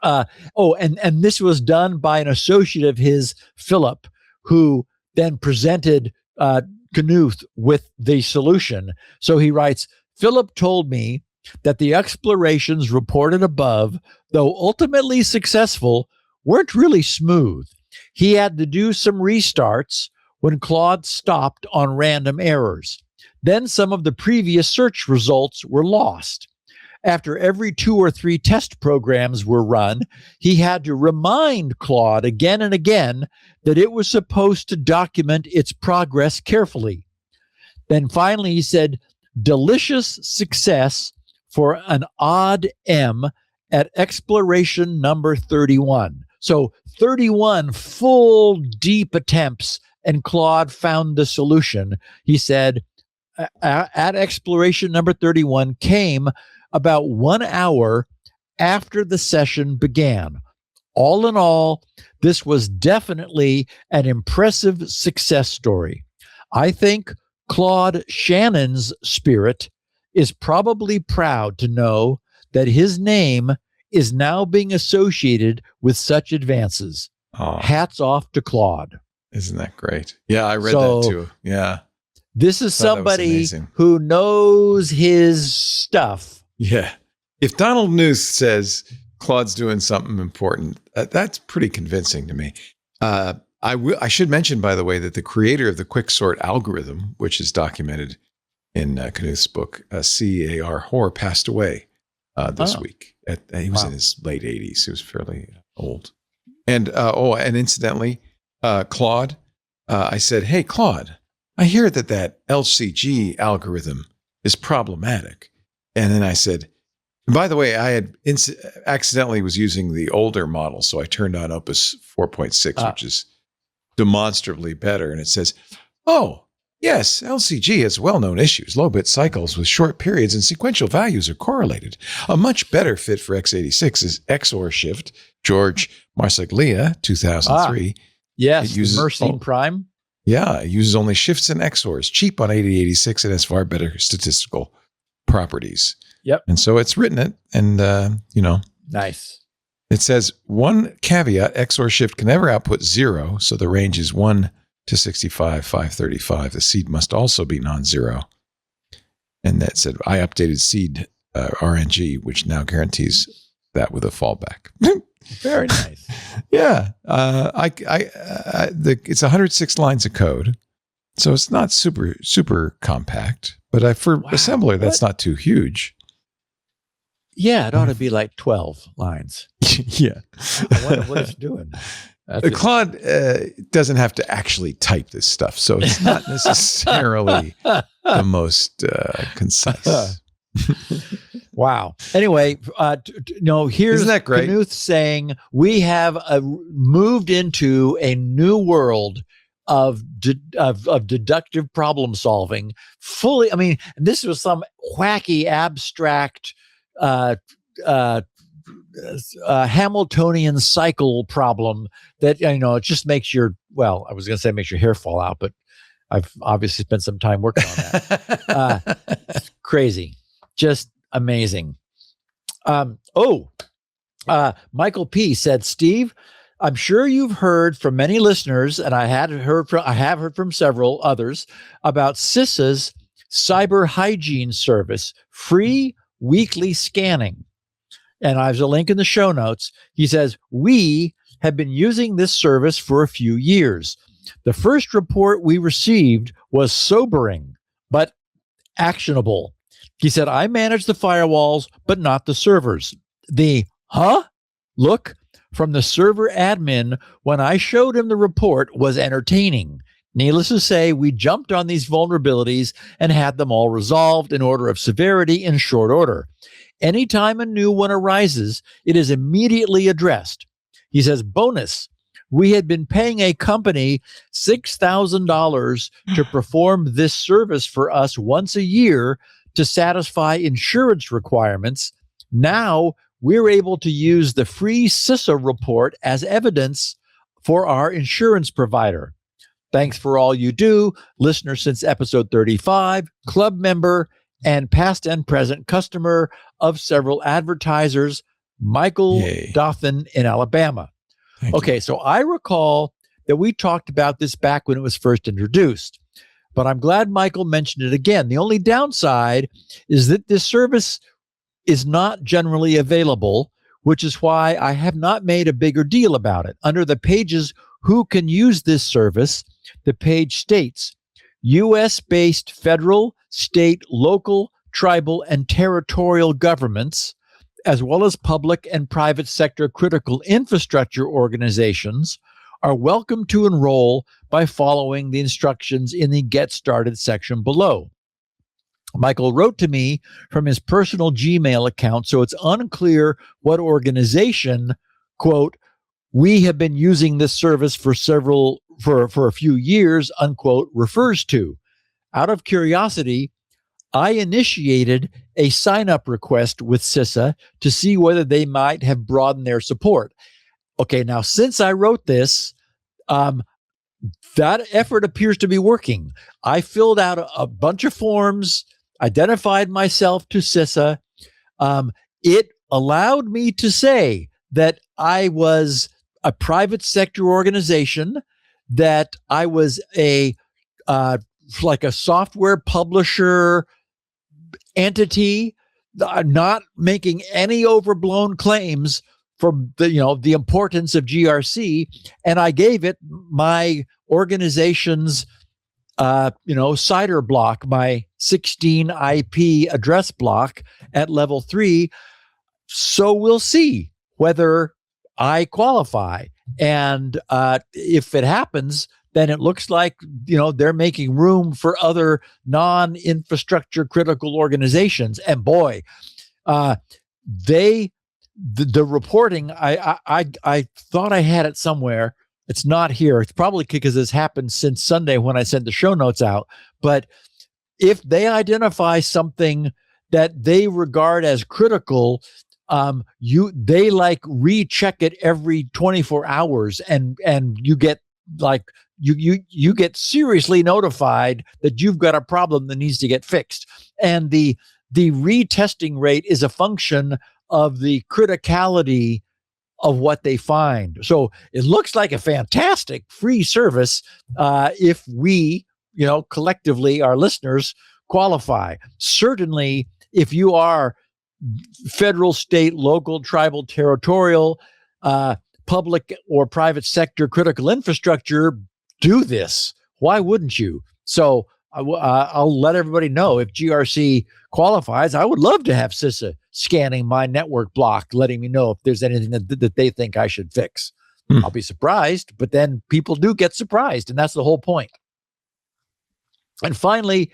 and this was done by an associate of his, Philip, who then presented Knuth with the solution. So he writes, Philip told me that the explorations reported above, though ultimately successful, weren't really smooth. He had to do some restarts when Claude stopped on random errors. Then some of the previous search results were lost. After every 2 or 3 test programs were run, he had to remind Claude again and again that it was supposed to document its progress carefully. Then finally he said, delicious success for an odd M at exploration number 31. So 31 full deep attempts, and Claude found the solution. He said, at exploration number 31 came about 1 hour after the session began. All in all, this was definitely an impressive success story. I think Claude Shannon's spirit is probably proud to know that his name is now being associated with such advances. Oh, Hats off to Claude. isn't that great? Yeah, I read that too. Yeah. This is Thought that was somebody amazing. who knows his stuff. Yeah. If Donald Knuth says Claude's doing something important, that's pretty convincing to me. I should mention, by the way, that the creator of the quicksort algorithm, which is documented in Knuth's book, CAR Hoare, passed away this week. He was in his late 80s. He was fairly old. And incidentally, Claude, I said, hey, Claude, I hear that LCG algorithm is problematic. And then I said, by the way, I had accidentally was using the older model, so I turned on Opus 4.6, which is demonstrably better. And it says, oh, yes, LCG has well-known issues. Low-bit cycles with short periods and sequential values are correlated. A much better fit for x86 is XOR shift. George Marsaglia, 2003. Yes, it uses Mercine Prime. Yeah, it uses only shifts and XORs, cheap on 8086, and has far better statistical properties. Yep. And so it's written it, and, Nice. it says, one caveat, XOR shift can never output 0, so the range is 1 to 65, 535. The seed must also be non-zero. And that said, I updated seed RNG, which now guarantees that with a fallback. Very nice. Yeah. It's 106 lines of code, so it's not super compact, but for assembler, that's not too huge. Yeah, it ought to be like 12 lines. Yeah. I wonder what it's doing. Claude doesn't have to actually type this stuff, so it's not necessarily the most concise. Wow. Anyway, here's Isn't that great? Knuth saying we have moved into a new world of deductive problem solving. Fully, I mean, this was some wacky abstract Hamiltonian cycle problem that, it just makes I was going to say makes your hair fall out, but I've obviously spent some time working on that. It's crazy. Just amazing. Michael P. said, Steve, I'm sure you've heard from many listeners, and I have heard from several others about CISA's cyber hygiene service, free weekly scanning. And I have a link in the show notes. He says, we have been using this service for a few years. The first report we received was sobering, but actionable. He said, I manage the firewalls, but not the servers. The look from the server admin when I showed him the report was entertaining. Needless to say, we jumped on these vulnerabilities and had them all resolved in order of severity in short order. Anytime a new one arises, it is immediately addressed. He says, bonus, we had been paying a company $6,000 to perform this service for us once a year to satisfy insurance requirements. Now we're able to use the free CISA report as evidence for our insurance provider. Thanks for all you do, listener since episode 35, club member, and past and present customer of several advertisers, Michael Yay. Dothan in Alabama. Thank Okay, so I recall that we talked about this back when it was first introduced, but I'm glad Michael mentioned it again. The only downside is that this service is not generally available, which is why I have not made a bigger deal about it. Under the pages who can use this service, the page states, U.S.-based federal, state, local, tribal, and territorial governments, as well as public and private sector critical infrastructure organizations, are welcome to enroll by following the instructions in the Get Started section below. Michael wrote to me from his personal Gmail account, so it's unclear what organization, quote, we have been using this service for a few years, unquote, refers to. Out of curiosity, I initiated a sign-up request with CISA to see whether they might have broadened their support. Okay, now since I wrote this, that effort appears to be working. I filled out a bunch of forms, identified myself to CISA. It allowed me to say that I was a private sector organization, that I was like a software publisher entity, not making any overblown claims for the importance of GRC, and I gave it my organization's CIDR block, my 16 IP address block at level 3. So we'll see whether I qualify, and if it happens, then it looks like they're making room for other non-infrastructure critical organizations. And boy, the reporting, I thought I had it somewhere. It's not here. It's probably because this happened since Sunday when I sent the show notes out. But if they identify something that they regard as critical, they like recheck it every 24 hours, and you get like you get seriously notified that you've got a problem that needs to get fixed. And the retesting rate is a function of the criticality of what they find. So it looks like a fantastic free service if we, collectively, our listeners, qualify. Certainly, if you are federal, state, local, tribal, territorial, public or private sector critical infrastructure, do this. Why wouldn't you? So I'll let everybody know if GRC qualifies. I would love to have CISA scanning my network block, letting me know if there's anything that they think I should fix. I'll be surprised, but then people do get surprised, and that's the whole point. And finally,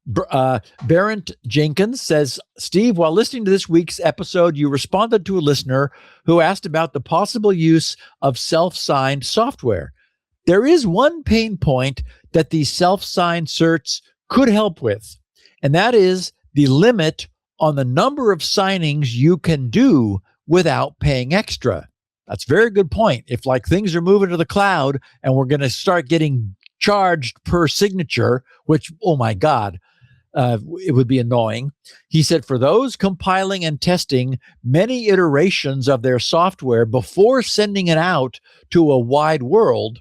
Barrett Jenkins says, Steve, while listening to this week's episode, you responded to a listener who asked about the possible use of self-signed software. There is one pain point that these self-signed certs could help with, and that is the limit on the number of signings you can do without paying extra. That's a very good point. If things are moving to the cloud and we're going to start getting charged per signature, which, oh my God, it would be annoying. He said, for those compiling and testing many iterations of their software before sending it out to a wide world,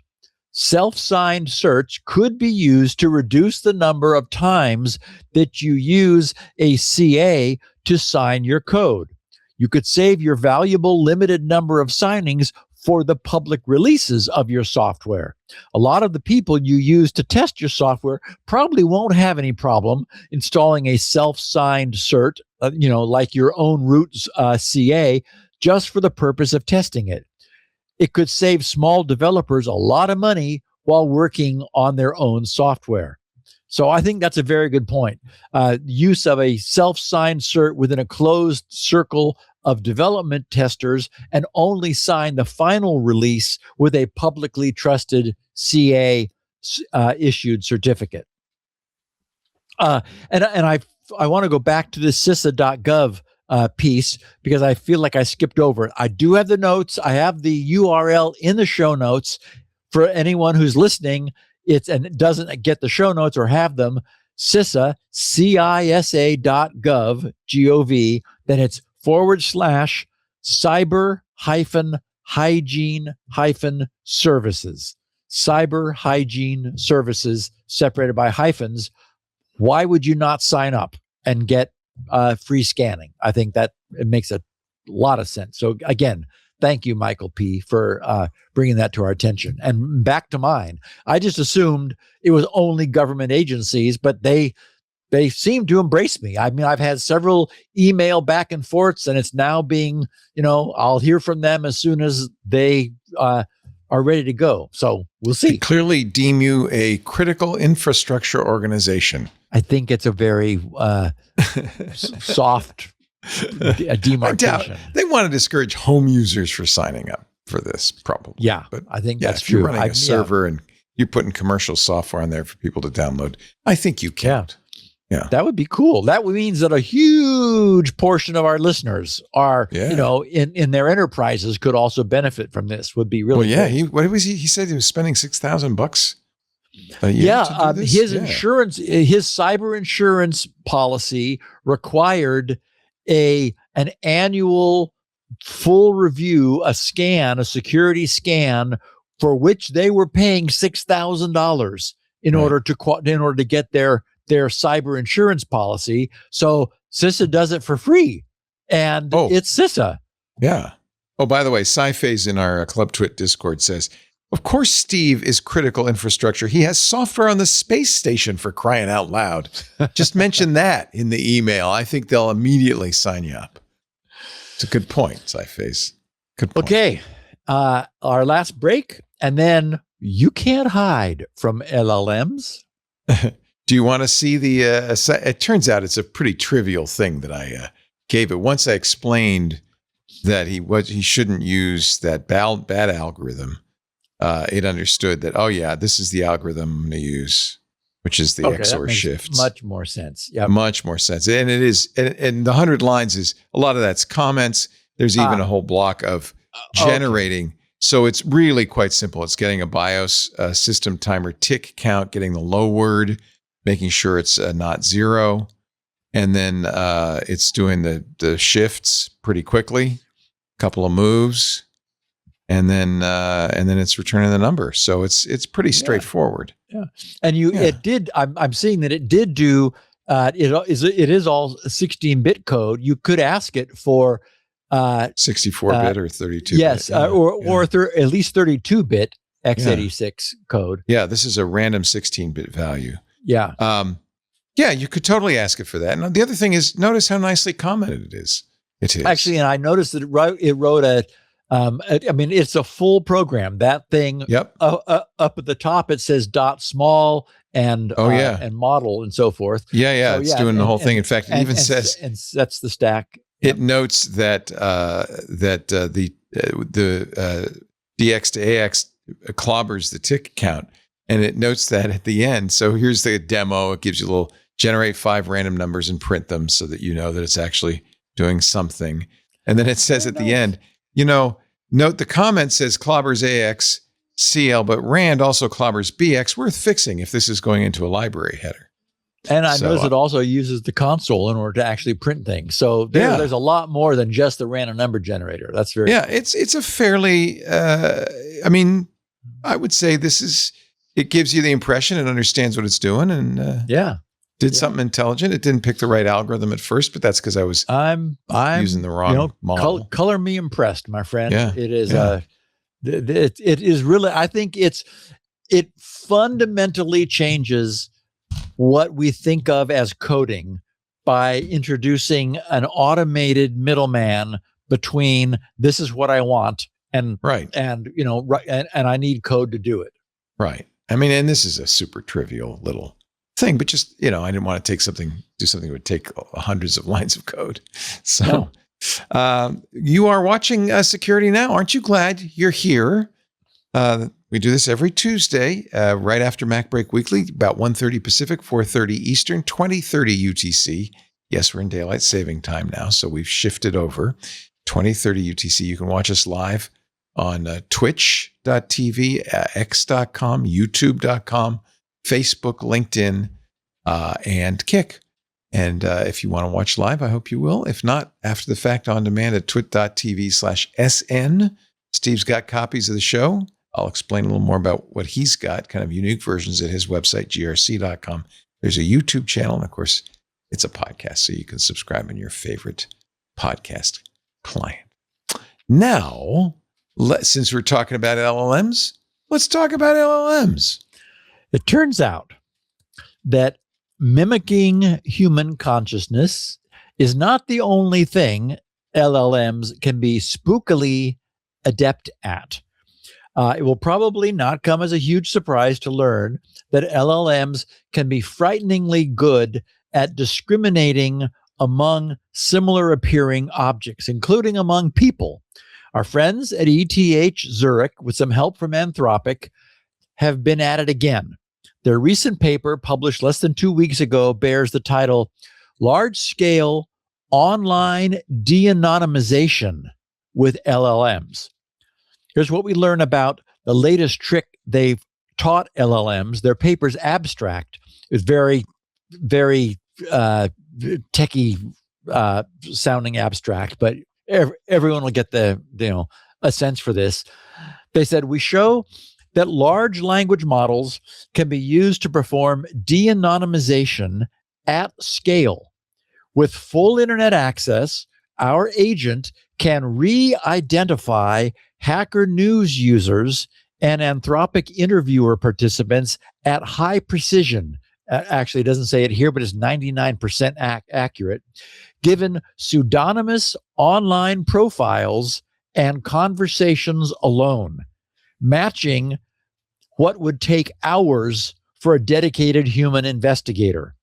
self-signed certs could be used to reduce the number of times that you use a CA to sign your code. You could save your valuable limited number of signings for the public releases of your software. A lot of the people you use to test your software probably won't have any problem installing a self-signed cert, like your own root CA, just for the purpose of testing it. It could save small developers a lot of money while working on their own software. So I think that's a very good point. Use of a self-signed cert within a closed circle of development testers and only sign the final release with a publicly trusted CA issued certificate. And I want to go back to the CISA.gov piece because I feel like I skipped over it. I do have the notes. I have the URL in the show notes for anyone who's listening. And doesn't get the show notes or have them. CISA, CISA.gov, G-O-V, then it's /cyber-hygiene-services. Cyber hygiene services separated by hyphens. Why would you not sign up and get free scanning? I think that it makes a lot of sense. So again, thank you, Michael P., for bringing that to our attention. And back to mine. I just assumed it was only government agencies, but they seem to embrace me. I mean, I've had several email back and forths, and it's now being, I'll hear from them as soon as they are ready to go. So we'll see. They clearly deem you a critical infrastructure organization. I think it's a very soft demarcation. I doubt they want to discourage home users for signing up for this, probably. Yeah, but I think that's if you're true. running a server and you're putting commercial software on there for people to download, I think you can't. Yeah. That would be cool. That means that a huge portion of our listeners are, in their enterprises could also benefit from this. Would be really cool. What was he? He said he was spending $6,000 a year. His insurance, his cyber insurance policy required an annual full review, a security scan, for which they were paying $6,000 in order to get their cyber insurance policy. So CISA does it for free, and it's CISA. Yeah. Oh, by the way, Sci-Phase in our Club Twit Discord says, of course, Steve is critical infrastructure. He has software on the space station, for crying out loud. Just mention that in the email. I think they'll immediately sign you up. It's a good point, Sci-Phase. Good point. Okay. Our last break, and then you can't hide from LLMs. Do you want to see the, it turns out it's a pretty trivial thing that I gave it. Once I explained that he shouldn't use that bad algorithm, it understood that, this is the algorithm I'm going to use, which is the XOR shifts. Much more sense. Yeah. Much more sense. And it is, and the 100 lines is, a lot of that's comments. There's even a whole block of generating. Okay. So it's really quite simple. It's getting a BIOS system timer tick count, getting the low word, making sure it's not 0. And then it's doing the shifts pretty quickly, a couple of moves. And then it's returning the number. So it's pretty straightforward. Yeah. And it did, I'm seeing that it did do, it is all 16-bit code. You could ask it for 64-bit or 32-bit. Yes, or at least 32-bit x86 code. Yeah, this is a random 16-bit value. Yeah. You could totally ask it for that. And the other thing is, notice how nicely commented it is. It is. Actually, and I noticed that it wrote it's a full program. That thing up at the top, it says .small and and model and so forth. Yeah, so, it's doing the whole thing. In fact, it even says and sets the stack. It notes that the DX to AX clobbers the tick count, and it notes that at the end. So here's the demo. It gives you a little generate 5 random numbers and print them so that you know that it's actually doing something. And then it says at the end, note the comment says clobbers AX CL, but Rand also clobbers BX, worth fixing if this is going into a library header. And I notice it also uses the console in order to actually print things. So there's a lot more than just the random number generator. That's very cool. It's a fairly, I would say it gives you the impression it understands what it's doing and did something intelligent. It didn't pick the right algorithm at first, but that's because I'm using the wrong model. Color me impressed, my friend. Yeah. It is it is really, I think it fundamentally changes what we think of as coding by introducing an automated middleman between this is what I want and I need code to do it. Right. I mean, and this is a super trivial little thing, but just, I didn't want to do something that would take hundreds of lines of code. So You are watching Security Now. Aren't you glad you're here? We do this every Tuesday, right after Mac Break Weekly, about 1:30 Pacific, 4:30 Eastern, 20:30 UTC. Yes, we're in daylight saving time now, so we've shifted over. 20:30 UTC. You can watch us live on twitch.tv, x.com, youtube.com, Facebook, LinkedIn, and Kick. And if you want to watch live, I hope you will. If not, after the fact, on demand at twit.tv/SN. Steve's got copies of the show. I'll explain a little more about what he's got, kind of unique versions at his website, grc.com. There's a YouTube channel, and of course, it's a podcast, so you can subscribe in your favorite podcast client. Now, since we're talking about LLMs, let's talk about LLMs. It turns out that mimicking human consciousness is not the only thing LLMs can be spookily adept at. It will probably not come as a huge surprise to learn that LLMs can be frighteningly good at discriminating among similar appearing objects, including among people. Our friends at ETH Zurich, with some help from Anthropic, have been at it again. Their recent paper, published less than 2 weeks ago, bears the title Large-Scale Online De-anonymization with LLMs. Here's what we learn about the latest trick they've taught LLMs. Their paper's abstract is very, very techie sounding abstract, but everyone will get a sense for this. They said, we show that large language models can be used to perform de-anonymization at scale. With full internet access, our agent can re-identify Hacker News users and Anthropic interviewer participants at high precision. Actually, it doesn't say it here, but it's 99% accurate, given pseudonymous online profiles and conversations alone, matching what would take hours for a dedicated human investigator.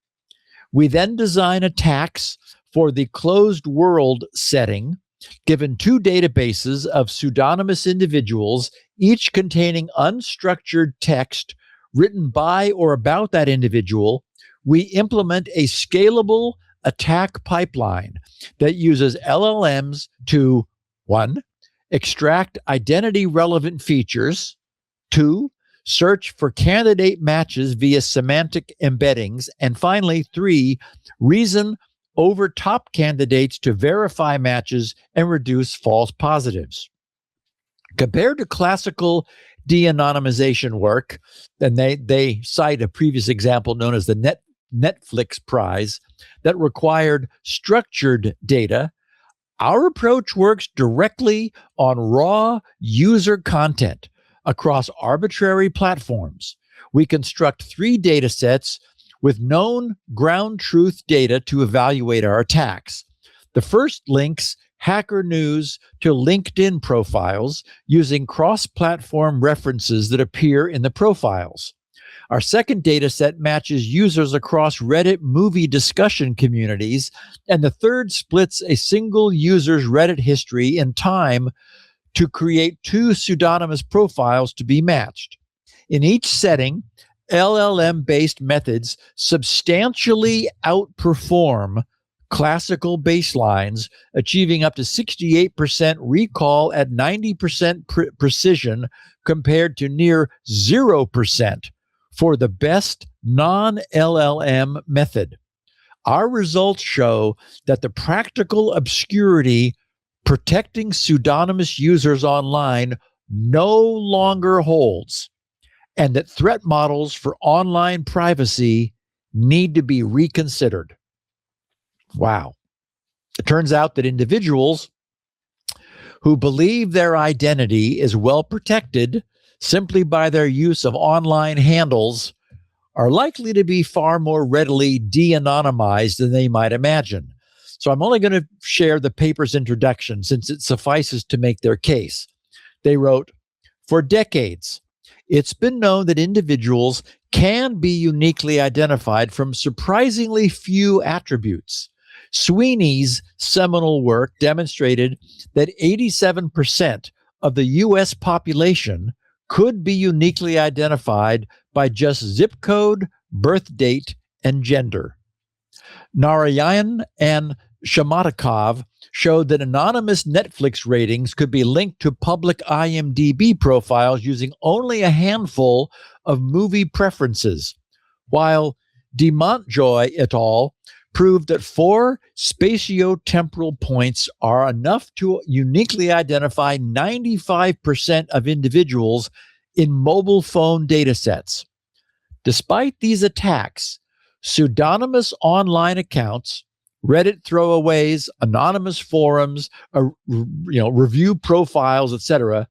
We then design attacks for the closed world setting, given 2 databases of pseudonymous individuals, each containing unstructured text written by or about that individual. We implement a scalable attack pipeline that uses LLMs to 1, extract identity relevant features, 2, search for candidate matches via semantic embeddings, and finally, 3, reason over top candidates to verify matches and reduce false positives. Compared to classical de-anonymization work, and they cite a previous example known as the Netflix prize that required structured data, our approach works directly on raw user content across arbitrary platforms. We construct 3 data sets with known ground truth data to evaluate our attacks. The first links Hacker News to LinkedIn profiles using cross-platform references that appear in the profiles. Our second data set matches users across Reddit movie discussion communities, and the third splits a single user's Reddit history in time to create 2 pseudonymous profiles to be matched. In each setting, LLM-based methods substantially outperform classical baselines, achieving up to 68% recall at 90% precision compared to near 0% for the best non-LLM method. Our results show that the practical obscurity protecting pseudonymous users online no longer holds, and that threat models for online privacy need to be reconsidered. Wow. It turns out that individuals who believe their identity is well protected simply by their use of online handles are likely to be far more readily de-anonymized than they might imagine. So I'm only going to share the paper's introduction since it suffices to make their case. They wrote, for decades, it's been known that individuals can be uniquely identified from surprisingly few attributes. Sweeney's seminal work demonstrated that 87% of the U.S. population could be uniquely identified by just zip code, birth date, and gender. Narayan and Shamatakov showed that anonymous Netflix ratings could be linked to public IMDb profiles using only a handful of movie preferences, while De Montjoy et al. Proved that 4 spatiotemporal points are enough to uniquely identify 95% of individuals in mobile phone datasets. Despite these attacks, pseudonymous online accounts, Reddit throwaways, anonymous forums, review profiles, etc.,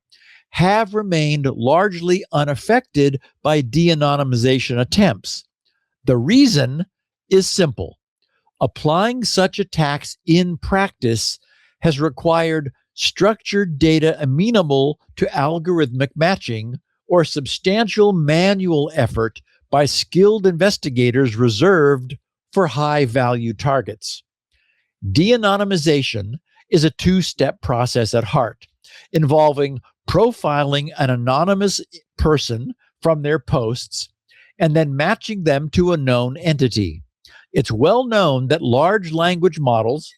have remained largely unaffected by de-anonymization attempts. The reason is simple. Applying such attacks in practice has required structured data amenable to algorithmic matching or substantial manual effort by skilled investigators reserved for high-value targets. De-anonymization is a two-step process at heart, involving profiling an anonymous person from their posts and then matching them to a known entity. It's well known that large language models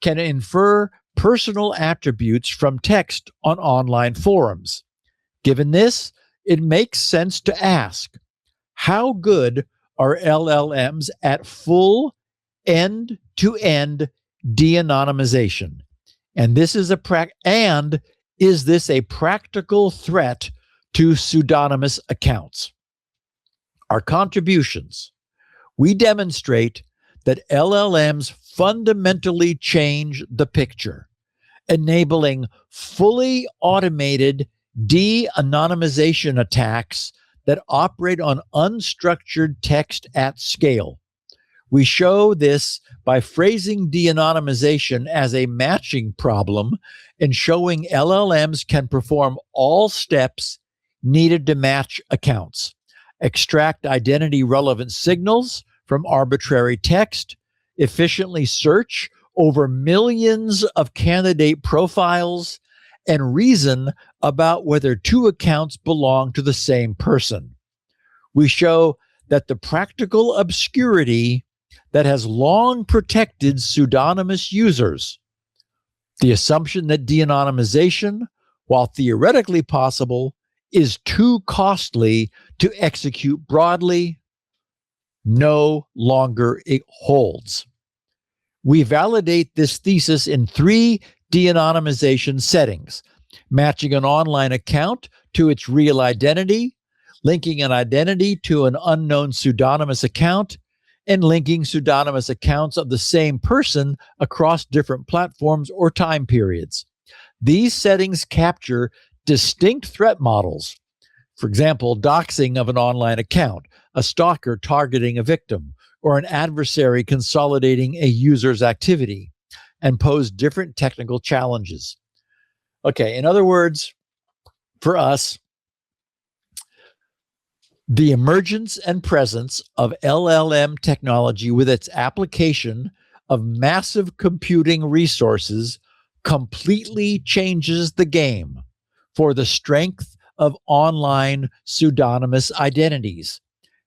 can infer personal attributes from text on online forums. Given this, it makes sense to ask, how good are LLMs at full end-to-end de-anonymization? And is this a practical threat to pseudonymous accounts? Our contributions. We demonstrate that LLMs fundamentally change the picture, enabling fully automated de-anonymization attacks that operate on unstructured text at scale. We show this by phrasing de-anonymization as a matching problem and showing LLMs can perform all steps needed to match accounts, extract identity-relevant signals from arbitrary text, efficiently search over millions of candidate profiles, and reason about whether two accounts belong to the same person. We show that the practical obscurity that has long protected pseudonymous users, the assumption that de-anonymization, while theoretically possible, is too costly to execute broadly, no longer it holds. We validate this thesis in 3 de-anonymization settings: matching an online account to its real identity, linking an identity to an unknown pseudonymous account, and linking pseudonymous accounts of the same person across different platforms or time periods. These settings capture distinct threat models. For example, doxing of an online account, a stalker targeting a victim, or an adversary consolidating a user's activity, and pose different technical challenges. Okay, in other words, for us, the emergence and presence of LLM technology with its application of massive computing resources completely changes the game for the strength of online pseudonymous identities.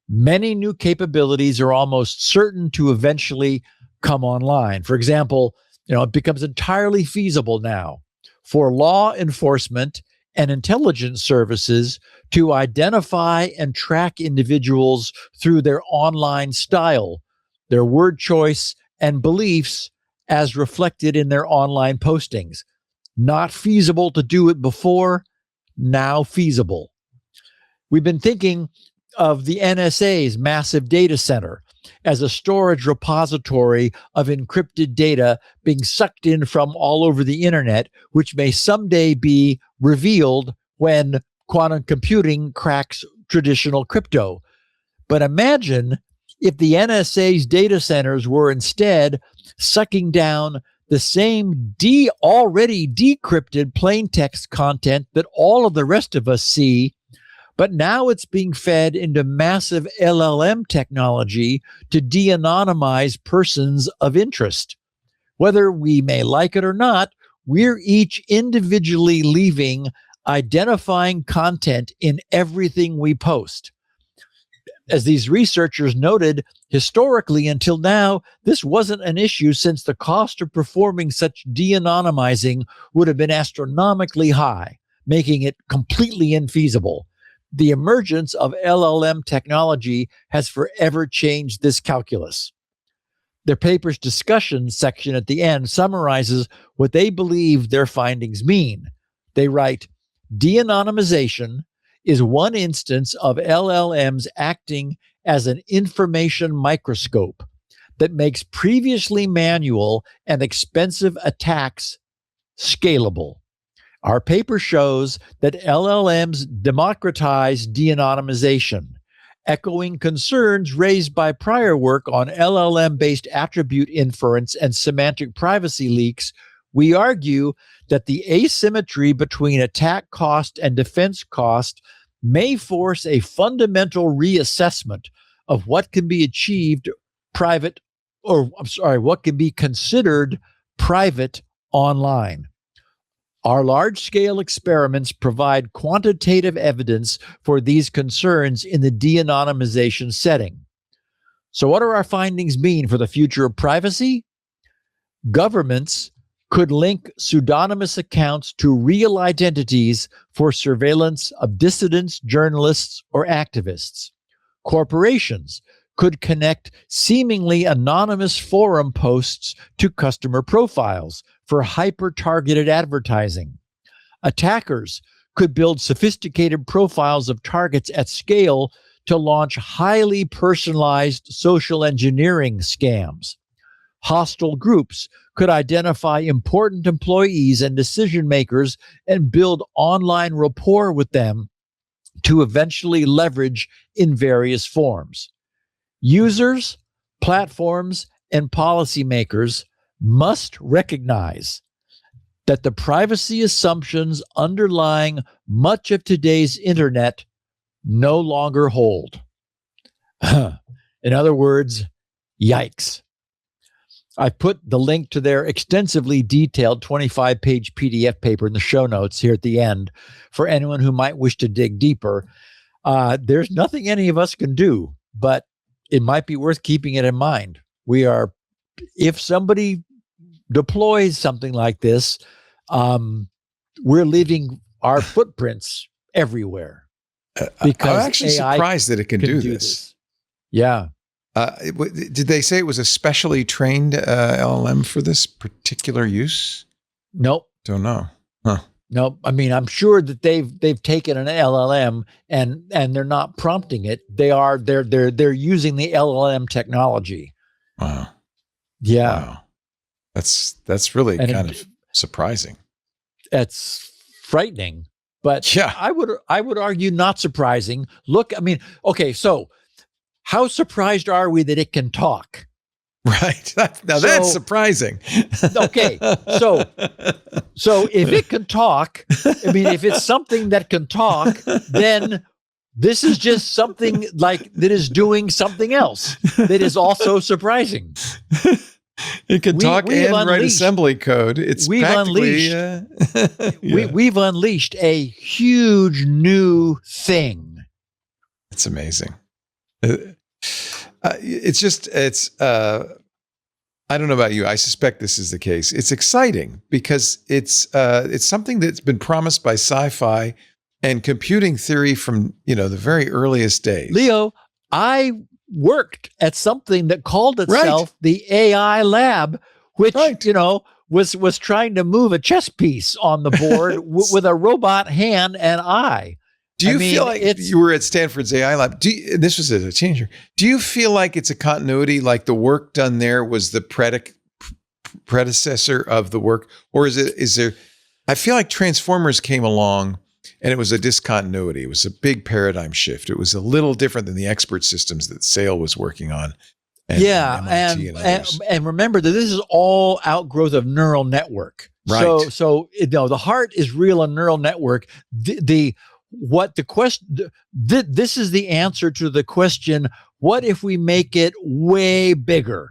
Many new capabilities are almost certain to eventually come online. For example, it becomes entirely feasible now for law enforcement and intelligence services to identify and track individuals through their online style, their word choice, and beliefs as reflected in their online postings. Not feasible to do it before, now feasible. We've been thinking of the NSA's massive data center as a storage repository of encrypted data being sucked in from all over the internet, which may someday be revealed when quantum computing cracks traditional crypto. But imagine if the NSA's data centers were instead sucking down the same already decrypted plain text content that all of the rest of us see, but now it's being fed into massive LLM technology to de-anonymize persons of interest. Whether we may like it or not, we're each individually leaving identifying content in everything we post. As these researchers noted, historically until now, this wasn't an issue since the cost of performing such de-anonymizing would have been astronomically high, making it completely infeasible. The emergence of LLM technology has forever changed this calculus. Their paper's discussion section at the end summarizes what they believe their findings mean. They write, de-anonymization is one instance of LLMs acting as an information microscope that makes previously manual and expensive attacks scalable. Our paper shows that LLMs democratize de-anonymization, echoing concerns raised by prior work on LLM-based attribute inference and semantic privacy leaks. We argue that the asymmetry between attack cost and defense cost may force a fundamental reassessment of what can be achieved what can be considered private online. Our large-scale experiments provide quantitative evidence for these concerns in the de-anonymization setting. So what do our findings mean for the future of privacy? Governments could link pseudonymous accounts to real identities for surveillance of dissidents, journalists, or activists. Corporations could connect seemingly anonymous forum posts to customer profiles for hyper-targeted advertising. Attackers could build sophisticated profiles of targets at scale to launch highly personalized social engineering scams. Hostile groups could identify important employees and decision makers and build online rapport with them to eventually leverage in various forms. Users, platforms, and policymakers must recognize that the privacy assumptions underlying much of today's internet no longer hold. In other words, yikes. I've put the link to their extensively detailed 25-page PDF paper in the show notes here at the end for anyone who might wish to dig deeper. There's nothing any of us can do, but it might be worth keeping it in mind. If somebody deploys something like this, we're leaving our footprints everywhere. Because I'm actually AI surprised that it can do this. Yeah. Did they say it was a specially trained LLM for this particular use? Nope. Don't know. Huh. Nope. I mean, I'm sure that they've taken an LLM and they're not prompting it. They're using the LLM technology. Wow. Yeah. Wow. That's really kind of surprising. It's frightening, but yeah, I would argue not surprising. Look, I mean, okay, so how surprised are we that it can talk? Right. That's surprising. Okay. So if it can talk, I mean, if it's something that can talk, then this is just something like that is doing something else that is also surprising. It can talk and write assembly code. We've unleashed a huge new thing. It's amazing. I don't know about you. I suspect this is the case. It's exciting because it's something that's been promised by sci-fi and computing theory from, the very earliest days. Leo, I worked at something that called itself the AI lab, which, was trying to move a chess piece on the board with a robot hand and eye. Do you feel like you were at Stanford's AI lab? This was a changer. Do you feel like it's a continuity, like the work done there was the predecessor of the work? Or is there, I feel like Transformers came along and it was a discontinuity. It was a big paradigm shift. It was a little different than the expert systems that Sale was working on. And remember that this is all outgrowth of neural network. Right. So the heart is real in neural network. This is the answer to the question, what if we make it way bigger?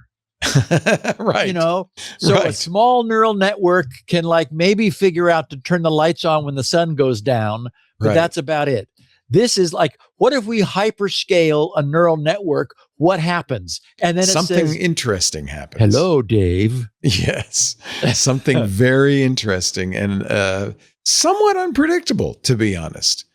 Right. You know, so a Right. small neural network can like maybe figure out to turn the lights on when the sun goes down, but Right. that's about it. This is like, what if we hyperscale a neural network? What happens? And then Something it says, interesting happens. hello, Dave. Yes. Something very interesting and somewhat unpredictable, to be honest,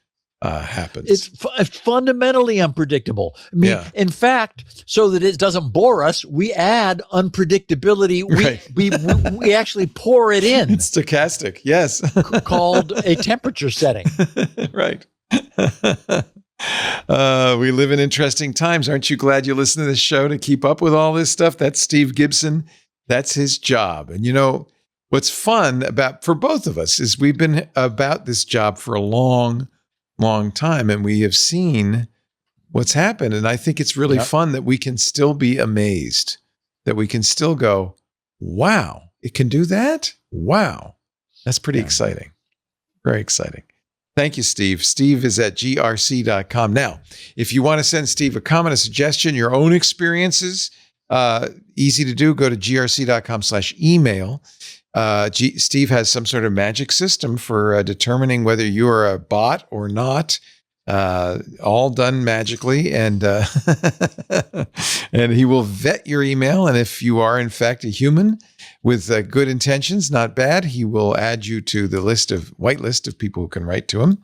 happens. It's fundamentally unpredictable. I mean, Yeah. in fact, so that it doesn't bore us, we add unpredictability. Right. We actually pour it in, It's stochastic. Yes. called a temperature setting. Right. We live in interesting times. Aren't you glad you listen to this show to keep up with all this stuff? That's Steve Gibson. That's his job. And you know, what's fun for both of us is we've been about this job for a long time, and we have seen what's happened. And I think it's really fun that we can still be amazed, that we can still go, wow, it can do that? Wow. That's pretty exciting. Very exciting. Thank you, Steve. Steve is at grc.com. Now, if you want to send Steve a comment, a suggestion, your own experiences, easy to do. Go to grc.com/email. Steve has some sort of magic system for determining whether you are a bot or not, all done magically. And and he will vet your email. And if you are, in fact, a human with good intentions, not bad, he will add you to the white list of people who can write to him.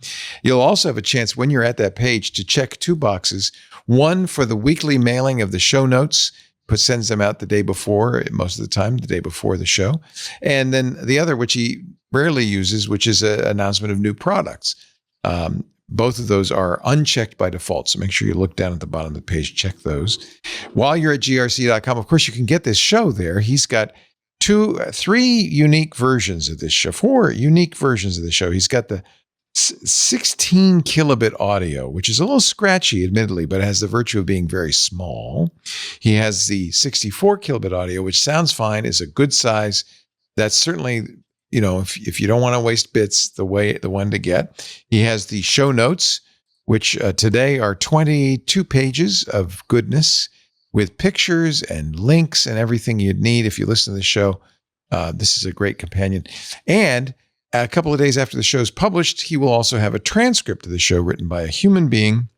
You'll also have a chance when you're at that page to check two boxes. One for the weekly mailing of the show notes, sends them out the day before, most of the time, the day before the show. And then the other, which he rarely uses, which is an announcement of new products. Both of those are unchecked by default. So make sure you look down at the bottom of the page, check those. While you're at grc.com, of course, you can get this show there. He's got 3 unique versions of this show, 4 unique versions of the show. He's got the 16 kilobit audio, which is a little scratchy, admittedly, but it has the virtue of being very small. He has the 64 kilobit audio, which sounds fine, is a good size. That's certainly, you know, if you don't want to waste bits, the one to get. He has the show notes, which today are 22 pages of goodness with pictures and links and everything you'd need if you listen to the show. This is a great companion. And a couple of days after the show is published, he will also have a transcript of the show written by a human being,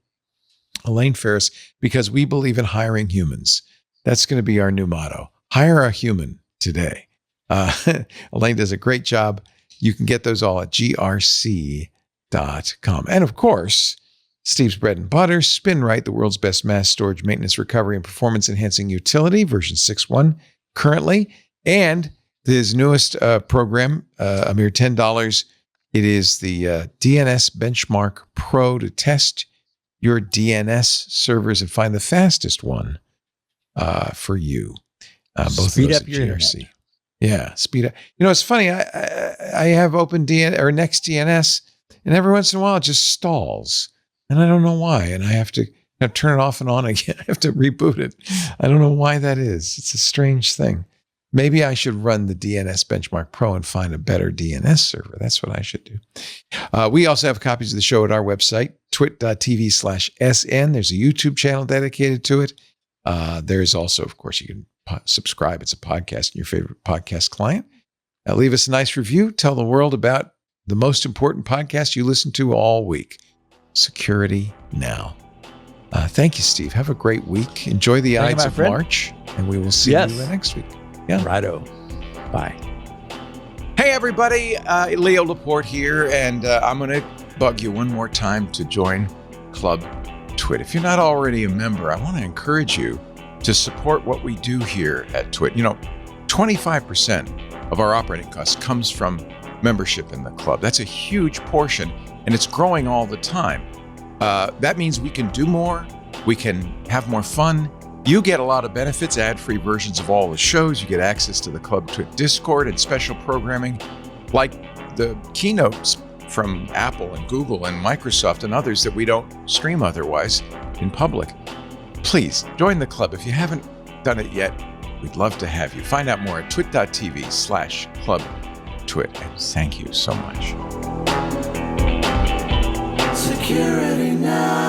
Elaine Ferris, because we believe in hiring humans. That's going to be our new motto. Hire a human today. Elaine does a great job. You can get those all at grc.com. And of course, Steve's Bread and Butter, SpinRite, the world's best mass storage, maintenance, recovery, and performance enhancing utility, version 6.1 currently. And his newest program, a mere $10. It is the DNS Benchmark Pro to test your DNS servers and find the fastest one for you. Both Speed of those up at your GRC. internet. Yeah, speed up. You know, it's funny. I have OpenDNS or NextDNS, and every once in a while it just stalls, and I don't know why. And I have to turn it off and on again. I have to reboot it. I don't know why that is. It's a strange thing. Maybe I should run the DNS Benchmark Pro and find a better DNS server. That's what I should do. We also have copies of the show at our website, twit.tv/SN. There's a YouTube channel dedicated to it. There's also, of course, you can subscribe. It's a podcast in your favorite podcast client. Leave us a nice review. Tell the world about the most important podcast you listen to all week, Security Now. Thank you, Steve. Have a great week. Enjoy the Ides of March, and we will see you next week. Yeah. Righto. Bye. Hey, everybody. Leo Laporte here, and I'm going to bug you one more time to join Club TWiT. If you're not already a member, I want to encourage you to support what we do here at TWiT. You know, 25% of our operating costs comes from membership in the club. That's a huge portion, and it's growing all the time. That means we can do more, we can have more fun. You get a lot of benefits, ad-free versions of all the shows. You get access to the Club TWiT Discord and special programming like the keynotes from Apple and Google and Microsoft and others that we don't stream otherwise in public. Please join the club. If you haven't done it yet, we'd love to have you. Find out more at twit.tv/clubtwit. And thank you so much. Security Now.